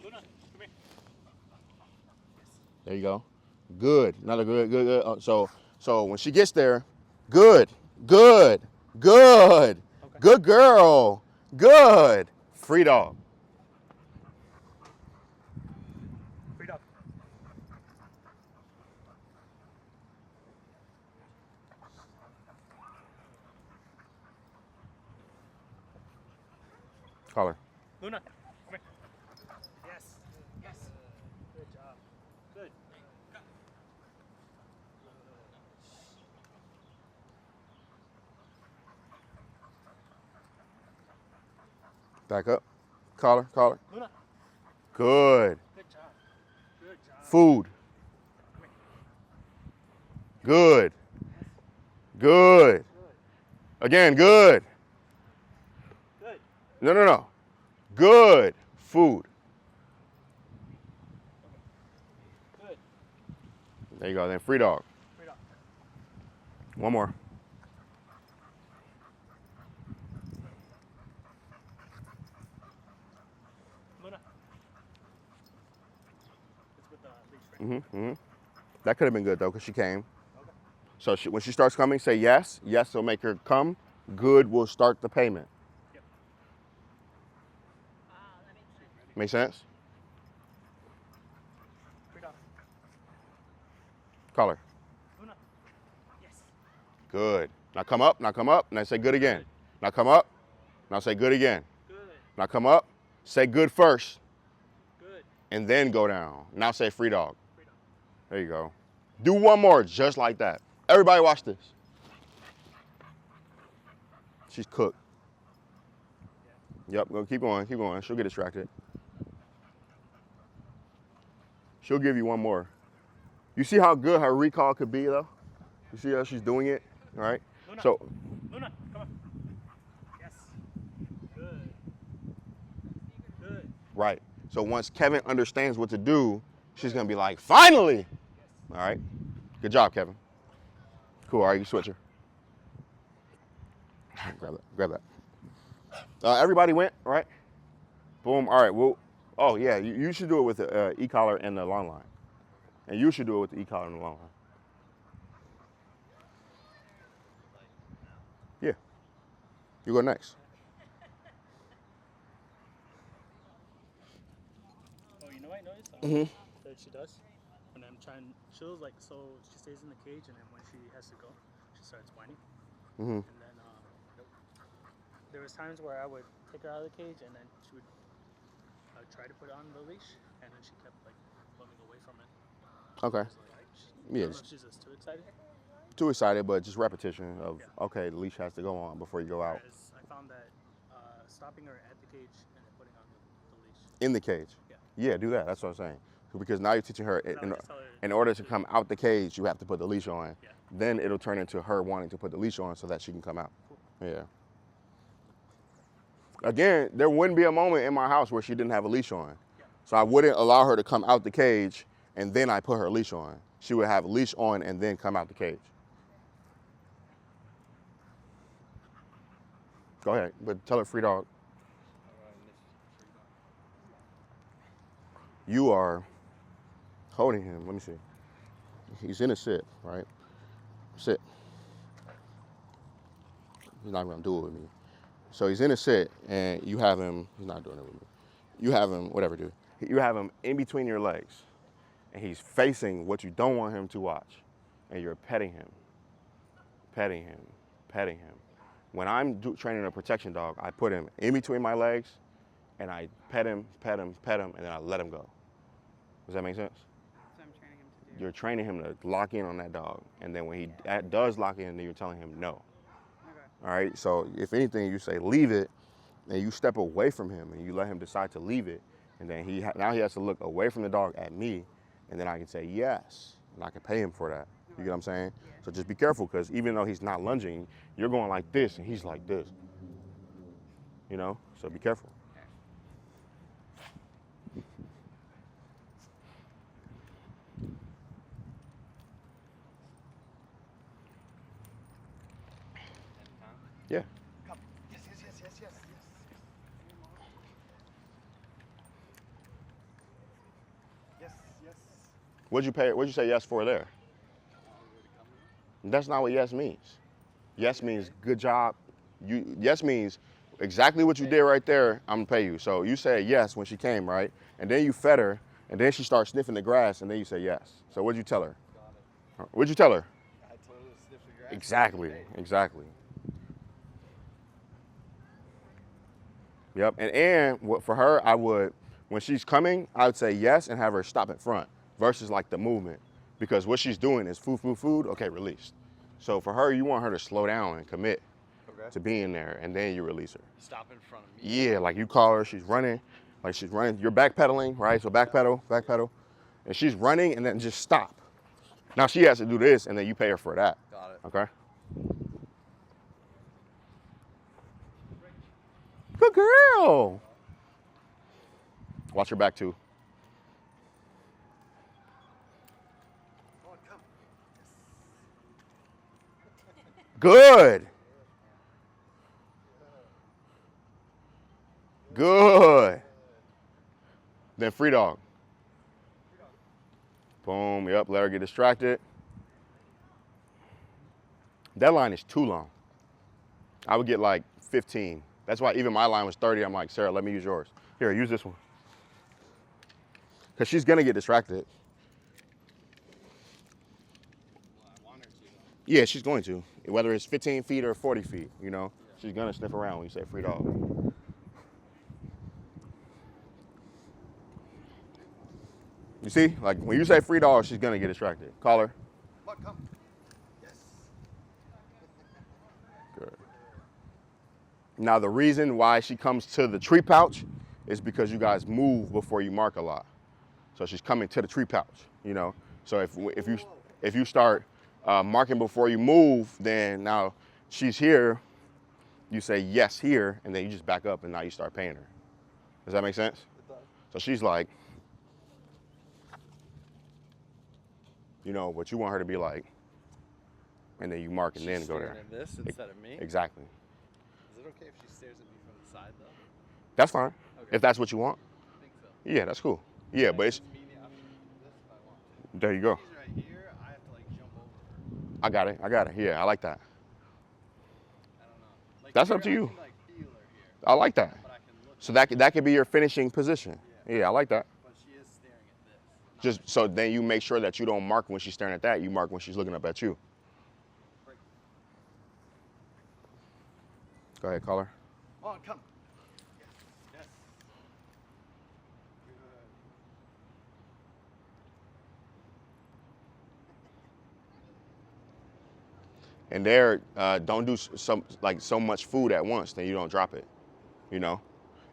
Luna, come here. There you go. Good. Another good. So when she gets there, good. Good girl. Good. Free dog. Free dog. Call her. Luna, come here. Yes. Yes. Good job. Good. Back up. Call her. Luna. Good. Good job. Good job. Food. Good. Again, good. Good. No. Good. Food. Good. There you go. Then free dog. Free dog. One more. Luna. It's with the leash, right? Mm-hmm. That could have been good though, because she came. Okay. So when she starts coming, say yes. Yes will make her come. Good will start the payment. Yep. Make sense? Free dog. Call her. Luna. Yes. Good. Now come up. Now say good again. Now come up. Now say good again. Good. Now come up. Say good first. Good. And then go down. Now say free dog. Free dog. There you go. Do one more just like that. Everybody watch this. She's cooked. Yep, go keep going. She'll get distracted. She'll give you one more. You see how good her recall could be though? You see how she's doing it? All right? Luna. So Luna, come on. Yes. Good. Good. right. So once Kevin understands what to do, she's gonna be like, finally! All right. Good job, Kevin. Cool. All right, you switch her. Grab that. Everybody went, right? Boom. All right. Well, oh yeah, you should do it with the e-collar and the long line. And you should do it with the e-collar and the long line. Yeah. You go next. Oh, you know what I noticed? That she does. And I'm trying, she'll like, so she stays in the cage, and then when she has to go, she starts whining. And then there was times where I would take her out of the cage, and then she would try to put on the leash, and then she kept like moving away from it. Okay. I don't know if she's just too excited. Too excited, but just repetition of, okay, the leash has to go on before you go out. Whereas I found that stopping her at the cage and then putting on the leash. In the cage? Yeah. Yeah, do that. That's what I'm saying. because now you're teaching her in order to come out the cage, you have to put the leash on. Yeah. Then it'll turn into her wanting to put the leash on so that she can come out. Yeah. Again, there wouldn't be a moment in my house where she didn't have a leash on. So I wouldn't allow her to come out the cage and then I put her leash on. She would have a leash on and then come out the cage. Go ahead, but tell her free dog. You are holding him. Let me see. He's in a sit, right? Sit. He's not gonna do it with me. So he's in a sit, and you have him. He's not doing it with me. You have him, whatever, dude. You have him in between your legs, and he's facing what you don't want him to watch, and you're petting him, petting him, petting him. When I'm training a protection dog, I put him in between my legs, and I pet him, pet him, pet him, and then I let him go. Does that make sense? So I'm training him to do. You're training him to lock in on that dog, and then when he does lock in, then you're telling him no. Okay. All right, so if anything, you say leave it, and you step away from him, and you let him decide to leave it, and then now he has to look away from the dog at me, and then I can say yes, and I can pay him for that. You get what I'm saying? Yeah. So just be careful, because even though he's not lunging, you're going like this, and he's like this. You know, so be careful. Yeah. Come. Yes, yes, yes, yes, yes, yes. Yes, yes. What'd you say yes for there? That's not what yes means. Yes means good job. Yes means exactly what you did right there, I'm gonna pay you. So you said yes when she came, right? And then you fed her, and then she starts sniffing the grass, and then you say yes. So what'd you tell her? What'd you tell her? I told her to sniff the grass. Exactly, exactly. Yep, and for her, I would, when she's coming, I would say yes and have her stop in front versus like the movement. Because what she's doing is food, food, food, okay, released. So for her, you want her to slow down and commit to being there, and then you release her. Stop in front of me. Yeah, like you call her, she's running, you're backpedaling, right? So back pedal, and she's running, and then just stop. Now she has to do this, and then you pay her for that. Got it. Okay? Good girl. Watch her back too. Come on, come. Good. Good. Then free dog. Boom, yep, let her get distracted. That line is too long. I would get like 15. That's why even my line was 30. I'm like, Sarah, let me use yours. Here, use this one. Because she's going to get distracted. Well, I want her to. Yeah, she's going to. Whether it's 15 feet or 40 feet, you know, she's going to sniff around when you say free dog. You see, like when you say free dog, she's going to get distracted. Call her. Come on, come. Yes. Good. Now, the reason why she comes to the tree pouch is because you guys move before you mark a lot. So she's coming to the tree pouch, you know. So if you start marking before you move, then now she's here, you say yes here, and then you just back up, and now you start paying her. Does that make sense? It does. So she's like, you know, what you want her to be like, and then you mark and then go there. She's staring at this instead of me? Exactly. Is it okay if she stares at me from the side, though? That's fine. Okay. If that's what you want. I think so. Yeah, that's cool. Yeah, but it's, Just meet me after this if I want to. there you go. She's right here. I have to, like, jump over her. I got it. Yeah, I like that. I don't know. Like, That's here, up to I you. can, like, feel her here, I like that. but I can look So at that could be your finishing position. Yeah, I like that. but she is staring at this. Just so then you make sure that you don't mark when she's staring at that. You mark when she's looking up at you. Break. Go ahead, call her. Come on, come. Yes. Yes. Good. And there, don't do so much food at once, then you don't drop it. You know,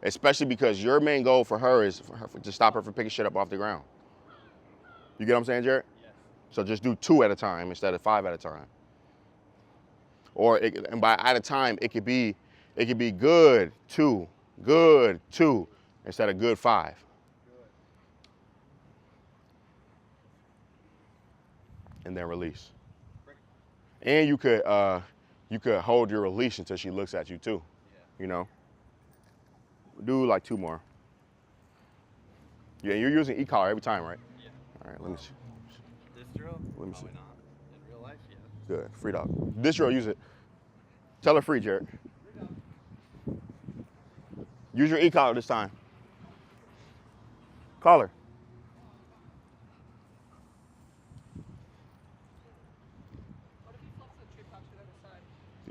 especially because your main goal for her is to stop her from picking shit up off the ground. You get what I'm saying, Jared? Yes. So just do 2 at a time instead of 5 at a time. Or and by at a time, it could be good 2, good 2, instead of good 5. And then release. And you could hold your release until she looks at you too. Yeah. You know. Do like 2 more. Yeah, you're using e-collar every time, right? Yeah. All right, let me see. This drill? Let me see. Probably not. In real life, yes. Good, free dog. This drill, use it. Tell her free, Jared. Use your e-collar this time. Call her. What if he flips the tree pouch to the other side?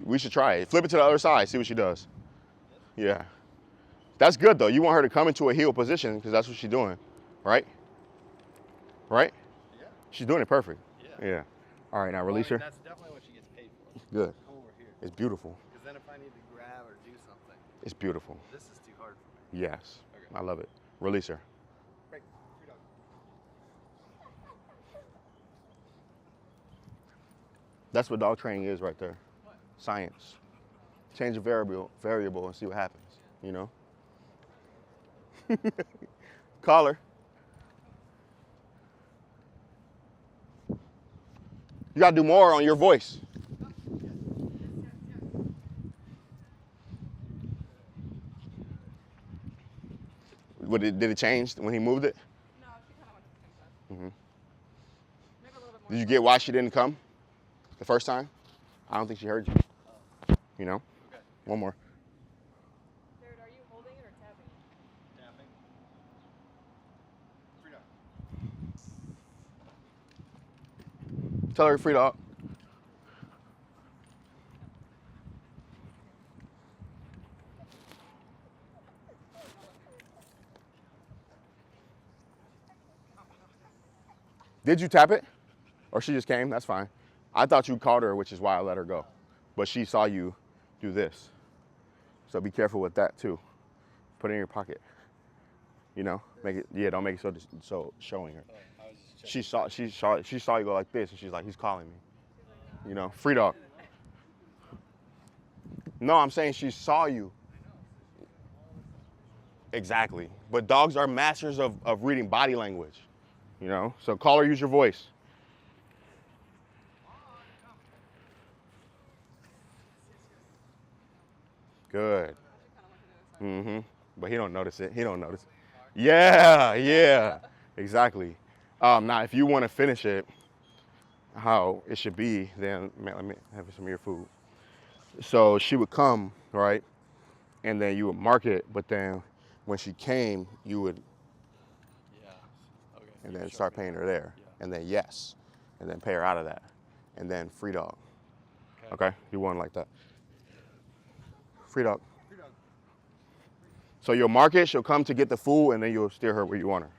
We should try it. Flip it to the other side, see what she does. Yeah. That's good though. You want her to come into a heel position because that's what she's doing, right? Right? Yeah. She's doing it perfect. Yeah. Yeah. All right, now release Well, I mean, her. that's definitely what she gets paid for. Good. Come over here. It's beautiful. Because then if I need to grab or do something, It's beautiful. this is too hard for me. Yes. Okay. I love it. Release her. Break. Free dog. That's what dog training is right there. Science. Change a variable and see what happens, you know? Call her. You gotta do more on your voice. Did it change when he moved it? No, she kind of went at the same time. Mhm. Maybe a little bit more. Did you get why she didn't come the first time? I don't think she heard you. You know? Okay. One more. Jared, are you holding it or tapping it? Tapping. Free dog. Tell her free dog. Did you tap it? Or she just came? That's fine. I thought you caught her, which is why I let her go. But she saw you do this. So be careful with that too. Put it in your pocket. You know? Make it, yeah, don't make it so showing her. Oh, I was just checking. She saw you go like this and she's like, he's calling me. You know, free dog. No, I'm saying she saw you. Exactly. But dogs are masters of reading body language. You know? So call her, use your voice. Good. Mm-hmm. But he don't notice it. He don't notice it. Yeah, yeah. Exactly. Now, if you want to finish it how it should be, then let me have some of your food. So she would come, right? And then you would mark it, but then when she came, you would, Yeah. Okay. and Keep then start sharpening. paying her there. Yeah. And then yes. And then pay her out of that. And then free dog. Okay. Okay? You want it like that. Free dog. Free dog. So you'll mark it, she'll come to get the food, and then you'll steer her where you want her.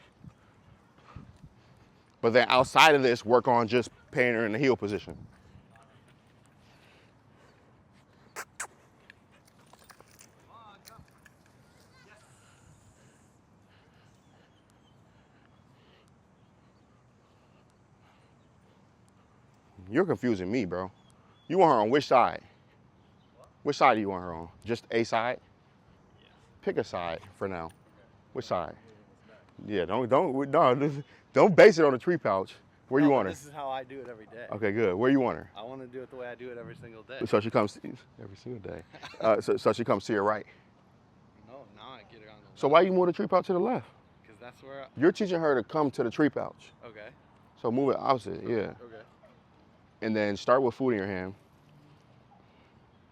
But then outside of this, work on just paying her in the heel position. You're confusing me, bro. You want her on which side? Which side do you want her on? Just a side? Yeah. Pick a side for now. Which side? Yeah, don't base it on the tree pouch. Where you No, want but her? This is how I do it every day. Okay, good. Where you want her? I want to do it the way I do it every single day. So she comes every single day. So she comes to your right. No, now I get it on the So why you move the tree pouch to the left? Because that's where. You're teaching her to come to the tree pouch. Okay. So move it opposite, yeah. Okay. And then start with food in your hand.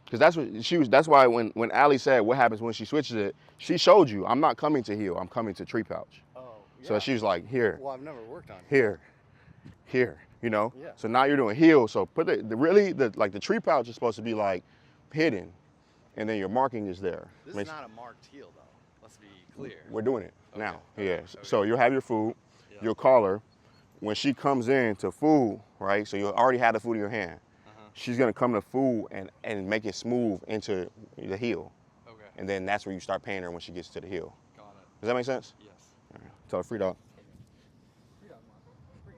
Because that's what she was. That's why when Allie said what happens when she switches it, she showed you, I'm not coming to heel, I'm coming to tree pouch. Oh. Yeah. So she's like, here, Well, I've never worked on it. here, you know. Yeah. So now you're doing heel. So put the tree pouch is supposed to be like hidden, and then your marking is there. This is not a marked heel, though. Let's be clear. We're doing it Okay, now. okay, Yeah. okay. So you'll have your food. Yeah. You'll call her. When she comes in to food, right? So you already have the food in your hand. She's gonna come to food and make it smooth into the heel. Okay. And then that's where you start paying her when she gets to the heel. Got it. Does that make sense? Yes. All right. Tell her free dog. Free dog, Mom. Free.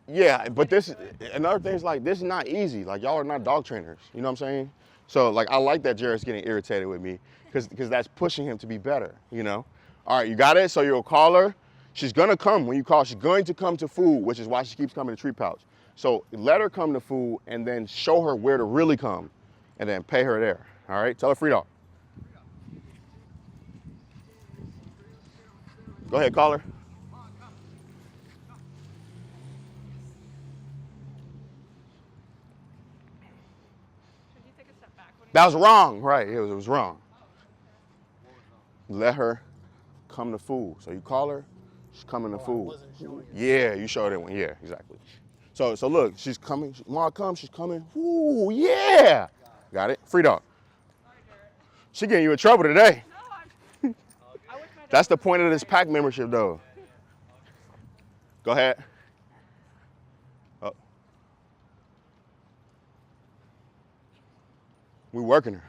Yeah, but this another thing is like this is not easy. Like y'all are not dog trainers. You know what I'm saying? So like I like that Jared's getting irritated with me because that's pushing him to be better. You know? All right, you got it. So you'll call her. She's gonna come when you call. She's going to come to food, which is why she keeps coming to treat pouch. So let her come to food and then show her where to really come, and then pay her there. All right? Tell her free dog. Go ahead, call her. Should he take a step back when he That was wrong, right? It was wrong. Let her come to food. So you call her, she's coming to food. Yeah, you showed it one. Yeah, exactly. So look, she's coming. Ma, come. She's coming. Ooh, yeah. Got it. Free dog. Sorry, Jared. She getting you in trouble today. No, I wish my dog That's the was point of this this way. pack membership, though. Go ahead. Oh. We working her.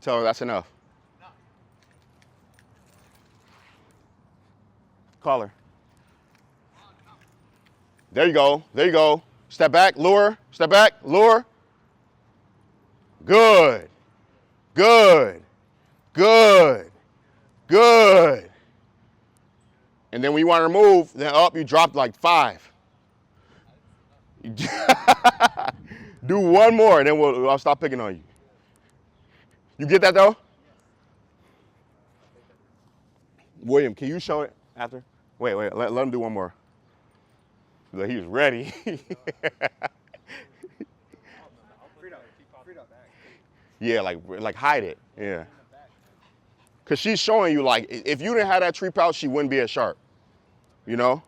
Tell her that's enough. Call her. There you go. There you go. Step back, lure. Step back, lure. Good. Good. Good. Good. And then when you want to move, then up, you drop like 5. Do one more, and then I'll stop picking on you. You get that though? William, can you show it after? Wait, let him do one more. Look, he was ready. Yeah, like hide it. Yeah. Cause she's showing you like if you didn't have that tree pouch, she wouldn't be as sharp. You know?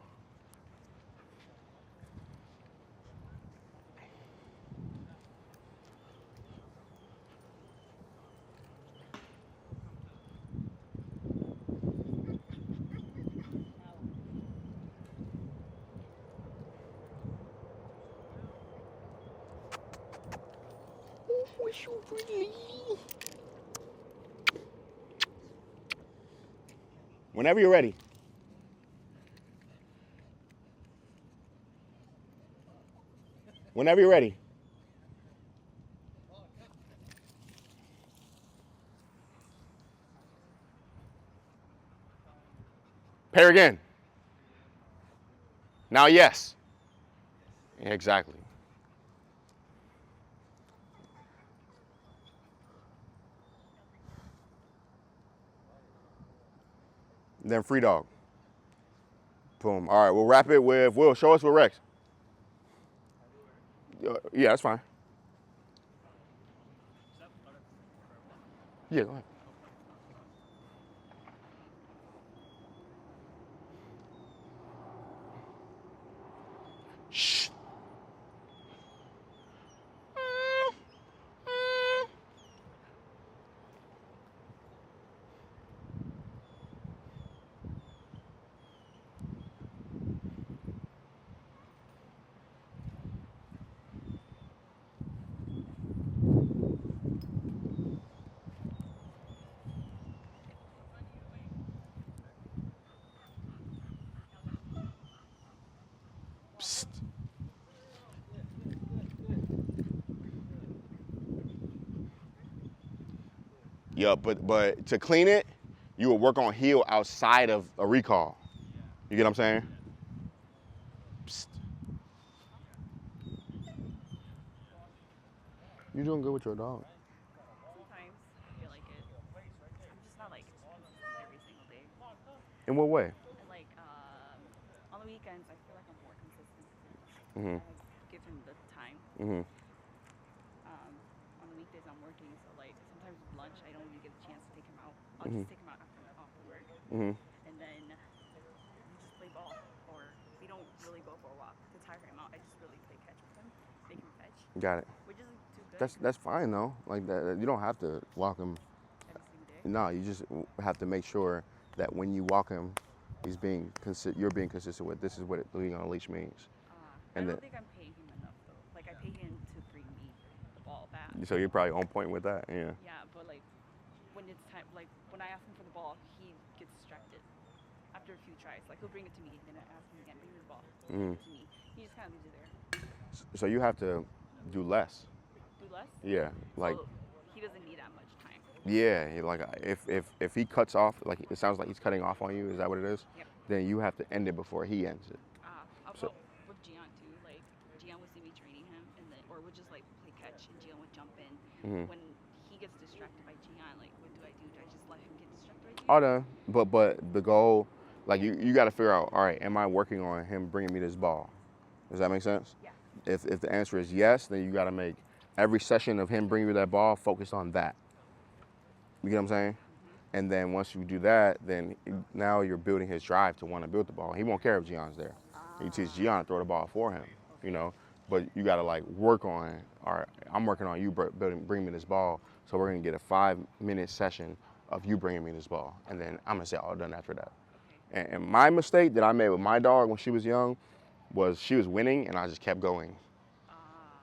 Whenever you're ready. Whenever you're ready. Pair again. Now, yes. Exactly. Then free dog. Boom. All right, we'll wrap it with, Will, show us with Rex. Yeah, that's fine. Yeah, go ahead. Shh. Psst. Yeah, but to clean it, you would work on heel outside of a recall. You get what I'm saying? Psst. You're doing good with your dog. Sometimes I feel like it. I'm just not like consistent every single day. In what way? And like on the weekends, I feel like I'm more consistent. Mhm. I give him the time. Mhm. On the weekdays, I'm working, so like sometimes with lunch, I don't even get a chance to take him out. I'll just take him out after work, Mhm. and then we just play ball, or we don't really go for a walk to tire him out. I just really play catch with him, make him fetch, Got it. which isn't too good That's fine though. Like that, you don't have to walk him. every single day. No, you just have to make sure that when you walk him, you're being consistent with this is what being on a leash means. I And don't then, think I'm paying him enough though. Like I pay him to bring me the ball back. so you're probably on point with that. Yeah. Yeah, but like when it's time, like when I ask him for the ball, he gets distracted. after a few tries. Like he'll bring it to me, and then I ask him again, bring me the ball. Mhm. Bring it to me. He just kind of leaves it there. So you have to do less. Do less. Yeah, like So he doesn't need that much time. yeah, like if he cuts off, like it sounds like he's cutting off on you. Is that what it is? Yep. Then you have to end it before he ends it. So- With Gian too, like Gian would see me training him, and then or would just like play catch, and Gian would jump in. Mhm. When he gets distracted by Gian, like what do I do? Do I just let him get distracted by Gian? Oh no, but the goal, like you got to figure out. All right, am I working on him bringing me this ball? Does that make sense? Yeah. If the answer is yes, then you got to make every session of him bringing you that ball focused on that. You get what I'm saying? Mm-hmm. And then once you do that, then now you're building his drive to want to build the ball. He won't care if Gian's there. You teach Gian to throw the ball for him, you know. But you got to like work on. All right, I'm working on you bring me this ball. So we're gonna get a 5-minute session of you bringing me this ball, and then I'm gonna say all done after that. And my mistake that I made with my dog when she was young was she was winning, and I just kept going.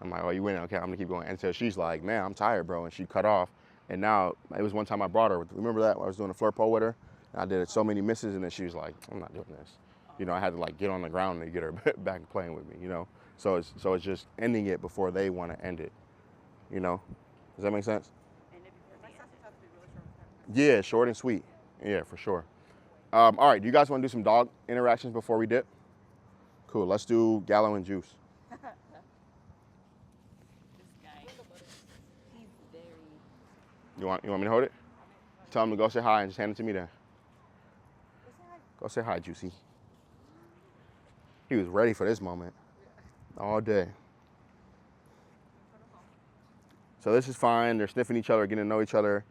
I'm like, oh, you winning? Okay, I'm gonna keep going until she's like, man, I'm tired, bro, and she cut off. And now it was one time I brought her. Remember that? I was doing a flirt pole with her. And I did so many misses, and then she was like, I'm not doing this. You know, I had to like get on the ground to get her back playing with me. You know, so it's just ending it before they want to end it. You know, does that make sense? And then before My they end sessions it. have to be really short and sweet. Yeah, short and sweet. Yeah, for sure. All right, do you guys want to do some dog interactions before we dip? Cool. Let's do Gallo and Juice. This guy, he's very. You want me to hold it? Tell him to go say hi and just hand it to me then. Go say hi, Juicy. He was ready for this moment all day. So this is fine. They're sniffing each other, getting to know each other.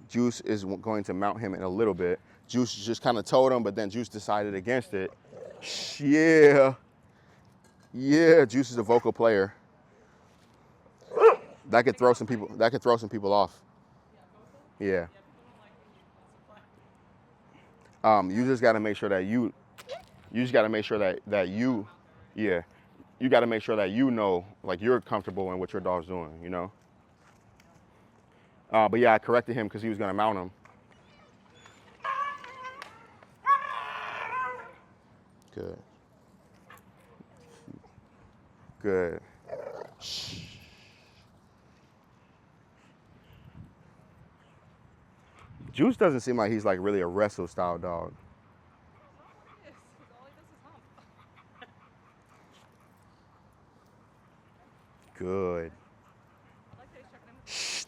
Juice is going to mount him in a little bit. Juice just kind of told him, but then Juice decided against it. Yeah. Yeah, Juice is a vocal player. That could throw some people off. Yeah. You just got to make sure that you just got to make sure that you, yeah, you got to make sure that you know, like you're comfortable in what your dog's doing, you know? But yeah, I corrected him because he was going to mount him. Good. Good. Shh. Juice doesn't seem like he's like really a wrestle style dog. Yes, because all he does is hump. Good. I like that he's checking in with Shh.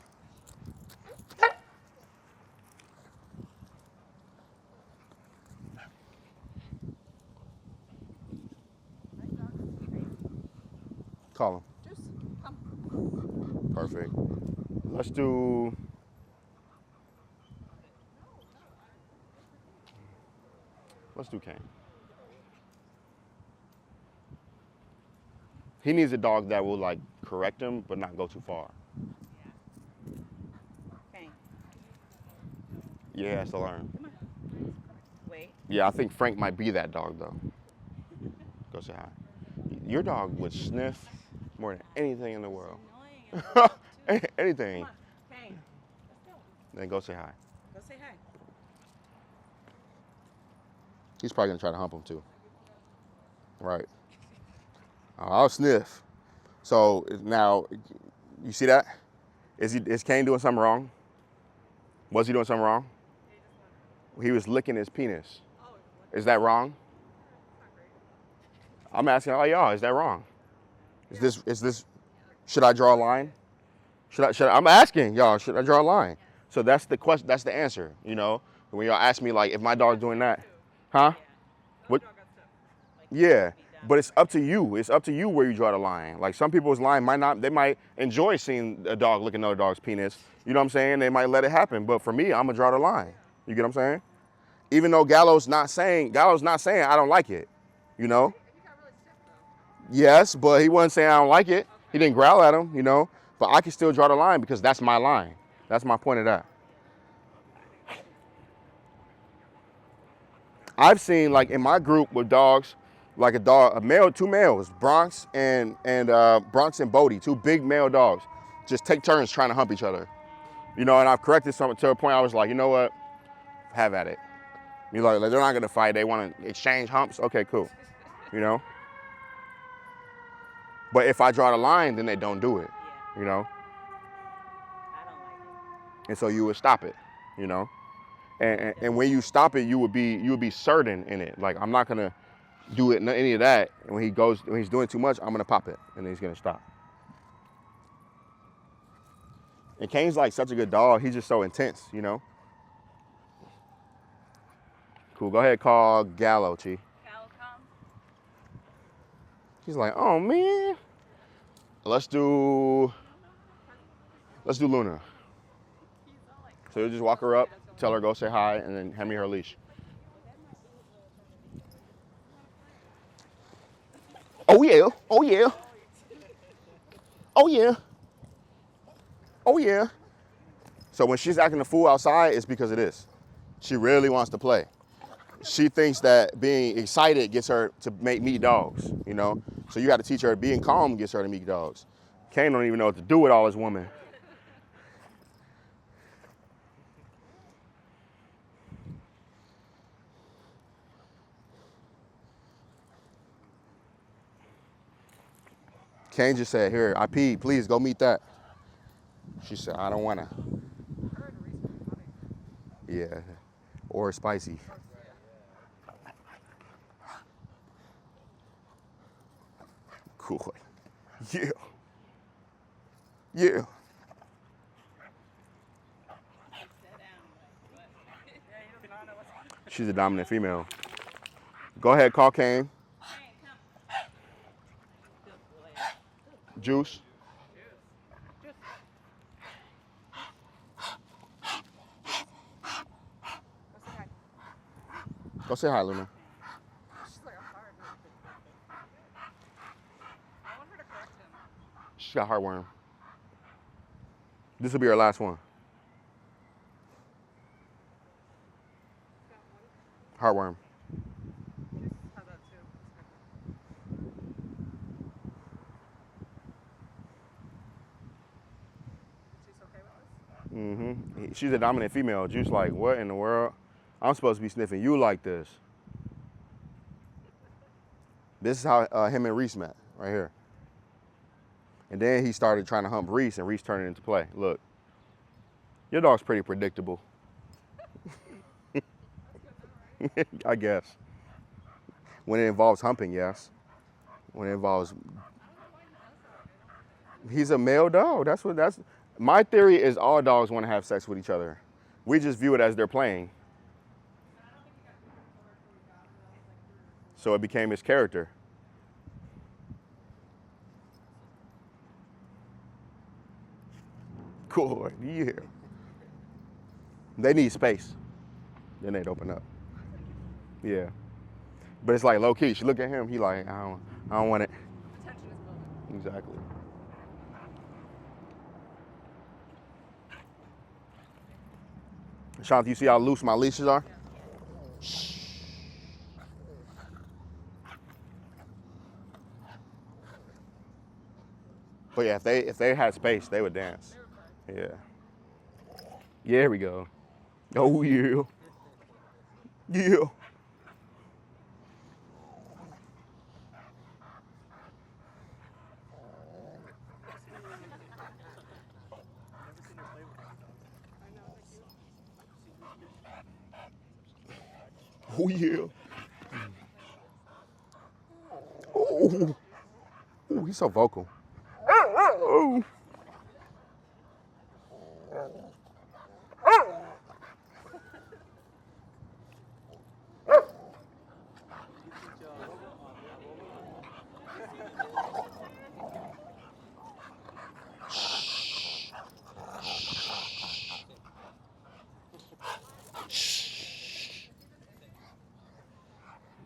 Call him. Juice, come. Perfect. Let's do. Let's do Kane. He needs a dog that will like correct him, but not go too far. Okay. Yeah, he has to learn. Wait. Yeah, I think Frank might be that dog though. Go say hi. Your dog would sniff more than anything in the world. Annoying. Anything. Come on, Kane. Let's go. Then go say hi. Go say hi. He's probably gonna try to hump him too. Right. I'll sniff. So now, you see that? Is Kane doing something wrong? Was he doing something wrong? He was licking his penis. Is that wrong? I'm asking all y'all, is that wrong? Is this, should I draw a line? I'm asking y'all, should I draw a line? So that's the question, that's the answer, you know? When y'all ask me like, if my dog's doing that, huh? What? Yeah, but it's up to you. It's up to you where you draw the line. Like some people's line they might enjoy seeing a dog lick another dog's penis. You know what I'm saying? They might let it happen. But for me, I'm gonna draw the line. You get what I'm saying? Even though Gallo's not saying I don't like it. You know? Yes, but he wasn't saying I don't like it. He didn't growl at him, you know? But I can still draw the line because that's my line. That's my point of that. I've seen like in my group with dogs, like a male, two males, Bronx and Bodie, two big male dogs, just take turns trying to hump each other. You know, and I've corrected something to a point I was like, you know what? Have at it. You like they're not gonna fight. They want to exchange humps. Okay, cool. You know. But if I draw the line, then they don't do it. Yeah. You know. I don't like it. And so you would stop it. You know. And when you stop it, you would be certain in it. Like I'm not gonna do it any of that. And when he's doing too much, I'm gonna pop it, and then he's gonna stop. And Kane's like such a good dog. He's just so intense, you know. Cool. Go ahead, call Gallo, Chi. Cal come. He's like, oh man. Let's do Luna. So you just walk her up, tell her go say hi, and then hand me her leash. Oh yeah. Oh yeah. Oh yeah. Oh yeah. So when she's acting a fool outside, it's because of this. She really wants to play. She thinks that being excited gets her to meet dogs, you know? So you got to teach her being calm gets her to meet dogs. Kane don't even know what to do with all his women. Kane just said, here, I peed, please go meet that. She said, I don't wanna. Yeah, or spicy. Cool. Yeah. Yeah. She's a dominant female. Go ahead, call Kane. Juice. Go say hi, Luna. She's like, I'm tired. I want her to correct him. She got heartworm. This will be her last one. Heartworm. Juice has that too. She's okay with this? She's a dominant female. Juice like, what in the world? I'm supposed to be sniffing you like this. This is how him and Reese met, right here. And then he started trying to hump Reese, and Reese turned it into play. Look, your dog's pretty predictable. I guess. When it involves humping, yes. When it involves, he's a male dog. That's. My theory is all dogs want to have sex with each other. We just view it as they're playing. So it became his character. Cool, yeah. They need space. Then they'd open up. Yeah. But it's like low key. She look at him, he like, I don't want it. Attention is building. Exactly. Shanti, you see how loose my leashes are? Shh. But yeah, if they had space, they would dance. Yeah. Yeah, here we go. Oh yeah. Yeah. Oh yeah. Oh. Oh, he's so vocal. Oh.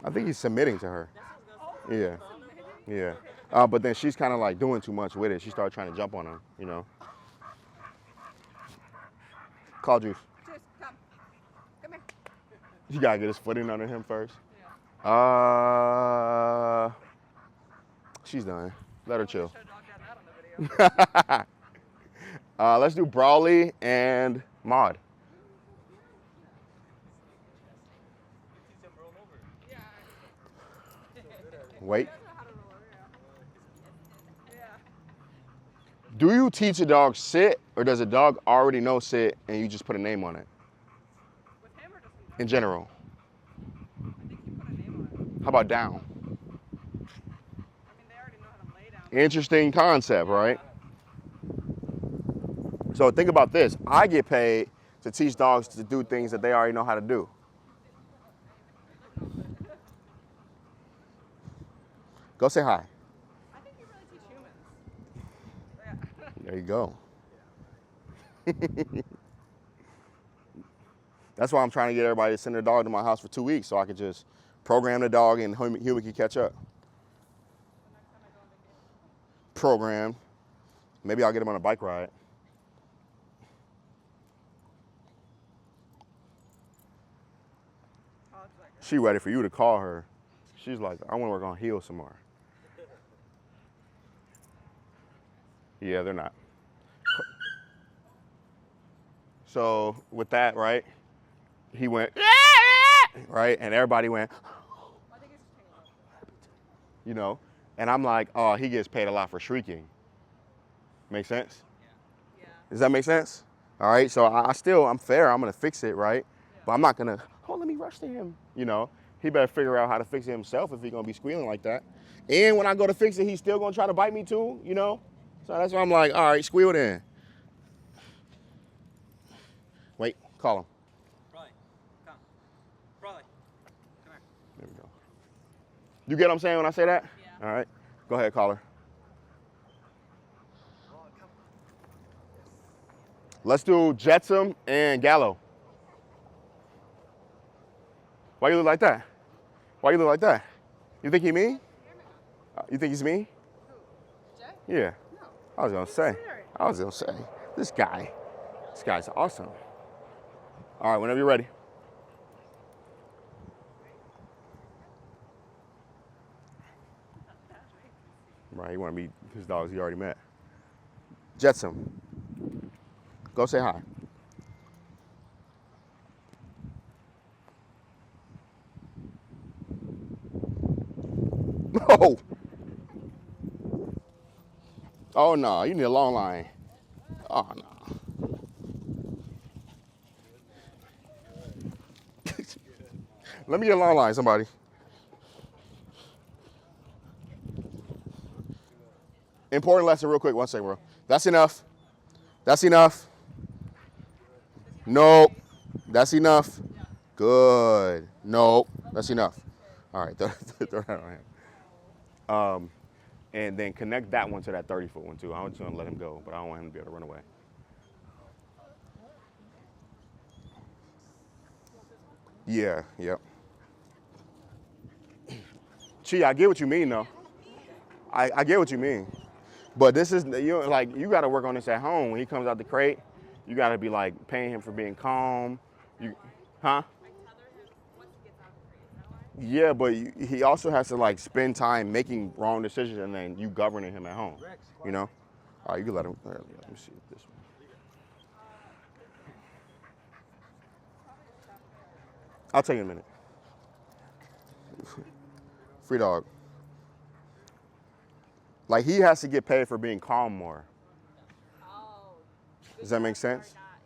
I think he's submitting to her. Yeah. Yeah. But then she's kind of like doing too much with it. She started trying to jump on him, you know. Call Juice. Juice, come. Come here. You gotta get his footing under him first. Yeah. She's done. Let her chill. Should have dogged that on the video. Let's do Brawley and Maud. Wait. He does know how to roll, yeah. Yeah. Do you teach a dog sit, or does a dog already know sit and you just put a name on it? With him or just In general. I think you put a name on it. How about down? I mean, they already know how to lay down. Interesting concept, right? So think about this. I get paid to teach dogs to do things that they already know how to do. Go say hi. I think you really teach humans. Yeah. There you go. That's why I'm trying to get everybody to send their dog to my house for 2 weeks so I could just program the dog and human can catch up. Program. Maybe I'll get him on a bike ride. She ready for you to call her. She's like, I want to work on heels some more. Yeah, they're not. So with that, right, he went, right, and everybody went, you know, and I'm like, oh, he gets paid a lot for shrieking. Make sense? Yeah. Does that make sense? All right, so I'm fair, I'm gonna fix it, right? But I'm not gonna, oh, let me rush to him. You know, he better figure out how to fix it himself if he's gonna be squealing like that. And when I go to fix it, he's still gonna try to bite me too, you know? So that's why I'm like, all right, squeal then. Wait, call him. Probably. Come. Probably. Come here. There we go. You get what I'm saying when I say that? Yeah. All right, go ahead, call her. Let's do Jetsam and Gallo. Why you look like that? Why you look like that? You think he mean? You think he's mean? Jay? Yeah. No. I was gonna say, this guy's awesome. All right, whenever you're ready. Right, you wanna meet his dogs he already met. Jetsam. Go say hi. Oh. Oh no, you need a long line. Oh no. Let me get a long line, somebody. Important lesson real quick, 1 second, bro. That's enough. That's enough. Nope. That's enough. Good. Nope. That's enough. All right, throw that on him. And then connect that one to that 30-foot one too. I'm just gonna let him go, but I don't want him to be able to run away. Yeah, yep. Chi, I get what you mean though. I get what you mean. But this is, you know, like, you gotta work on this at home. When he comes out the crate, you gotta be like paying him for being calm. Huh? Yeah, but he also has to like spend time making wrong decisions and then you governing him at home. You know? All right, you can let him. Let me see this one. I'll tell you in a minute. Free dog. Like, he has to get paid for being calm more. Oh. Does that make sense? Not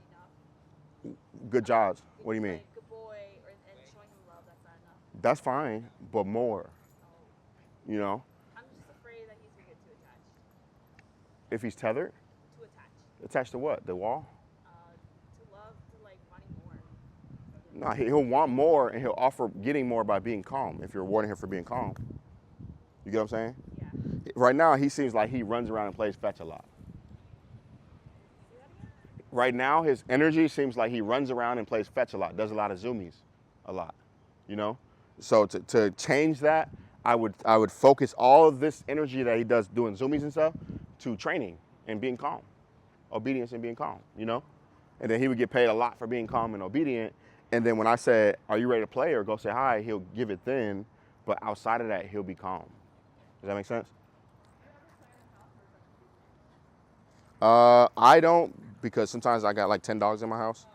enough. Good jobs. What do you mean? Like, good boy, and showing him love, that's not enough. That's fine, but more. You know? I'm just afraid that he's gonna get too attached. If he's tethered? Too attached. Attached to what? The wall? To love, to like wanting more. No, he'll want more and he'll offer getting more by being calm if you're rewarding him for being calm. You get what I'm saying? Yeah. Right now, he seems like he runs around and plays fetch a lot. Right now, his energy seems like he runs around and plays fetch a lot, does a lot of zoomies, a lot, you know? So to change that, I would focus all of this energy that he does doing zoomies and stuff to training and being calm, obedience and being calm, you know? And then he would get paid a lot for being calm and obedient. And then when I said, are you ready to play or go say hi, he'll give it then, but outside of that, he'll be calm. Does that make sense? I don't, because sometimes I got like 10 dogs in my house.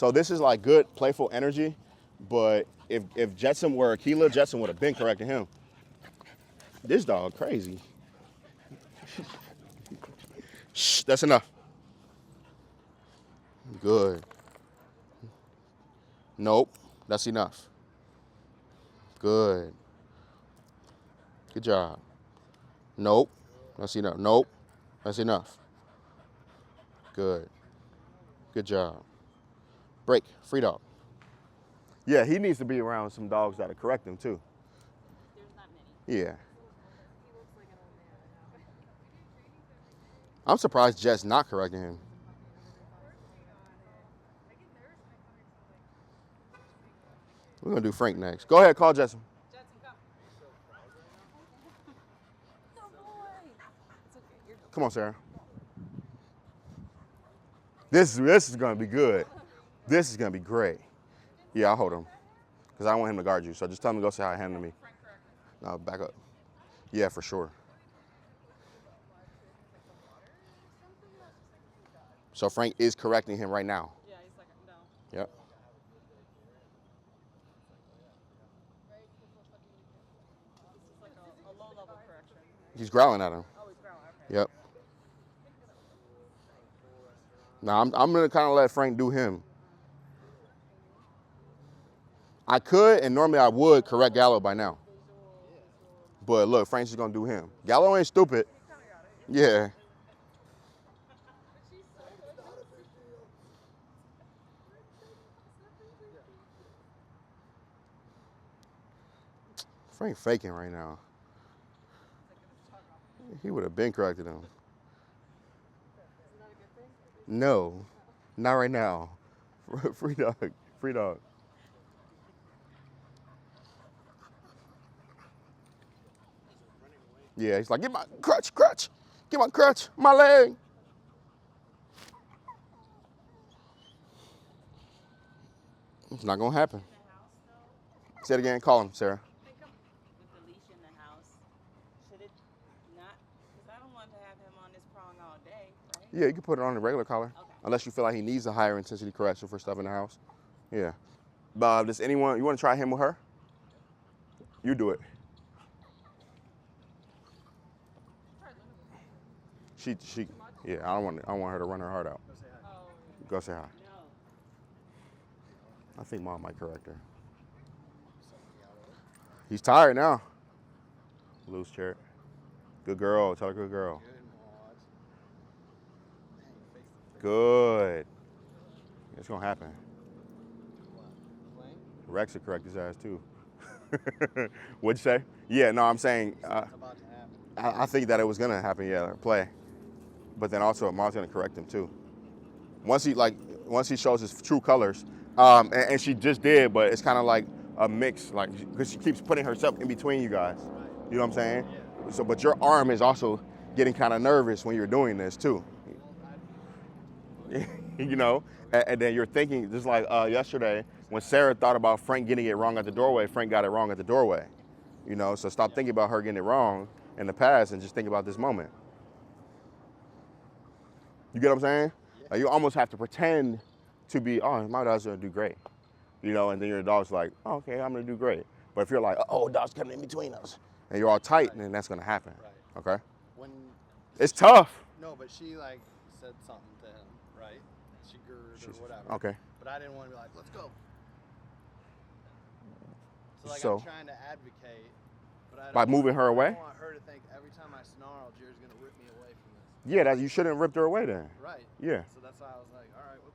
So this is like good, playful energy, but if Jetson were a Keela, Jetson would have been correcting him. This dog crazy. Shh, that's enough. Good. Nope, that's enough. Good. Good job. Nope, that's enough. Nope, that's enough. Good. Good job. Break, free dog. Yeah, he needs to be around some dogs that'll correct him too. There's not many. Yeah. I'm surprised Jet's not correcting him. We're gonna do Frank next. Go ahead, call Jetson. Jetson, come. No boy. It's okay. You're good. Come on, Sarah. This is gonna be good. This is gonna be great. Yeah, I'll hold him. Because I don't want him to guard you. So just tell him to go say hi to him to me. No, back up. Yeah, for sure. So Frank is correcting him right now. Yeah, he's like, no. Yep. This is like a low-level correction. He's growling at him. Oh, he's growling. Okay. Yep. Now I'm gonna kind of let Frank do him. I could, and normally I would correct Gallo by now. But look, Frank's just gonna do him. Gallo ain't stupid. Yeah. Frank faking right now. He would have been corrected him. No, not right now. Free dog, free dog. Yeah, he's like, get my crutch, get my crutch, my leg. It's not gonna happen. Say it again, call him, Sarah. With the leash in the house, should it not? Because I don't want to have him on this prong all day, right? Yeah, you can put it on the regular collar. Okay. Unless you feel like he needs a higher intensity correction for stuff in the house. Yeah. Does anyone, you want to try him with her? You do it. She, yeah, I don't want her to run her heart out. Go say hi. I think Mom might correct her. He's tired now. Loose chair. Good girl, tell her good girl. Good. It's gonna happen. Rex will correct his ass too. What'd you say? Yeah, no, I'm saying, I think that it was gonna happen, yeah, play. But then also, Mom's gonna correct him too. Once he shows his true colors, and she just did, but it's kind of like a mix, like, because she keeps putting herself in between you guys. You know what I'm saying? Yeah. So, but your arm is also getting kind of nervous when you're doing this too. You know, and then you're thinking, just like yesterday, when Sarah thought about Frank getting it wrong at the doorway, Frank got it wrong at the doorway. You know, so stop thinking about her getting it wrong in the past and just think about this moment. You get what I'm saying? Yeah. Like, you almost have to pretend to be, oh, my dog's gonna do great. You know, and then your dog's like, oh, okay, I'm gonna do great. But if you're like, oh, dog's coming in between us, and you're all tight, then that's gonna happen. Right. Okay? It's tough. No, but she like said something to him, right? She gurred or whatever. Okay. But I didn't want to be like, let's go. So like, So, I'm trying to advocate, but I by don't moving her away? I don't want her to think every time I snarl, Jerry's gonna rip me away from this. Yeah, you shouldn't have ripped her away then. Right. Yeah. So that's why I was like, all right. Well,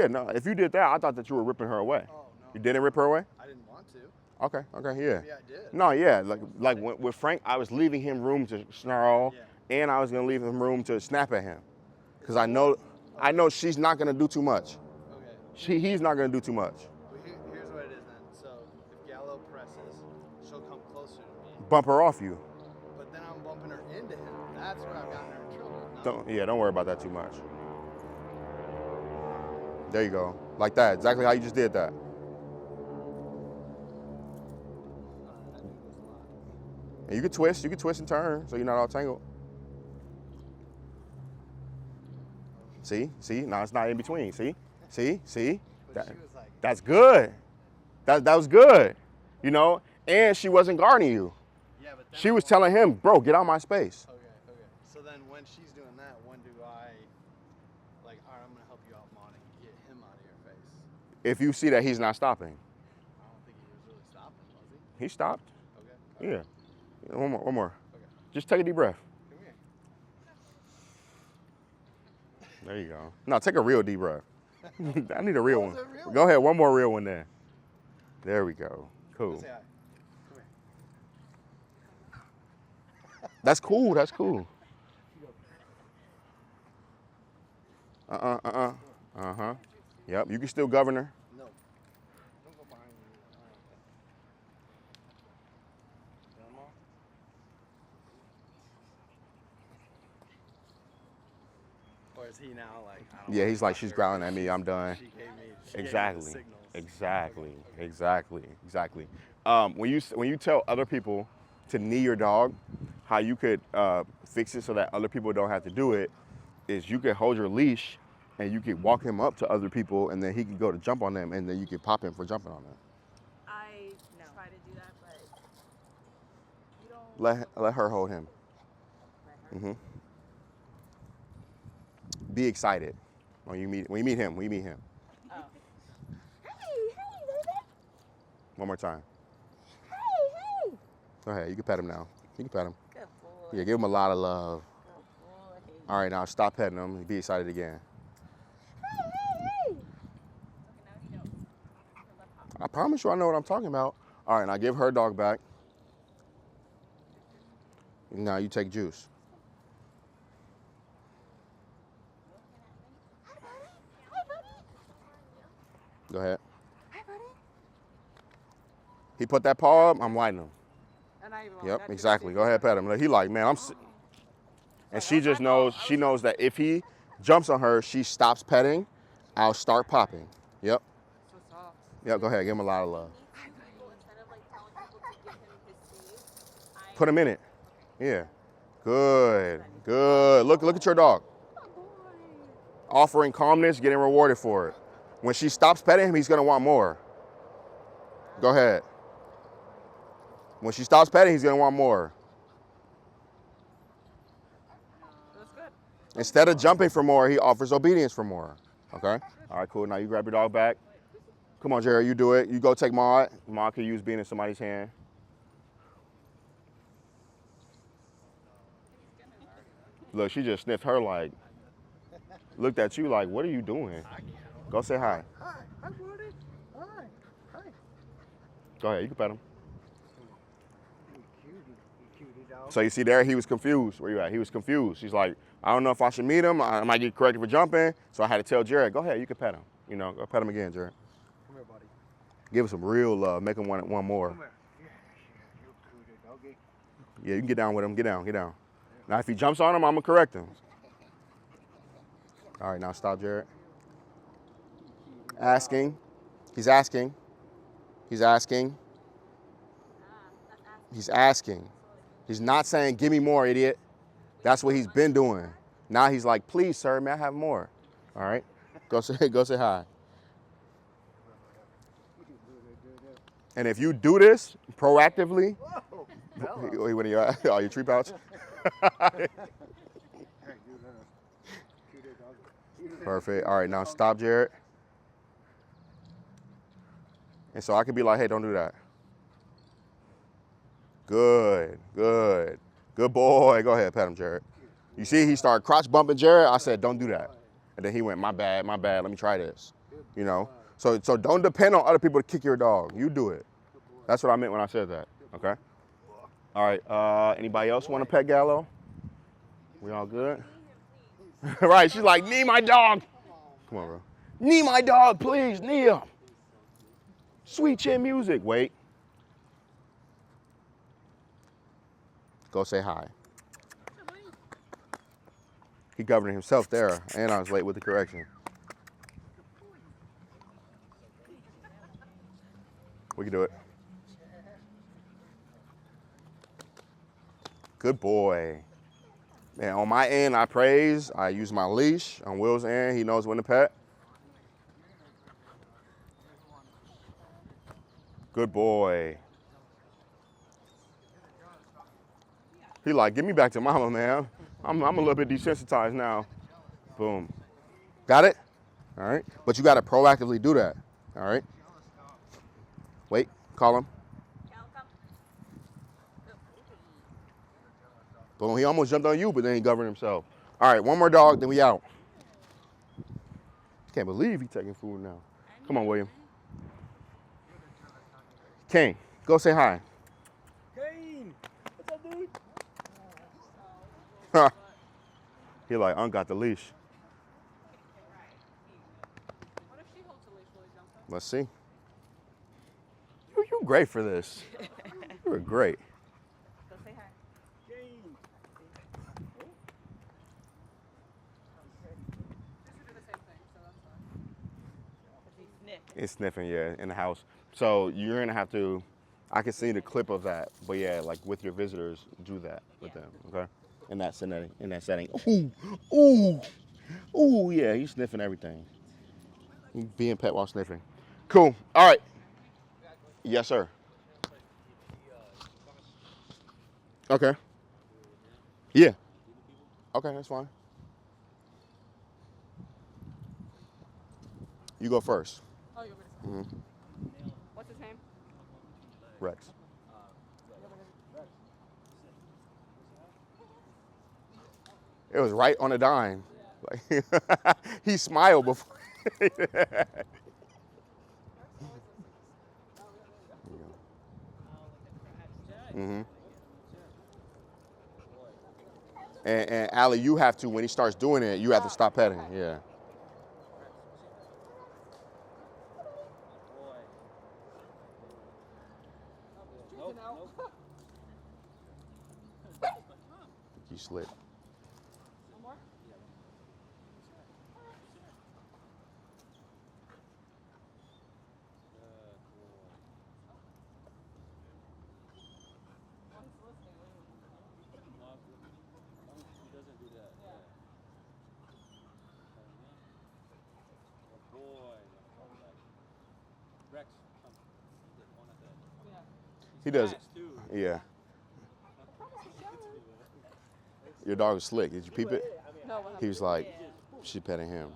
Yeah, no, if you did that, I thought that you were ripping her away. oh no. You didn't rip her away? I didn't want to. Okay, yeah. Maybe I did. No, yeah, like with Frank, I was leaving him room to snarl, and I was gonna leave him room to snap at him, because I know she's not gonna do too much. Okay. He's not gonna do too much. Well, here's what it is then. So if Gallo presses, she'll come closer to me. Bump her off you. But then I'm bumping her into him. That's where I've gotten her in trouble. Don't worry about that too much. There you go, like that, exactly how you just did that. And you can twist and turn, so you're not all tangled. See? Now it's not in between, see? But she was like, That's good. That was good. You know, and she wasn't guarding you. yeah, but then She was telling him, bro, get out my space. Okay. So then when she's doing that, when do I, like, all right, I'm gonna help you out, Mon, and get him out of your face? If you see that he's not stopping. I don't think he was really stopping, was he? He stopped. Okay. Yeah. One more. Okay. Just take a deep breath. Come here. There you go. No, take a real deep breath. I need a real one. was a real Go ahead, one more real one there. There we go. Cool. Let's say hi. Come here. That's cool. That's cool. Uh-huh. Yep, you can still govern her. No. Don't go behind me. Or is he now like, I don't Yeah, wanna he's like, touch she's her growling because at me, I'm done. She gave me the Exactly. signals. Exactly. When you tell other people to knee your dog, how you could fix it so that other people don't have to do it, is you could hold your leash and you could walk him up to other people, and then he could go to jump on them, and then you could pop him for jumping on them. I try to do that, but you don't. Let her hold him. Be excited when you meet him. Oh. Hey, baby. One more time. Hey. Go ahead. You can pet him now. You can pet him. Good boy. Yeah, give him a lot of love. Good boy. All right, now stop petting him. Be excited again. Hey. I promise you I know what I'm talking about. All right, now give her dog back. Now you take Juice. Go ahead. Hi, buddy. He put that paw up, I'm lighting him. And I even Yep, exactly. Go ahead, pet him. He like, man, and she just knows, that if he jumps on her, she stops petting, I'll start popping. Yep. So soft. Yep, go ahead, give him a lot of love. Instead of like telling people to give him his space, Put him in it. Yeah. Good. Look at your dog. Offering calmness, getting rewarded for it. When she stops petting him, he's gonna want more. Go ahead. When she stops petting, he's gonna want more. That's good. Instead of jumping for more, he offers obedience for more. Okay? All right, cool. Now you grab your dog back. Come on, Jared, you do it. You go take Maud. Maud can use being in somebody's hand. Look, she just sniffed her like, looked at you like, what are you doing? Go say hi. Hi, buddy. Hi. Go ahead, you can pet him. You cutie dog. So you see there, he was confused. Where you at? He was confused. He's like, I don't know if I should meet him. I might get corrected for jumping. So I had to tell Jared, go ahead, you can pet him. You know, go pet him again, Jared. Come here, buddy. Give him some real love. Make him want one more. Come here. Yeah, you cutie doggy. Yeah, you can get down with him. Get down. Now, if he jumps on him, I'm going to correct him. All right, now stop, Jared. Asking. He's asking. He's not saying, give me more, idiot. That's what he's been doing. Now he's like, please, sir, may I have more? All right, go say hi. And if you do this proactively, what are you at? Oh, your tree pouch? Perfect. All right, now stop, Jared. And so I could be like, hey, don't do that. Good boy. Go ahead, pet him, Jared. You see, he started crotch bumping Jared. I said, don't do that. And then he went, my bad. Let me try this. You know? So don't depend on other people to kick your dog. You do it. That's what I meant when I said that. Okay? All right. Anybody else want to pet Gallo? We all good? Right. She's like, knee my dog. Come on, bro. Knee my dog, please. Knee him. Sweet chin music. Wait. Go say hi. He governed himself there, and I was late with the correction. We can do it. Good boy. Man, on my end, I praise. I use my leash. On Will's end, he knows when to pet. Good boy. He like, get me back to mama, man. I'm a little bit desensitized now. Boom. Got it? All right. But you got to proactively do that. All right. Wait. Call him. Boom. He almost jumped on you, but then he governed himself. All right. One more dog, then we out. Can't believe he's taking food now. Come on, William. Kane, go say hi. Kane! What's up, dude? He like, got the leash. What if she holds the leash while he jumps up? Let's see. You great for this. You were great. Go say hi. Kane! This would do the same thing, so that's fine. He's sniffing. It's sniffing, yeah, in the house. So you're gonna have to, I can see the clip of that, but yeah, like with your visitors, do that with them, okay? In that setting. Ooh, yeah, he's sniffing everything. He's being pet while sniffing. Cool, all right. Yes, sir. Okay. Yeah. Okay, that's fine. You go first. Oh, you want me to say? Mm-hmm. What's his name? Rex. It was right on a dime. Like, he smiled before. Mm-hmm. And Allie, you have to, when he starts doing it, you have to stop petting. Yeah. You slid. One more? He does. Yeah. Your dog is slick. Did you peep it? No, what He was like, she petting him.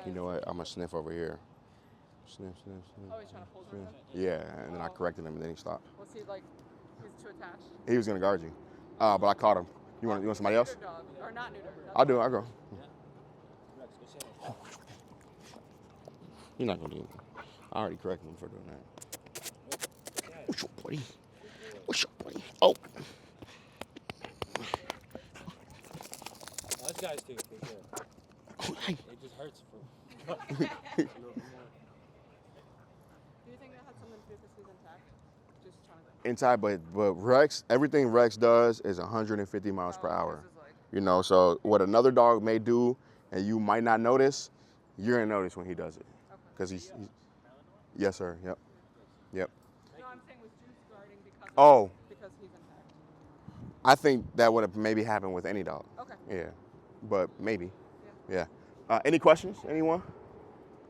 You know what? I'm going to sniff over here. Sniff, sniff, sniff. Oh, he's trying to hold her. Yeah, and then I corrected him, and then he stopped. Was he like, he's too attached? He was going to guard you. But I caught him. You want somebody else? Neuter dog, or not neuter. I'll do it. I'll go. You're not going to do it. I already corrected him for doing that. What's your buddy? What's your buddy? Oh. Those guys do it for sure. It just hurts for Do you think that had something to do with he's intact? Just trying to. Inside, but Rex, everything Rex does is 150 miles per hour. You know, so what another dog may do and you might not notice, you're gonna notice when he does it. Because he's yes, sir. Yep. Yep. No, I'm saying was Juice guarding because he's intact. I think that would have maybe happened with any dog. Okay. Yeah, but maybe. Yeah. Any questions? Anyone?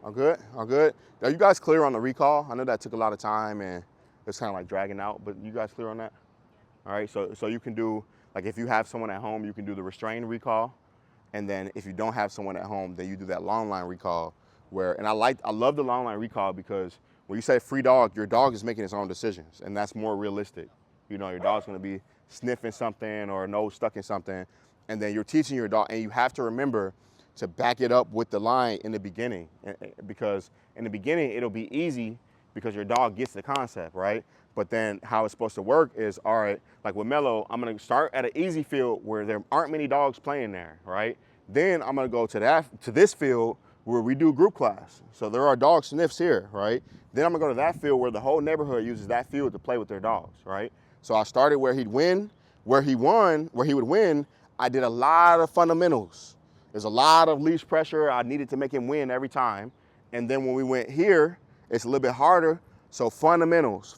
All good? All good? Are you guys clear on the recall? I know that took a lot of time and it's kind of like dragging out, but you guys clear on that? All right, so you can do, like if you have someone at home, you can do the restrained recall. And then if you don't have someone at home, then you do that long line recall where, and I love the long line recall because when you say free dog, your dog is making its own decisions and that's more realistic. You know, your dog's gonna be sniffing something or nose stuck in something and then you're teaching your dog and you have to remember to back it up with the line in the beginning because in the beginning it'll be easy because your dog gets the concept, right? But then how it's supposed to work is, all right, like with Mello, I'm gonna start at an easy field where there aren't many dogs playing there, right? Then I'm gonna go to this field where we do group class. So there are dog sniffs here, right? Then I'm gonna go to that field where the whole neighborhood uses that field to play with their dogs, right? So I started where he'd win, where he would win, I did a lot of fundamentals. There's a lot of leash pressure. I needed to make him win every time. And then when we went here, it's a little bit harder. So fundamentals,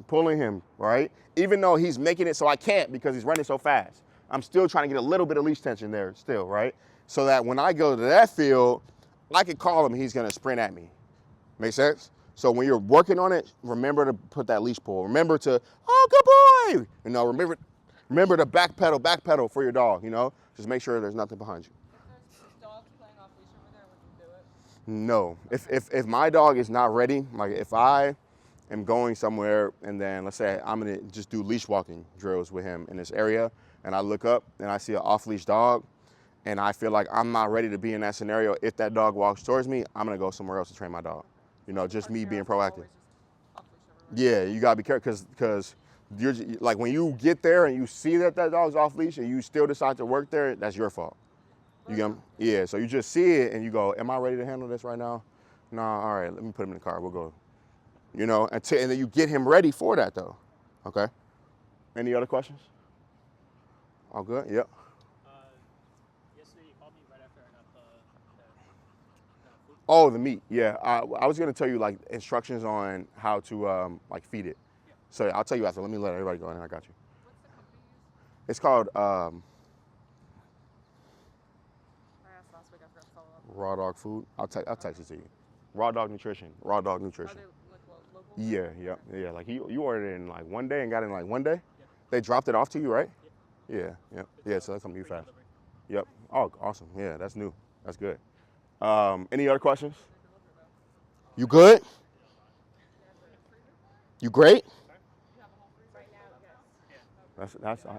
pulling him, right? Even though he's making it so I can't because he's running so fast. I'm still trying to get a little bit of leash tension there still, right? So that when I go to that field, I can call him and he's gonna sprint at me. Make sense? So when you're working on it, remember to put that leash pull. Remember to, oh, good boy. You know, remember to backpedal for your dog, you know? Just make sure there's nothing behind you. If there's dogs playing off leash over there, would you do it? No. If my dog is not ready, like if I am going somewhere and then let's say I'm gonna just do leash walking drills with him in this area and I look up and I see an off-leash dog and I feel like I'm not ready to be in that scenario, if that dog walks towards me, I'm gonna go somewhere else to train my dog. You know, just me being proactive. Yeah, you gotta be careful because you're like when you get there and you see that dog's off leash and you still decide to work there, that's your fault. You get 'em? Yeah. So you just see it and you go, "Am I ready to handle this right now?" No. All right. Let me put him in the car. We'll go. You know, and then you get him ready for that though. Okay. Any other questions? All good. Yep. Yesterday you called me right after I got the food. Oh, the meat. Yeah. I was gonna tell you like instructions on how to like feed it. So I'll tell you after. Let me let everybody go in. I got you. What's the company you use? It's called I asked last week. I forgot to follow up. Raw Dog Food. I'll text it to you. Raw Dog Nutrition. Raw Dog Are Nutrition. they like local? Yeah. Like you ordered it in like one day and got it in like one day. They dropped it off to you, right? Yeah. So that's something you fast. Yep. Oh, awesome. Yeah, that's new. That's good. Any other questions? You good? You great? That's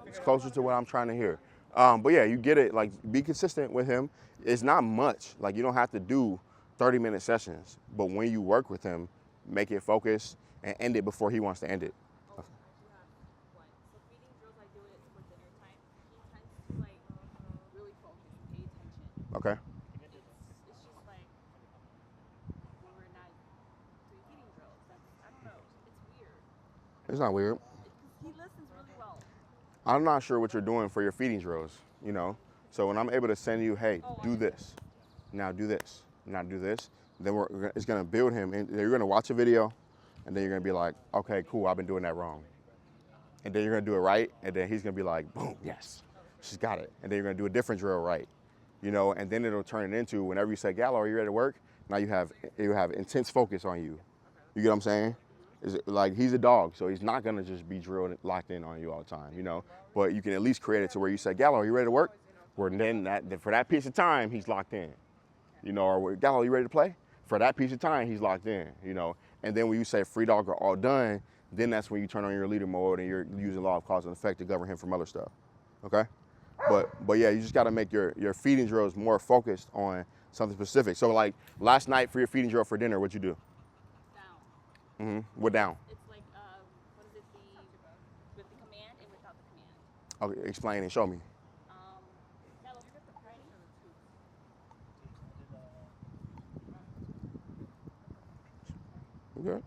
it's closer to what I'm trying to hear. But yeah, you get it. Like, be consistent with him. It's not much. Like, you don't have to do 30-minute sessions. But when you work with him, make it focus and end it before he wants to end it. Oh, I do have one. So feeding drills, I do it for dinner time. He tends to like really focus, pay attention. Okay. It's just like when we're not doing feeding drills. I don't know. It's weird. It's not weird. He listens really well. I'm not sure what you're doing for your feeding drills, you know? So when I'm able to send you, hey, do this, now do this, now do this, then it's gonna build him. And you're gonna watch a video, and then you're gonna be like, okay, cool, I've been doing that wrong. And then you're gonna do it right, and then he's gonna be like, boom, yes, she's got it. And then you're gonna do a different drill right, you know? And then it'll turn it into, whenever you say, Gallo, are you ready to work? Now you have intense focus on you. You get what I'm saying? Is like he's a dog, so he's not gonna just be drilled and locked in on you all the time, you know. But you can at least create it to where you say, Gallo, are you ready to work? Where then for that piece of time he's locked in, you know. Or Gallo, you ready to play? For that piece of time he's locked in, you know. And then when you say free dog are all done, then that's when you turn on your leader mode and you're using law of cause and effect to govern him from other stuff. Okay. But yeah, you just got to make your feeding drills more focused on something specific. So like last night for your feeding drill for dinner, what'd you do? What down? It's like what is it? With the command and without the command. Okay, explain and show me. Gallo, you got the ready? Okay.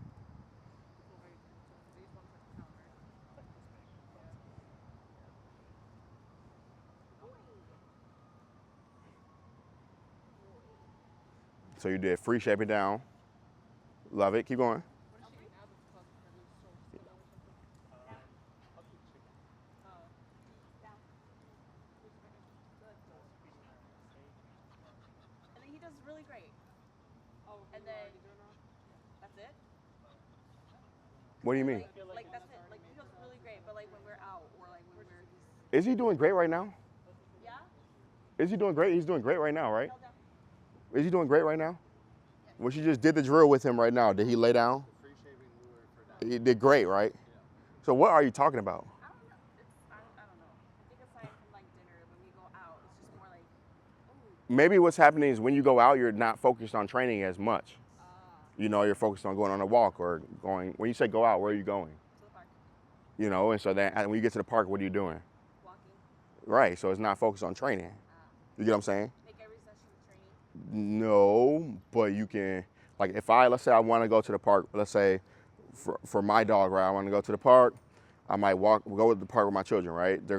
So you did free shape it down. Love it. Keep going. And then he does really great. Oh, and then that's it? What do you mean? Like that's it. Like he does really great, but like when we're out or like when we're Is he doing great right now? yeah? Is he doing great? He's doing great right now, right? Is he doing great right now? When she just did the drill with him right now, did he lay down? He did great, right? So what are you talking about? I don't know. I don't know. I think aside from like dinner, when we go out, it's just more like, ooh. Maybe what's happening is when you go out, you're not focused on training as much. You know, you're focused on going on a walk or going. When you say go out, where are you going? To the park. You know, and so then when you get to the park, what are you doing? Walking. Right. So it's not focused on training. You get what I'm saying? Make every session training. No, but you can, like let's say I want to go to the park, let's say for my dog, right? I want to go to the park. I might go to the park with my children, right? They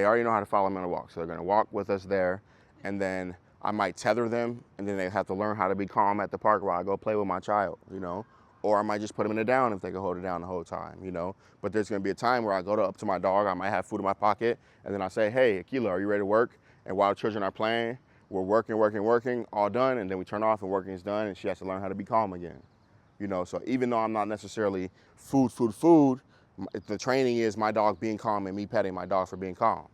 already know how to follow me on a walk. So they're going to walk with us there. And then I might tether them and then they have to learn how to be calm at the park while I go play with my child, you know? Or I might just put them in the down if they can hold it down the whole time, you know? But there's going to be a time where I go up to my dog, I might have food in my pocket, and then I say, hey, Akila, are you ready to work? And while the children are playing, we're working, all done, and then we turn off and working is done, and she has to learn how to be calm again. You know, so even though I'm not necessarily food, the training is my dog being calm and me petting my dog for being calm.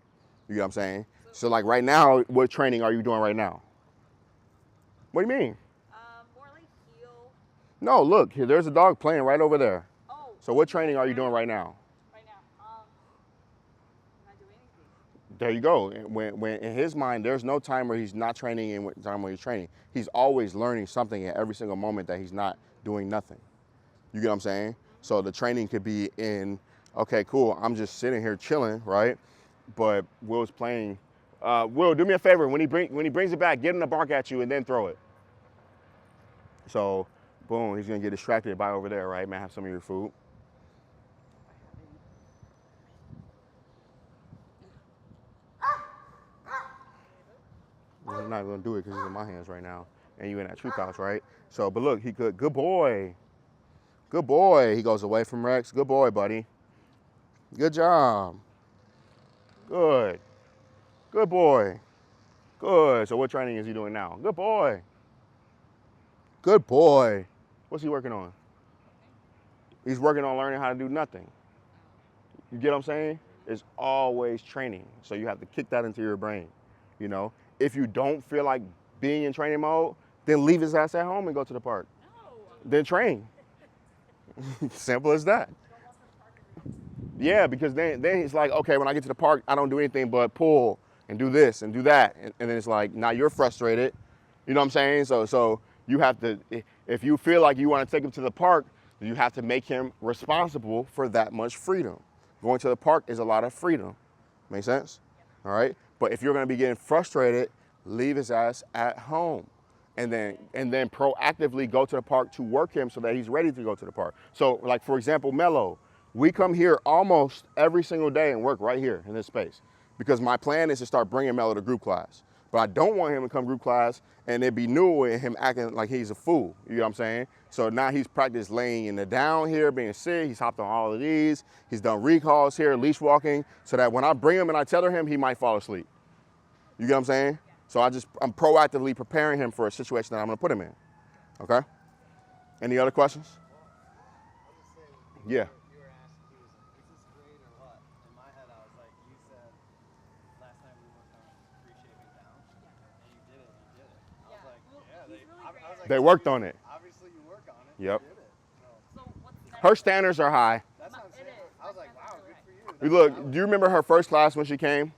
You know what I'm saying? So like right now, what training are you doing right now? What do you mean? More like heel. No, look, here, there's a dog playing right over there. Oh. So what training are you doing right now? Right now. I'm not doing anything. There you go. When in his mind, there's no time where he's not training and time where he's training. He's always learning something at every single moment that he's not doing nothing. You get what I'm saying? So the training could be in, okay, cool, I'm just sitting here chilling, right? But Will's playing. Will, do me a favor. When he brings it back, get him to bark at you and then throw it. So, boom, he's gonna get distracted by over there, right? Man, have some of your food. Well, he's not gonna do it because he's in my hands right now, and you in that troop house, right? So, but look, he could. Good boy. Good boy. He goes away from Rex. Good boy, buddy. Good job. Good. Good boy. Good. So what training is he doing now? Good boy. Good boy. What's he working on? He's working on learning how to do nothing. You get what I'm saying? It's always training. So you have to kick that into your brain. You know, if you don't feel like being in training mode, then leave his ass at home and go to the park. No. Then train. Simple as that. Yeah, because then he's like, okay, when I get to the park, I don't do anything but pull and do this and do that. And then it's like, now you're frustrated. You know what I'm saying? So you have to, if you feel like you want to take him to the park, you have to make him responsible for that much freedom. Going to the park is a lot of freedom. Make sense? All right? But if you're going to be getting frustrated, leave his ass at home. And then proactively go to the park to work him so that he's ready to go to the park. So like, for example, Mello, we come here almost every single day and work right here in this space because my plan is to start bringing Mello to group class. But I don't want him to come group class and it be new with him acting like he's a fool. You know what I'm saying? So now he's practiced laying in the down here, being sick. He's hopped on all of these. He's done recalls here, leash walking, so that when I bring him and I tether him, he might fall asleep. You get what I'm saying? So I'm proactively preparing him for a situation that I'm gonna put him in. Okay? Any other questions? Yeah. You were asking, he was like, is this great or what? In my head, I was like, you said last night we worked on reshaping down, and you did it. I was like, yeah, They worked on it. Obviously you work on it. Yep. You did it. So what's next? Her standards are high. That's what I'm saying. I was like, wow, good for you. You look, do you remember her first class when she came?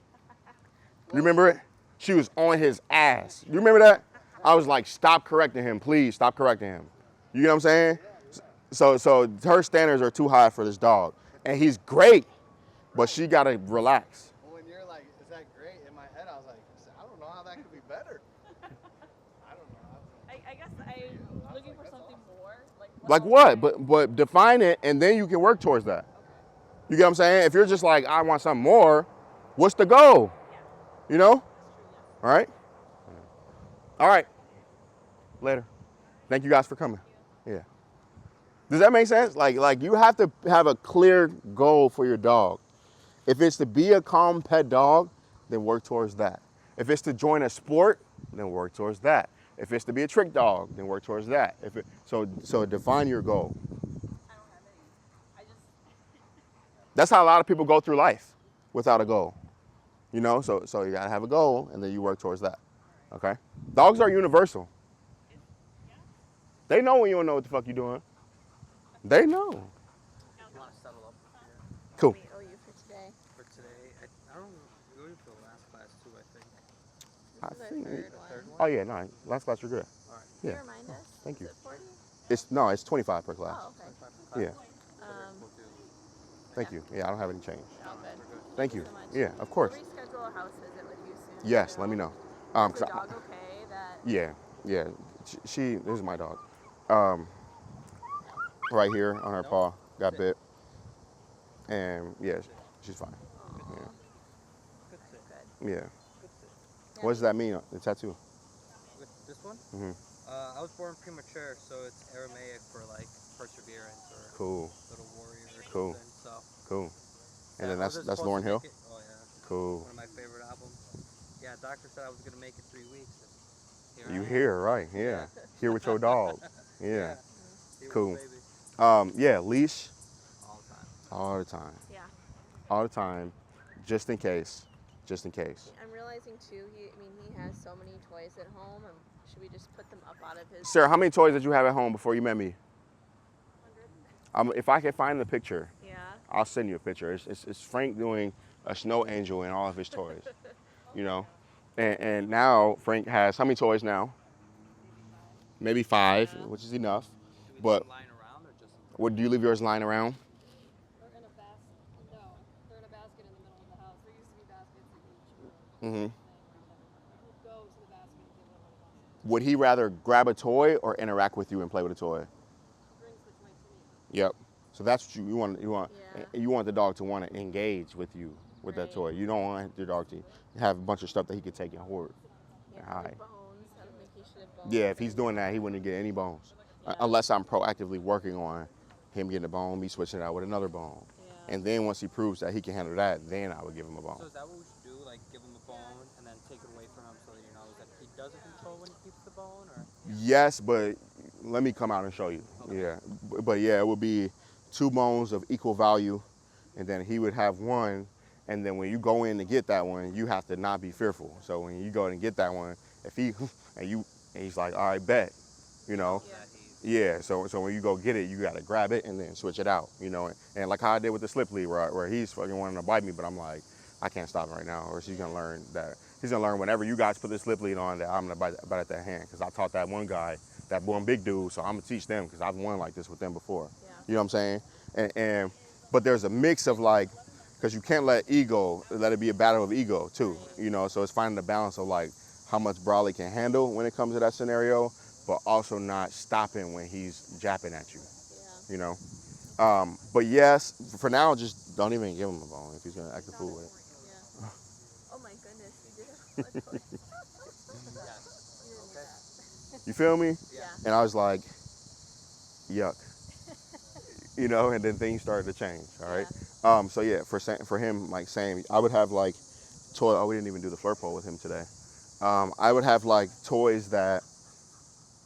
You remember it? She was on his ass. You remember that? I was like, stop correcting him, please, stop correcting him. You know what I'm saying? So her standards are too high for this dog. And he's great, but she gotta relax. Well, when you're like, is that great? In my head, I was like, I don't know how that could be better. I don't know. I guess I'm looking for something more. Like what? But define it and then you can work towards that. You get what I'm saying? If you're just like, I want something more, what's the goal? You know? All right? All right. Later. Thank you guys for coming. Yeah. Does that make sense? Like you have to have a clear goal for your dog. If it's to be a calm pet dog, then work towards that. If it's to join a sport, then work towards that. If it's to be a trick dog, then work towards that. So define your goal. I don't have any. That's how a lot of people go through life, without a goal. You know, so you gotta have a goal and then you work towards that. Okay? Dogs are universal. They know when you don't know what the fuck you're doing. They know. You want to settle up here Cool. We owe you for today. for today? I don't know. We're going for the last class too, I think. I This is think our it- third one. Oh yeah, no, last class you're good. All right. Can you Yeah. remind us? Thank you. Is it 40? It's 25 per class. Oh, okay. Yeah. We'll do. Thank you. Yeah, I don't have any change. All good. Thank you. so much. Yeah, of course. We'll reschedule a house visit with you soon. Yes, let me know. Is 'Cause the I- dog okay? That yeah. This is my dog. Right here on her paw, got bit. And yeah, she's fine. Good sit. good. Yeah. Good sit. What does that mean, the tattoo? With this one? Mhm. I was born premature, so it's Aramaic for like perseverance or Cool, little warrior or Cool. something. So, cool. And yeah, then I was that's supposed to Lauryn Hill? make it- Oh yeah. Cool. One of my favorite albums. Yeah, doctor said I was gonna make it 3 weeks. And here You I am. here, right? Yeah. Here with your dog. Yeah. Cool. Yeah, leash. All the time. Yeah. All the time. Just in case. Just in case. I'm realizing too, he has so many toys at home. Should we just put them up out of his... Sarah, how many toys did you have at home before you met me? 100. If I can find the picture, Yeah. I'll send you a picture. It's Frank doing a snow angel in all of his toys, you know? And now Frank has how many toys now? Maybe 5, which is enough. But lying around or just? what do you leave yours lying around? They're in a basket. No, they're in a basket in the middle of the house. There used to be baskets in each room. Mm-hmm. We'll go to the basket and give them a Would he rather grab a toy or interact with you and play with a toy? brings the toy to me. Yep. So that's what you want. Yeah. You want the dog to want to engage with you with that Right. toy. You don't want your dog to have a bunch of stuff that he could take and hoard. Yeah, Hi. like bones. I don't think he should have bones. Yeah, if he's doing that, he wouldn't get any bones. Unless I'm proactively working on him getting a bone, me switching it out with another bone. Yeah. And then once he proves that he can handle that, then I would give him a bone. So is that what we should do? Like give him a bone and then take it away from him so that he knows that he doesn't control when he keeps the bone, or? Yes, but let me come out and show you. Okay. Yeah, but yeah, it would be 2 bones of equal value, and then he would have one. And then when you go in to get that one, you have to not be fearful. So when you go in and get that one, if he and he's like, all right, bet, you know. Yeah. So when you go get it, you gotta grab it and then switch it out, you know. And like how I did with the slip lead, where he's fucking wanting to bite me, but I'm like, I can't stop him right now, or she's gonna learn that. He's gonna learn whenever you guys put the slip lead on that I'm gonna bite at that hand, because I taught that one guy, that one big dude, so I'm gonna teach them because I've won like this with them before. Yeah. You know what I'm saying? But there's a mix of like, because you can't let it be a battle of ego too, you know. So it's finding the balance of like how much Brawley can handle when it comes to that scenario, but also not stopping when he's japping at you, you know. But yes, for now, just don't even give him a bone if he's gonna act a fool with it. Yeah. Oh my goodness, you did have a toy. You feel me? Yeah. And I was like, yuck, you know. And then things started to change. All right. So yeah, for him, like same, I would have like toy. Oh, we didn't even do the flirt pole with him today. I would have like toys that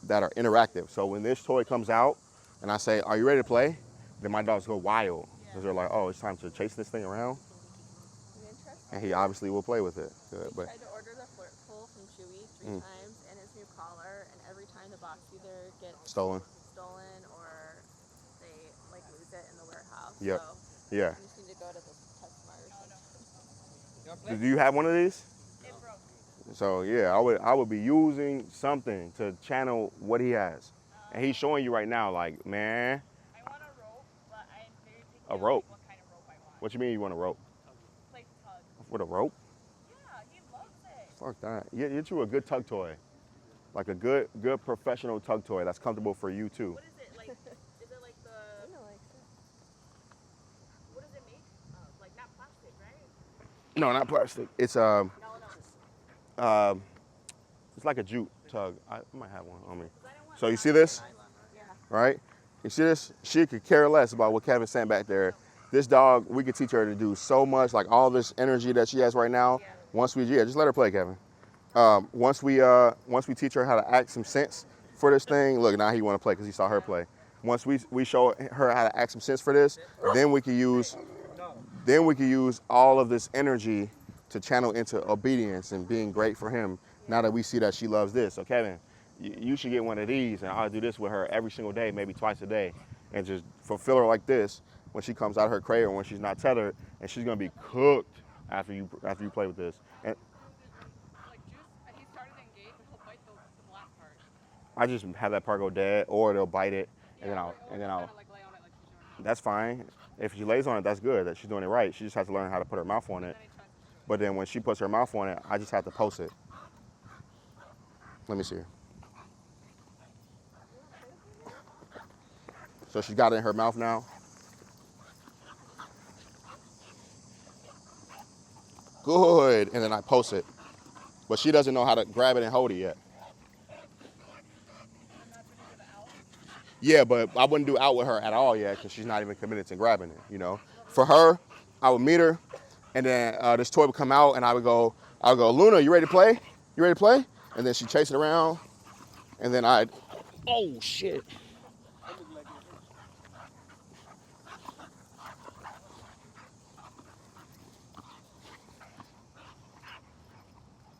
are interactive. So when this toy comes out and I say, are you ready to play? Then my dogs go wild because they're like, oh, it's time to chase this thing around. And he obviously will play with it. Good, We tried to order the flirt pole from Chewy 3 times and his new collar, and every time the box either gets Stolen. or they like lose it in the warehouse. Yep. So Yeah. we just need to go to the PetSmart or something. Do you have one of these? So yeah, I would be using something to channel what he has, and he's showing you right now, like, man. I want a rope, but I'm very picky A on, rope? like, what kind of rope I want. What you mean you want a rope? Like tug. With a rope? Yeah, he loves it. Fuck that. Get you a good tug toy, like a good professional tug toy that's comfortable for you too. What is it like? Is it like the? What does it make? Like not plastic, right? No, not plastic. It's it's like a jute tug. I might have one on me. So you see this? Right? You see this? She could care less about what Kevin's saying back there. This dog, we could teach her to do so much, like all this energy that she has right now. Once we, just let her play, Kevin. Once we teach her how to act some sense for this thing, look, now he want to play because he saw her play. Once we show her how to act some sense for this, then we can use all of this energy to channel into obedience and being great for him. Now that we see that she loves this, so Kevin, you should get one of these, and I'll do this with her every single day, maybe twice a day, and just fulfill her like this when she comes out of her crate or when she's not tethered, and she's gonna be cooked after you play with this. And Like Juice, he started to engage, but he'll bite the black part. I just have that part go dead, or they'll bite it, and then I'll. Like lay on it like she's doing. That's fine. If she lays on it, that's good. That she's doing it right. She just has to learn how to put her mouth on it. But then when she puts her mouth on it, I just have to post it. Let me see her. So she got it in her mouth now. Good. And then I post it. But she doesn't know how to grab it and hold it yet. Yeah, but I wouldn't do out with her at all yet because she's not even committed to grabbing it, you know. For her, I would meet her, and then this toy would come out, and I would go, Luna, you ready to play? You ready to play? And then she'd chase it around, and then oh, shit. I look like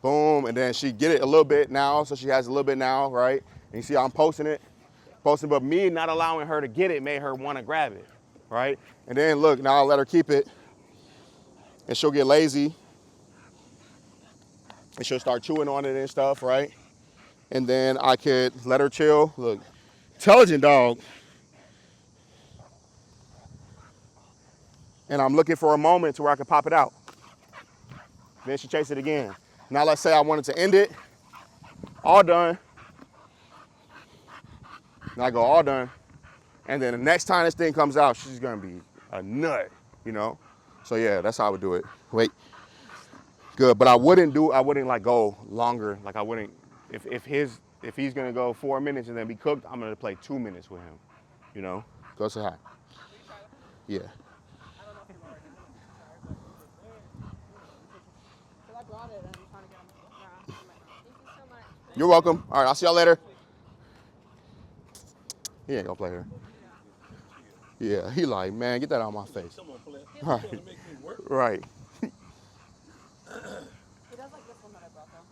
Boom, and then she get it a little bit now, so she has a little bit now, right? And you see I'm posting, but me not allowing her to get it made her want to grab it, right? And then look, now I'll let her keep it, and she'll get lazy, and she'll start chewing on it and stuff, right? And then I could let her chill. Look, intelligent dog. And I'm looking for a moment to where I can pop it out. Then she chase it again. Now let's say I wanted to end it, all done. Now I go all done. And then the next time this thing comes out, she's gonna be a nut, you know? So yeah, that's how I would do it. Wait, good, but I wouldn't like go longer. Like I wouldn't, if he's gonna go 4 minutes and then be cooked, I'm gonna play 2 minutes with him, you know? Go say hi. Yeah. I brought it and I'm trying to get him. Thank you so much. You're welcome. All right, I'll see y'all later. He ain't gonna play her. Yeah, he like, man, get that out of my face. Right. Right. He does like this one that I brought though.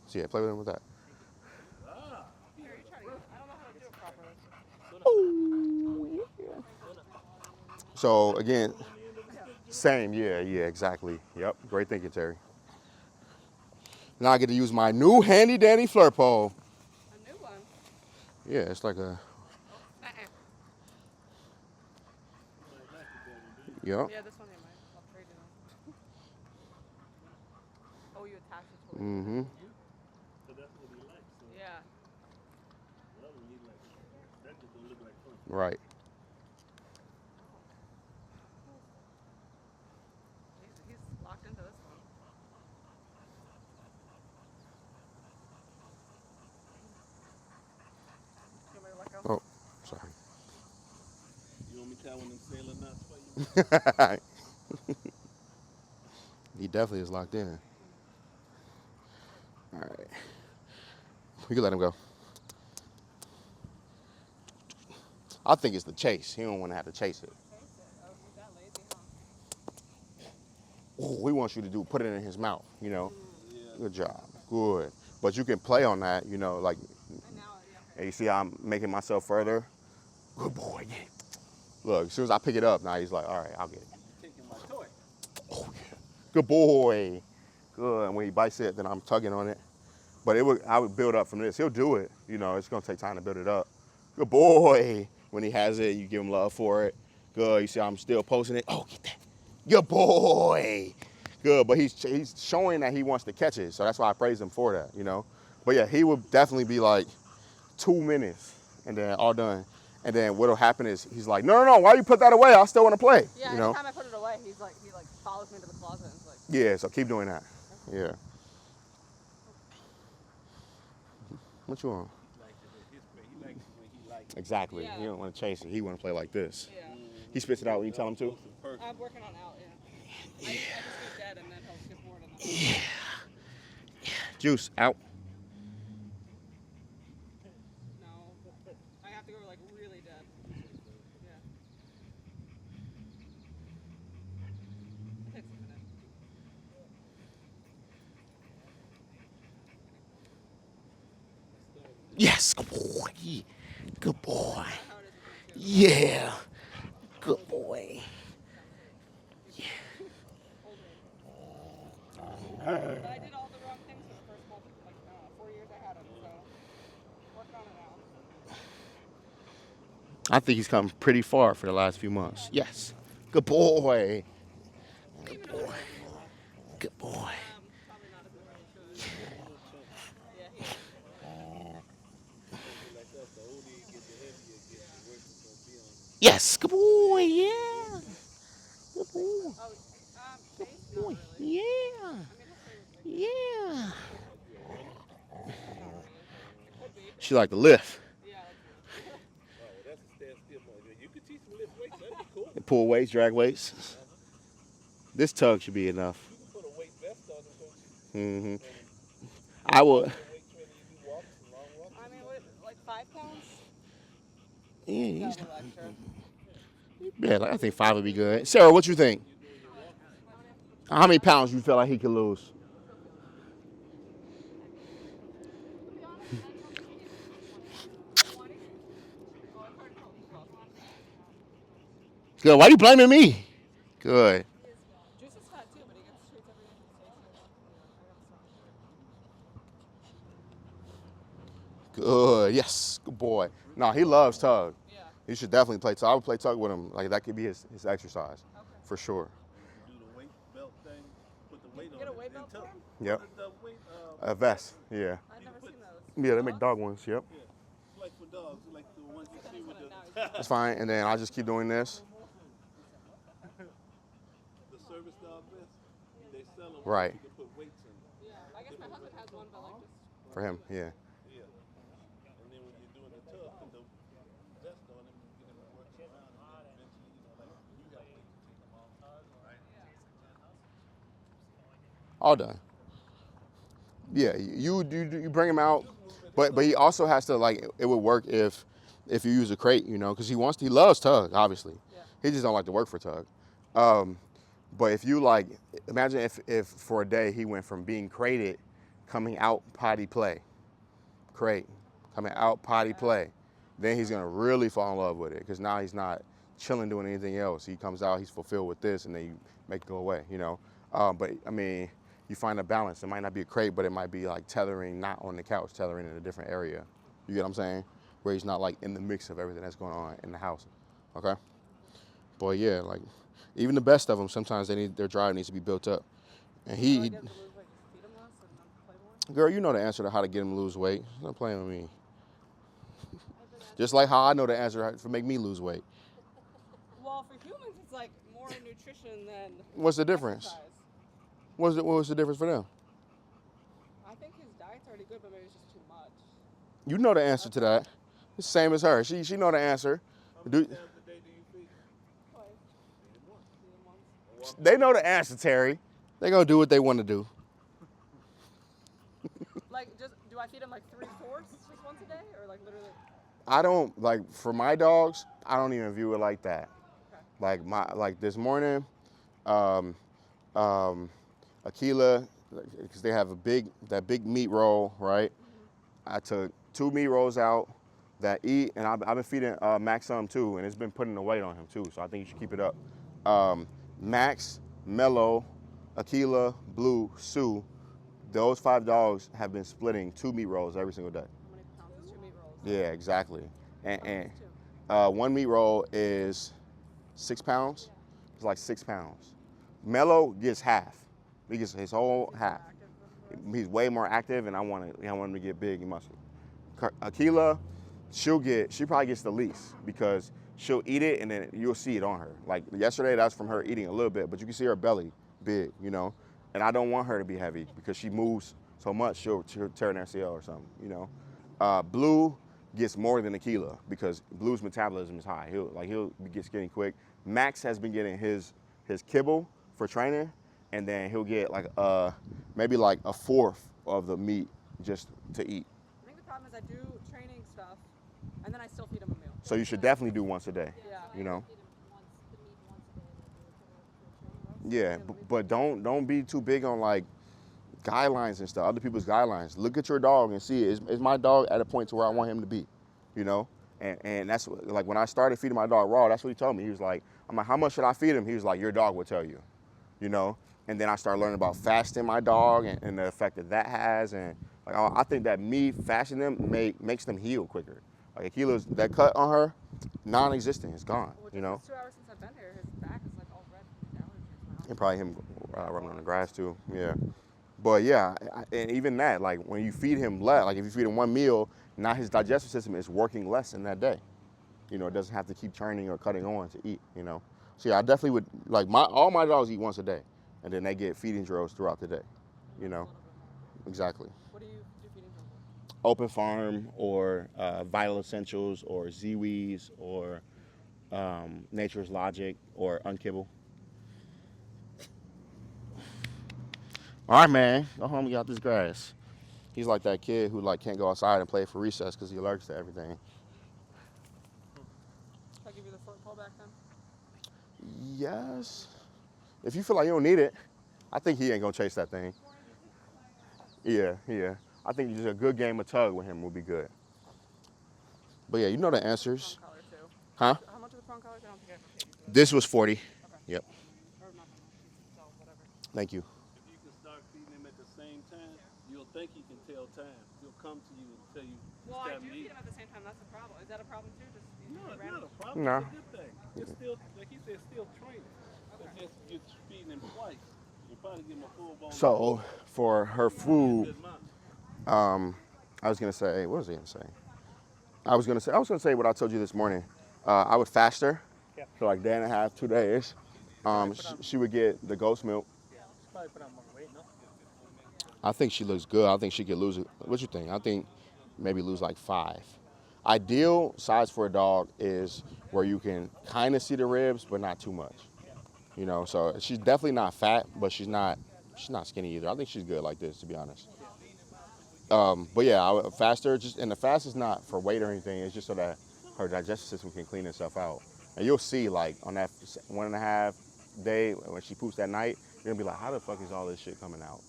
So yeah, play with him with that. Here, you try to, I don't know how to do it properly. Oh, yeah. So again, same, yeah, exactly. Yep, great thinking, Terry. Now I get to use my new handy dandy flirt pole. A new one? Yeah, it's like a. Yep. Yeah, this one ain't mine. I'll trade it on. Oh, you attach it to it. Mm-hmm. So that's what he likes. So Yeah. whatever he likes, that just don't look like fun. Right. He's locked into this one. You want me to let go? Oh, sorry. You want me to tell when them sailor knots for you? He definitely is locked in. All right. We can let him go. I think it's the chase. He don't want to have to chase it. Oh, he's that lazy, huh? Oh, he wants you to put it in his mouth, you know. Yeah. Good job. Good. But you can play on that, you know, like, and you see I'm making myself further. Good boy, yeah. Look, as soon as I pick it up, now he's like, all right, I'll get it. Taking my toy. Oh, yeah. Good boy. Good. And when he bites it, then I'm tugging on it. But I would build up from this. He'll do it. You know, it's going to take time to build it up. Good boy. When he has it, you give him love for it. Good. You see I'm still posting it. Oh, get that. Good boy. Good. But he's showing that he wants to catch it. So that's why I praise him for that, you know. But yeah, he would definitely be like 2 minutes and then all done. And then what'll happen is he's like, no, why you put that away? I still want to play. Yeah, you know? anytime I put it away, he follows me to the closet and is like. Yeah, so keep doing that. Yeah. What you want? He likes it when he likes it. Exactly. Yeah. He don't want to chase it. He want to play like this. Yeah. He spits it out when you tell him to. I'm working on out, yeah. I just go dead and then he'll get bored and then. Yeah. Juice out. No, but I have to go like really dead. Yeah. It takes a minute. Yes. Good boy. Good boy. Yeah. Good boy. Yeah. But I did all the wrong things for the first month, like 4 years I had him, so working on it now. I think he's come pretty far for the last few months. Yes. Good boy. Good boy. Good boy. Probably not as good as I should. Yeah, Yes. Good boy. Yeah. Good boy. Good boy. Yeah. Yeah. She like to lift. And pull weights, drag weights. This tug should be enough. Mm-hmm. I will. I mean, what, like 5 pounds? Yeah, Got a little extra. yeah, I think 5 would be good. Sarah, what you think? How many pounds you feel like he could lose? Good. Why are you blaming me? Good. Juice is fat too, but he gets treats every day from the States. I gotta stop. Good. Yes. Good boy. No, he loves tug. Yeah. He should definitely play tug. I would play tug with him. Like that could be his exercise. Okay. For sure. Do the weight belt thing. Put the weight on Get a it. weight then belt tug. for him? Yep. The weight, A vest. Yeah. I've never seen those. Yeah, they make dog ones. Yep. Yeah. Like for dogs, like the ones you see with the That's fine. And then I just keep doing this. the service dog vest. They sell them. Right. You can put weights in them. Yeah. I guess my husband has one, but like just. For him. Yeah. Yeah. And then when you're doing the tug, put the vest on him, you get him to work around. And eventually, you know, like you have weight to take them off. Right. All done. Yeah, you bring him out, but he also has to like it would work if you use a crate, you know, because he loves tug, obviously. Yeah. He just don't like to work for tug. But if you like, imagine if for a day he went from being crated, coming out potty play, crate, coming out potty play, then he's gonna really fall in love with it because now he's not chilling doing anything else. He comes out, he's fulfilled with this, and then you make it go away, you know. But I mean. You find a balance. It might not be a crate, but it might be like tethering, not on the couch, tethering in a different area. You get what I'm saying? Where he's not like in the mix of everything that's going on in the house. Okay? Boy, yeah, like even the best of them, sometimes their drive needs to be built up. And Do I get him to lose weight, just feed him less and play more? girl, you know the answer to how to get him to lose weight. Stop playing with me. Just like how I know the answer for make me lose weight. Well, for humans, it's like more nutrition than. What's the difference? Exercise. What was the difference for them? I think his diet's already good, but maybe it's just too much. You know the answer to that. It's the same as her. She know the answer. How many times a day do you feed? Twice. Feed him once. They know the answer, Terry. They gonna do what they want to do. Like, just do I feed him like 3/4 just once a day, or like literally? I don't like for my dogs. I don't even view it like that. Okay. Like this morning, Akila, because they have that big meat roll, right? Mm-hmm. I took 2 meat rolls out that eat, and I've been feeding Max some too, and it's been putting the weight on him too. So I think you should keep it up. Max, Mello, Akila, Blue, Sue, those 5 dogs have been splitting 2 meat rolls every single day. How many pounds is 2 meat rolls? Yeah, exactly. And How much is 2? 1 meat roll is 6 pounds. It's like 6 pounds. Mello gets half. He gets his whole half. He's way more active, and I want him to get big and muscle. Akila, she probably gets the least because she'll eat it, and then you'll see it on her. Like yesterday, that's from her eating a little bit, but you can see her belly big, you know. And I don't want her to be heavy because she moves so much, she'll tear an ACL or something, you know. Blue gets more than Akila because Blue's metabolism is high. He'll get skinny quick. Max has been getting his kibble for training, and then he'll get like maybe like 1/4 of the meat just to eat. I think the problem is I do training stuff, and then I still feed him a meal. So you should definitely do once a day. Yeah. You know. Yeah, but don't be too big on like guidelines and stuff, other people's guidelines. Look at your dog and see is my dog at a point to where I want him to be, you know? And that's what, like when I started feeding my dog raw, that's what he told me. He was like, I'm like, how much should I feed him? He was like, your dog will tell you, you know? And then I started learning about fasting my dog and the effect that has. And like I think that me fasting them makes them heal quicker. Like Akila's, that cut on her, non-existent, it's gone, you know? It's 2 hours since I've been here. His back is like all red from the allergies now. And probably him running on the grass too, yeah. But yeah, and even that, like when you feed him less, like if you feed him 1 meal, now his digestive system is working less in that day. You know, it doesn't have to keep turning or cutting on to eat, you know. So yeah, I definitely would, like all my dogs eat once a day, and then they get feeding drills throughout the day, you know. Exactly. What do you do feeding drills with? Open Farm or Vital Essentials or ZWeez or Nature's Logic or Unkibble. All right, man, go home and get out this grass. He's like that kid who like can't go outside and play for recess because he's allergic to everything. Can I give you the foot pull back then? Yes. If you feel like you don't need it, I think he ain't gonna chase that thing. Yeah. I think just a good game of tug with him will be good. But yeah, you know the answers. Prong collar too. Huh? How much are the prong collars? I don't think I ever paid you for This was 40. Yep. Or not that much. So whatever. Thank you. If you can start feeding him at the same time, you'll think he can tell time. He'll come to you and tell you. Well, I it's time do to feed eat. him at the same time. That's the problem. Is that a problem too? Just No, it's random? not a problem. No. It's a good thing. It's still, like he said, still training. It's just you're feeding him twice. You probably give him a full bowl. So for her food, Good amount. I was gonna say, what was I gonna say? I was gonna say what I told you this morning. I would fast her, Yeah. so like day and a half, 2 days. She would get the ghost milk. Yeah. She's probably put on more weight, no? I think she looks good. I think she could lose it. What you think? I think maybe lose like 5. Ideal size for a dog is where you can kind of see the ribs, but not too much. You know, so she's definitely not fat, but she's not skinny either. I think she's good like this, to be honest. But yeah, I would fast her. And the fast is not for weight or anything. It's just so that her digestive system can clean itself out. And you'll see, like, on that 1.5 day when she poops that night, you're gonna be like, how the fuck is all this shit coming out?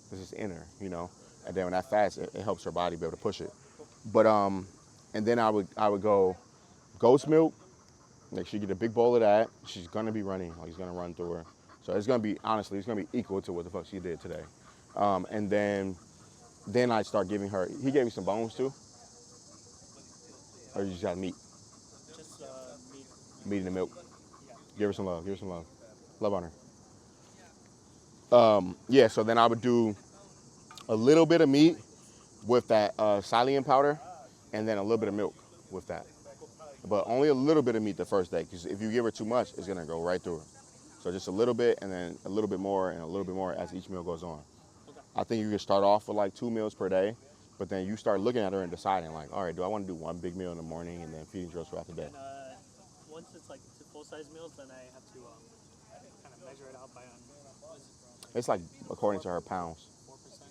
Because it's in her, you know. And then when that fast, it helps her body be able to push it. But and then I would go ghost milk. Like, she get a big bowl of that. She's gonna be running. Like, he's gonna run through her. So it's gonna be, honestly, it's gonna be equal to what the fuck she did today. And then I start giving her. He gave me some bones too. Or you just got meat. Just meat. Meat in the milk. Yeah. Give her some love. Give her some love. Love on her. Yeah. So then I would do a little bit of meat with that psyllium powder, and then a little bit of milk with that. But only a little bit of meat the first day, because if you give her too much, it's gonna go right through her. So just a little bit, and then a little bit more, and a little bit more as each meal goes on. Okay. I think you can start off with like 2 meals per day, but then you start looking at her and deciding like, all right, do I want to do one big meal in the morning and then feeding drills throughout the day? And once it's like 2 full-size meals, then I have to kind of measure it out by It's like according to her pounds,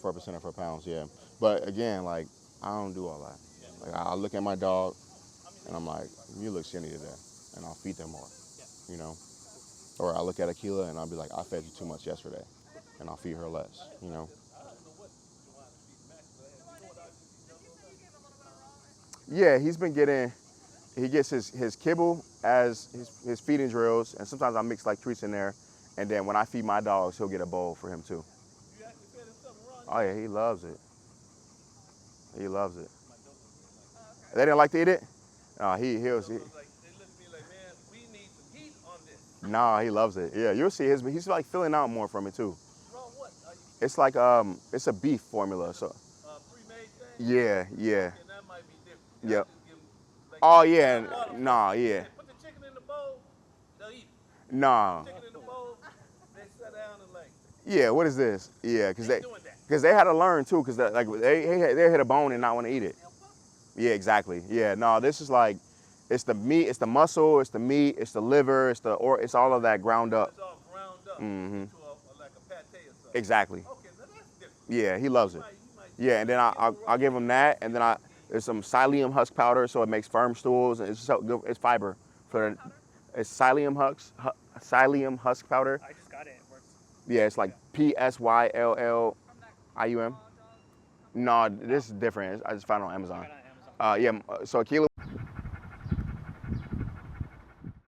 4%. 4% of her pounds, yeah. But again, like, I don't do all that. Like, I look at my dog and I'm like, you look skinny today, and I'll feed them more, Yeah. you know? Or I look at Akila and I'll be like, I fed you too much yesterday, and I'll feed her less, you know? Yeah, he gets his kibble as his feeding drills, and sometimes I mix like treats in there, and then when I feed my dogs, he'll get a bowl for him too. Oh yeah, he loves it. He loves it. They didn't like to eat it? No, he was. They look at me like, man, we need some heat on this. Nah, he loves it. Yeah, you'll see he's like filling out more from it too. Raw what? It's like it's a beef formula. So Pre-made thing? yeah. And that might be different. Yep. Just give 'em, like, Oh yeah, nah, yeah. put the chicken in the bowl, they'll eat it. Nah. Chicken in the bowl, they sit down and like, Yeah, what is this? Yeah, doing that. because they had to learn too, because like they hit a bone and not want to eat it. Yeah, exactly. Yeah, no, this is like, it's the meat, it's the muscle, it's the meat, it's the liver, it's all of that ground up. It's all ground up Mm-hmm. into like a pate or something. Exactly. Okay, now that's different. Yeah, he loves it. You might Yeah, and then I'll give him that, and then there's some psyllium husk powder, so it makes firm stools, and it's so good. It's fiber. It's psyllium husk powder. I just got it. It works. Yeah, it's like PSYLLIUM. No, this is different. I just found it on Amazon. I got it on Amazon. Yeah, so Akila